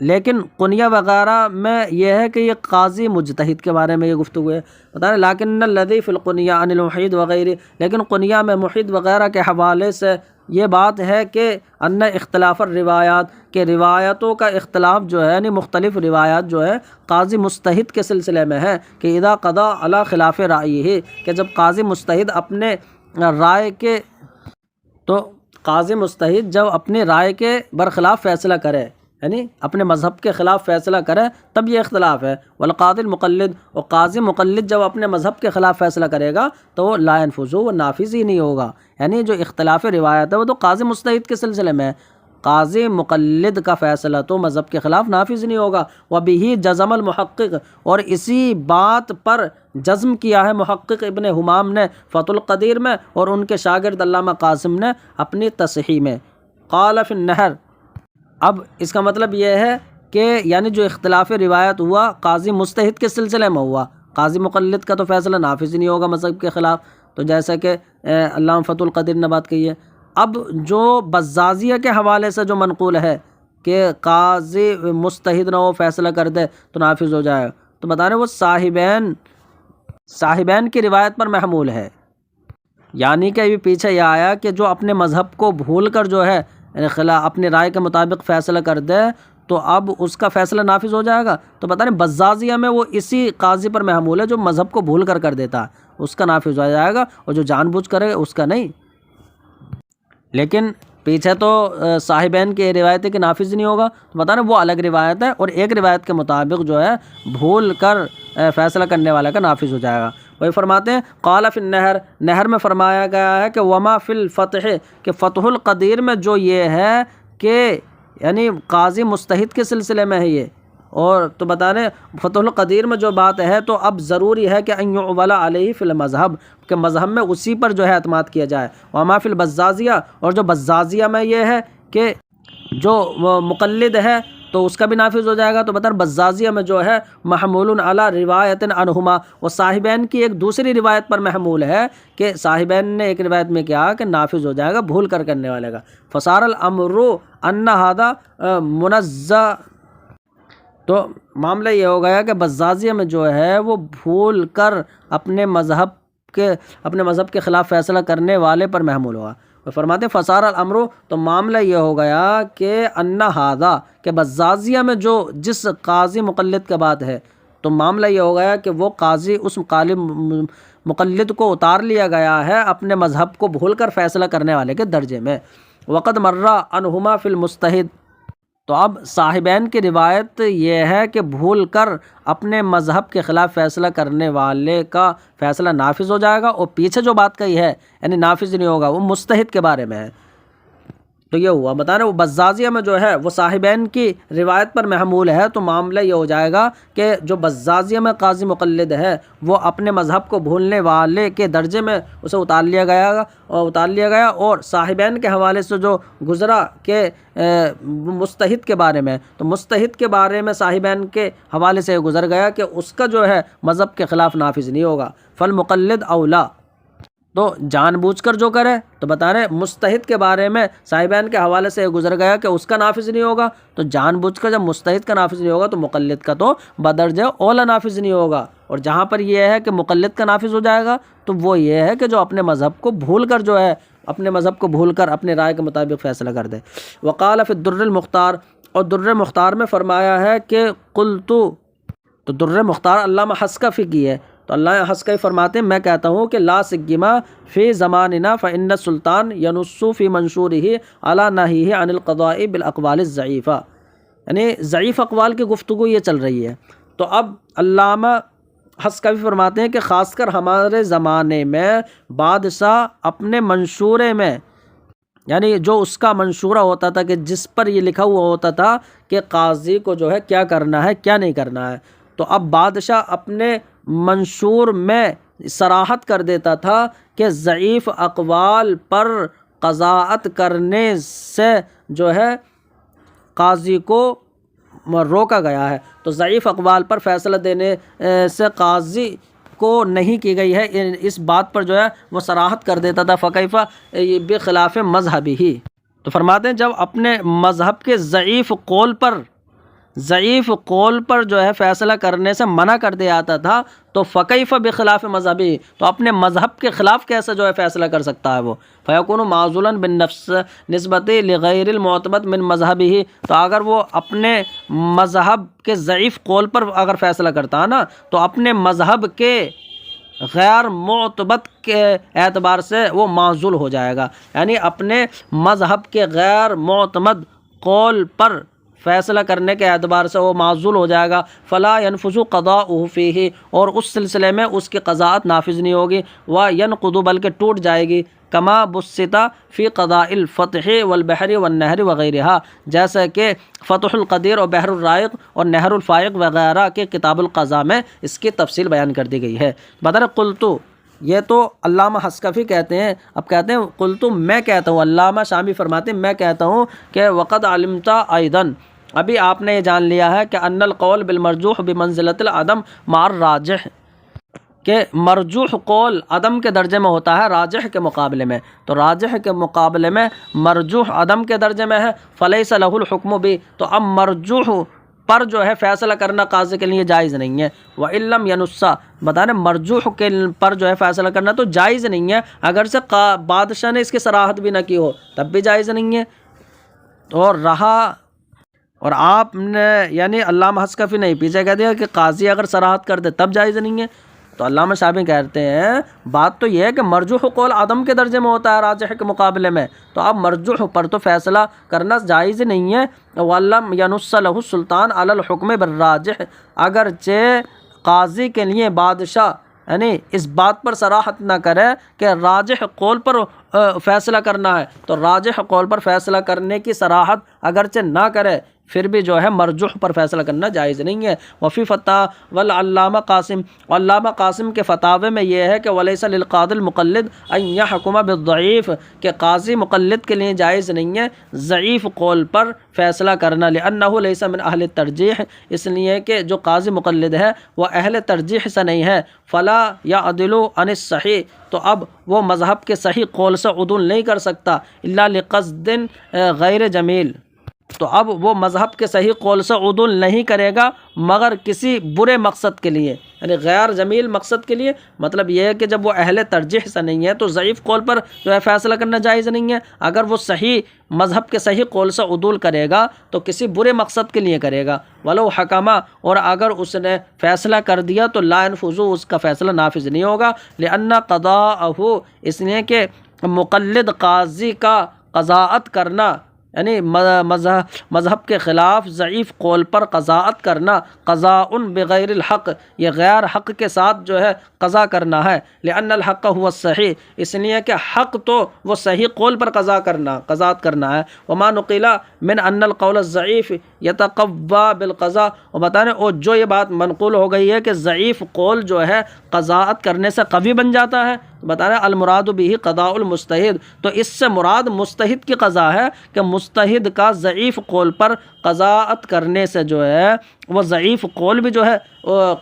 لیکن قنیہ وغیرہ میں یہ ہے کہ یہ قاضی مجتہد کے بارے میں یہ گفتگو ہے، بتا رہے لیکن الذی فی القنیہ عن المحیط وغیرہ، لیکن قنیہ میں محیط وغیرہ کے حوالے سے یہ بات ہے کہ ان اختلاف الروایات، کہ روایتوں کا اختلاف جو ہے یعنی مختلف روایات جو ہے قاضی مجتہد کے سلسلے میں ہے، کہ اذا قضا علی خلاف رائیہ، کہ جب قاضی مجتہد اپنے رائے کے، تو قاضی مجتہد جب اپنی رائے کے برخلاف فیصلہ کرے، یعنی اپنے مذہب کے خلاف فیصلہ کرے، تب یہ اختلاف ہے۔ والقاضی المقلد، اور قاضی مقلد جب اپنے مذہب کے خلاف فیصلہ کرے گا تو وہ لا ينفذ، وہ نافذ ہی نہیں ہوگا، یعنی جو اختلاف روایت ہے وہ تو قاضی مجتہد کے سلسلے میں ہے، قاضی مقلد کا فیصلہ تو مذہب کے خلاف نافذ نہیں ہوگا۔ وبہ جزم المحقق، اور اسی بات پر جزم کیا ہے محقق ابن حمام نے فتح القدیر میں، اور ان کے شاگرد علامہ قاسم نے اپنی تصحیح میں۔ قال فی النہر، اب اس کا مطلب یہ ہے کہ یعنی جو اختلاف روایت ہوا قاضی مجتہد کے سلسلے میں ہوا، قاضی مقلد کا تو فیصلہ نافذ نہیں ہوگا مذہب کے خلاف، تو جیسا کہ علامہ فتح القدیر نے بات کہی ہے۔ اب جو بزازیہ کے حوالے سے جو منقول ہے کہ قاضی مجتہد نہ ہو فیصلہ کر دے تو نافذ ہو جائے، تو بتا رہے وہ صاحبین کی روایت پر محمول ہے، یعنی کہ ابھی پیچھے یہ آیا کہ جو اپنے مذہب کو بھول کر جو ہے اپنی رائے کے مطابق فیصلہ کر دے تو اب اس کا فیصلہ نافذ ہو جائے گا، تو پتہ نہیں بزازیہ میں وہ اسی قاضی پر محمول ہے جو مذہب کو بھول کر دیتا ہے، اس کا نافذ ہو جائے گا، اور جو جان بوجھ کرے اس کا نہیں۔ لیکن پیچھے تو صاحبین کی روایت ہے کہ نافذ نہیں ہوگا، تو پتہ نہیں وہ الگ روایت ہے، اور ایک روایت کے مطابق جو ہے بھول کر فیصلہ کرنے والا کا نافذ ہو جائے گا۔ وہی فرماتے ہیں قال فی النہر، نہر میں فرمایا گیا ہے کہ وما فی الفتح، کہ فتح القدیر میں جو یہ ہے کہ یعنی قاضی مجتہد کے سلسلے میں ہے یہ، اور تو بتا رہے فتح القدیر میں جو بات ہے تو اب ضروری ہے کہ ان یعول علیہ فی المذہب، کہ مذہب میں اسی پر جو ہے اعتماد کیا جائے۔ وما فی البزازیہ، اور جو بزازیہ میں یہ ہے کہ جو مقلد ہے تو اس کا بھی نافذ ہو جائے گا. تو بطور بزازیہ میں جو ہے محمول علی روایت عنہما، وہ صاحبین کی ایک دوسری روایت پر محمول ہے کہ صاحبین نے ایک روایت میں کیا کہ نافذ ہو جائے گا بھول کر کرنے والے کا. فصار الامر ان ھذا منزہ، تو معاملہ یہ ہو گیا کہ بزازیہ میں جو ہے وہ بھول کر اپنے مذہب کے خلاف فیصلہ کرنے والے پر محمول ہوا. فرماتے ہیں فصار الامر، تو معاملہ یہ ہو گیا کہ ان ھذا، کہ بزازیہ میں جس قاضی مقلد کے بعد ہے، تو معاملہ یہ ہو گیا کہ وہ قاضی اس مقلد کو اتار لیا گیا ہے اپنے مذہب کو بھول کر فیصلہ کرنے والے کے درجے میں. وقد مر عنہما فی المستحد، تو اب صاحبین کی روایت یہ ہے کہ بھول کر اپنے مذہب کے خلاف فیصلہ کرنے والے کا فیصلہ نافذ ہو جائے گا، اور پیچھے جو بات کہی ہے یعنی نافذ نہیں ہوگا وہ مستحد کے بارے میں ہے. تو یہ ہوا بتانا وہ بزازیہ میں جو ہے وہ صاحبین کی روایت پر محمول ہے. تو معاملہ یہ ہو جائے گا کہ جو بزازیہ میں قاضی مقلد ہے وہ اپنے مذہب کو بھولنے والے کے درجے میں اسے اتار لیا گیا، اور صاحبین کے حوالے سے جو گزرا کہ مستحد کے بارے میں، تو مستحد کے بارے میں صاحبین کے حوالے سے گزر گیا کہ اس کا جو ہے مذہب کے خلاف نافذ نہیں ہوگا. فالمقلد اولا، تو جان بوجھ کر جو کرے، تو بتا رہے مستحد کے بارے میں صاحبین کے حوالے سے گزر گیا کہ اس کا نافذ نہیں ہوگا، تو جان بوجھ کر جب مستحد کا نافذ نہیں ہوگا تو مقلد کا تو بدرجہ اولا نافذ نہیں ہوگا. اور جہاں پر یہ ہے کہ مقلد کا نافذ ہو جائے گا تو وہ یہ ہے کہ جو اپنے مذہب کو بھول کر اپنے رائے کے مطابق فیصلہ کر دے. وقال فی الدر المختار، اور در مختار میں فرمایا ہے کہ قلت، تو در مختار علامہ حسکفی کی ہے، تو اللہ حسکفی فرماتے ہیں میں کہتا ہوں کہ لا سگما فی زماننا فإن السلطان ینص فی منشورہ علی نہیہ عن القضاء بالاقوال الضعیفہ، یعنی ضعیف اقوال کی گفتگو یہ چل رہی ہے. تو اب علامہ حسکفی فرماتے ہیں کہ خاص کر ہمارے زمانے میں بادشاہ اپنے منشورے میں، یعنی جو اس کا منشورہ ہوتا تھا کہ جس پر یہ لکھا ہوا ہوتا تھا کہ قاضی کو جو ہے کیا کرنا ہے کیا نہیں کرنا ہے، تو اب بادشاہ اپنے منشور میں صراحت کر دیتا تھا کہ ضعیف اقوال پر قضاءت کرنے سے جو ہے قاضی کو روکا گیا ہے. تو ضعیف اقوال پر فیصلہ دینے سے قاضی کو نہیں کی گئی ہے، اس بات پر جو ہے وہ صراحت کر دیتا تھا. فکیفہ بخلاف مذہبی ہی، تو فرماتے ہیں جب اپنے مذہب کے ضعیف قول پر جو ہے فیصلہ کرنے سے منع کر دیا جاتا تھا، تو فکیفہ بخلاف مذہبی، تو اپنے مذہب کے خلاف کیسے جو ہے فیصلہ کر سکتا ہے وہ. فیکون معزولا بالنفس نسبت لغیر المعتمد من مذہبی، تو اگر وہ اپنے مذہب کے ضعیف قول پر اگر فیصلہ کرتا ہے نا تو اپنے مذہب کے غیر معتمد کے اعتبار سے وہ معزول ہو جائے گا، یعنی اپنے مذہب کے غیر معتمد قول پر فیصلہ کرنے کے اعتبار سے وہ معزول ہو جائے گا. فلا ينفذ قضاؤہ فیہ، اور اس سلسلے میں اس کی قضاءت نافذ نہیں ہوگی. وینقض، بلکہ ٹوٹ جائے گی. کما بسطہ فی قضاء الفتح والبحر والنہر وغیرہ، جیسا کہ فتح القدیر اور بحر الرائق اور نہر الفائق وغیرہ کے کتاب القضاء میں اس کی تفصیل بیان کر دی گئی ہے. بدر قلتو، یہ تو علامہ حسکفی کہتے ہیں، اب کہتے ہیں قلتو میں کہتا ہوں، علامہ شامی فرماتے ہیں میں کہتا ہوں کہ وقد علمت ایضاً، ابھی آپ نے یہ جان لیا ہے کہ ان القول بالمرجوح بمنزلۃ العدم مع الراجح، کہ مرجوح قول عدم کے درجے میں ہوتا ہے راجح کے مقابلے میں، تو راجح کے مقابلے میں مرجوح عدم کے درجے میں ہے. فلیس لہ الحکم بھی، تو اب مرجوح پر جو ہے فیصلہ کرنا قاضی کے لیے جائز نہیں ہے. وَإِن لَّمْ يَنُصَّ، بتانے مرجوح کے پر جو ہے فیصلہ کرنا تو جائز نہیں ہے، اگرچہ بادشاہ نے اس کی صراحت بھی نہ کی ہو تب بھی جائز نہیں ہے. اور آپ نے یعنی علامہ حسکفی نے پیچھے کہہ دیا کہ قاضی اگر صراحت کر دے تب جائز نہیں ہے. تو علامہ شافعی کہتے ہیں بات تو یہ ہے کہ مرجوح قول عدم کے درجے میں ہوتا ہے راجح کے مقابلے میں، تو اب مرجوح پر تو فیصلہ کرنا جائز نہیں ہے. وَلَمْ يَنُصَّ لَهُ السُّلْطَانُ عَلَى الْحُكْمِ بِالرَّاجِحِ، اگرچہ قاضی کے لیے بادشاہ یعنی اس بات پر صراحت نہ کرے کہ راجح قول پر فیصلہ کرنا ہے، تو راجح قول پر فیصلہ کرنے کی صراحت اگرچہ نہ کرے پھر بھی جو ہے مرجوح پر فیصلہ کرنا جائز نہیں ہے۔ وفی فتح والعلامہ قاسم، علامہ قاسم کے فتاوے میں یہ ہے کہ ولیس للقاضی المقلد ان یحکم بالضعیف، کہ قاضی مقلد کے لیے جائز نہیں ہے ضعیف قول پر فیصلہ کرنا، لأنہ لیس من اہل الترجیح، اس لیے کہ جو قاضی مقلد ہے وہ اہل ترجیح سے نہیں ہے، فلا یعدل عن الصحیح، تو اب وہ مذہب کے صحیح قول سے عدول نہیں کر سکتا، الا لقصد غیر جمیل، تو اب وہ مذہب کے صحیح قول سے عدول نہیں کرے گا مگر کسی برے مقصد کے لیے، یعنی غیر جمیل مقصد کے لیے۔ مطلب یہ ہے کہ جب وہ اہل ترجیح سے نہیں ہے تو ضعیف قول پر جو ہے فیصلہ کرنا جائز نہیں ہے۔ اگر وہ صحیح مذہب کے صحیح قول سے عدول کرے گا تو کسی برے مقصد کے لیے کرے گا، ولو حکمہ، اور اگر اس نے فیصلہ کر دیا تو لا ينفذ، اس کا فیصلہ نافذ نہیں ہوگا، لأن قضاءہ، اس لیے کہ مقلد قاضی کا قضاءت کرنا، یعنی مذہب کے خلاف ضعیف قول پر قضاءت کرنا، قضاء بغیر الحق، یہ غیر حق کے ساتھ جو ہے قضا کرنا ہے، لأن الحق هو الصحیح، اس لیے کہ حق تو وہ صحیح قول پر قضاءت کرنا ہے۔ وما نقل من ان القول الضعیف یتقوی بالقضاء، اور بتانے اور جو یہ بات منقول ہو گئی ہے کہ ضعیف قول جو ہے قضاءت کرنے سے قوی بن جاتا ہے، بتا رہے المراد بھی قضاء المجتہد، تو اس سے مراد مجتہد کی قضا ہے کہ مجتہد کا ضعیف قول پر قضاءت کرنے سے جو ہے وہ ضعیف قول بھی جو ہے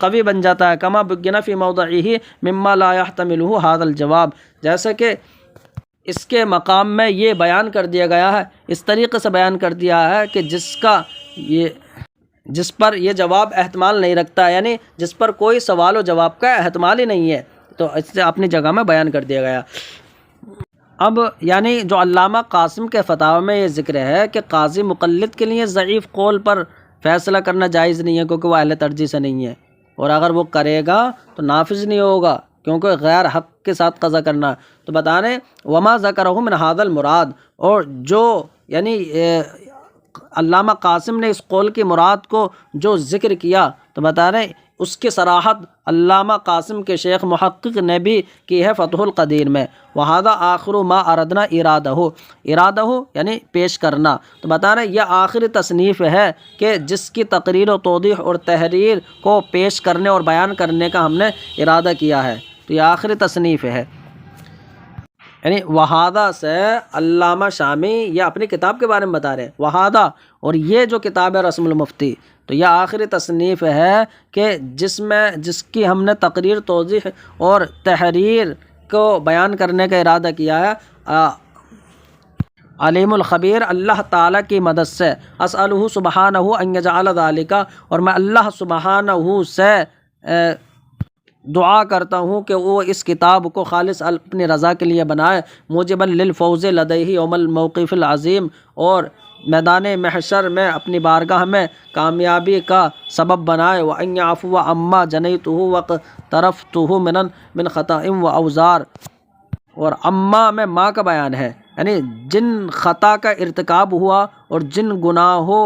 قوی بن جاتا ہے، کما بین فی موضعہ مما لا یحتملہ ھذا الجواب، جیسے کہ اس کے مقام میں یہ بیان کر دیا گیا ہے، اس طریقے سے بیان کر دیا ہے کہ جس پر یہ جواب احتمال نہیں رکھتا، یعنی جس پر کوئی سوال و جواب کا احتمال ہی نہیں ہے، تو اس سے اپنی جگہ میں بیان کر دیا گیا۔ اب یعنی جو علامہ قاسم کے فتاوی میں یہ ذکر ہے کہ قاضی مقلد کے لیے ضعیف قول پر فیصلہ کرنا جائز نہیں ہے کیونکہ وہ اہل ترجیح سے نہیں ہے، اور اگر وہ کرے گا تو نافذ نہیں ہوگا کیونکہ غیر حق کے ساتھ قضا کرنا، تو بتا رہے وما ذکرہ من ھذا المراد، اور جو یعنی علامہ قاسم نے اس قول کی مراد کو جو ذکر کیا تو بتا رہے اس کی صراحت علامہ قاسم کے شیخ محقق نے بھی کی ہے فتح القدیر میں، وہذا آخر ما اردنا ارادہ یعنی پیش کرنا، تو بتا رہے یہ آخری تصنیف ہے کہ جس کی تقریر و توضیح اور تحریر کو پیش کرنے اور بیان کرنے کا ہم نے ارادہ کیا ہے، تو یہ آخری تصنیف ہے۔ یعنی وہادہ سے علامہ شامی یہ اپنی کتاب کے بارے میں بتا رہے ہیں، وہادہ، اور یہ جو کتاب ہے رسم المفتی، تو یہ آخری تصنیف ہے کہ جس کی ہم نے تقریر، توضیح اور تحریر کو بیان کرنے کا ارادہ کیا ہے، علیم الخبیر اللہ تعالیٰ کی مدد سے، اسألہ سبحانہ ان یجعل ذالک، اور میں اللہ سبحانہ سے دعا کرتا ہوں کہ وہ اس کتاب کو خالص اپنی رضا کے لیے بنائے، موجبا للفوز لدیہ یوم الموقف العظیم، اور میدان محشر میں اپنی بارگاہ میں کامیابی کا سبب بنائے، وَأَن يَعْفُوَ عَمَّا جَنَيْتُهُ وَاقْتَرَفْتُهُ مِنَ خَطَأٍ وَأَوْزَارٍ، اور اما میں ماں کا بیان ہے، یعنی جن خطا کا ارتکاب ہوا اور جن گناہوں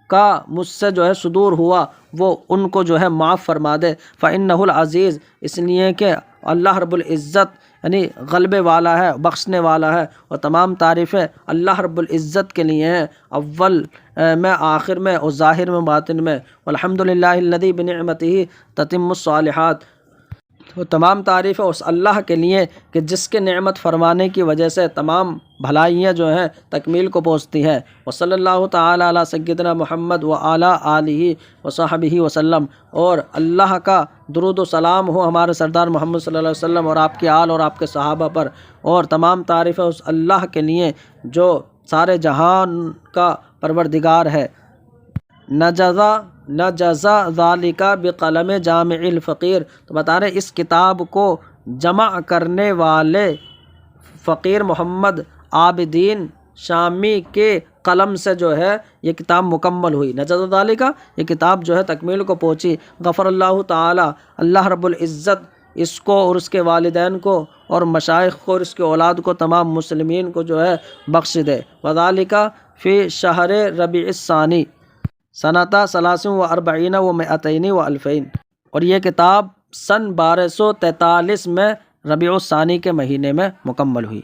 کا مجھ سے جو ہے صدور ہوا وہ ان کو جو ہے معاف فرما دے، فَإِنَّهُ الْعَزِيزُ، اس لیے کہ اللہ رب العزت یعنی غلبے والا ہے، بخشنے والا ہے، اور تمام تعریفیں اللہ رب العزت کے لیے ہیں، اول میں، آخر میں، اور ظاہر میں، باطن میں، والحمدللہ الذی بنعمتہ تتم الصالحات، وہ تمام تعریفیں اس اللہ کے لیے کہ جس کے نعمت فرمانے کی وجہ سے تمام بھلائیاں جو ہیں تکمیل کو پہنچتی ہیں، وصلی اللہ تعالیٰ علی سیدنا محمد وعلی آلہ وصحبہ وسلم، اور اللہ کا درود و سلام ہو ہمارے سردار محمد صلی اللہ علیہ وسلم اور آپ کے آل اور آپ کے صحابہ پر، اور تمام تعریفیں اس اللہ کے لیے جو سارے جہان کا پروردگار ہے۔ نجزا ذالک بقلم جامع الفقیر، تو بتا رہے اس کتاب کو جمع کرنے والے فقیر محمد عابدین شامی کے قلم سے جو ہے یہ کتاب مکمل ہوئی، نجزا ذالک، یہ کتاب جو ہے تکمیل کو پہنچی، غفر اللہ تعالی، اللہ رب العزت اس کو اور اس کے والدین کو اور مشائخ کو اور اس کے اولاد کو تمام مسلمین کو جو ہے بخش دے، وذالک فی شہر ربیع الثانی سنۃ 43 و 200 و 2000، اور یہ کتاب سن 1243 میں ربیع الثانی کے مہینے میں مکمل ہوئی۔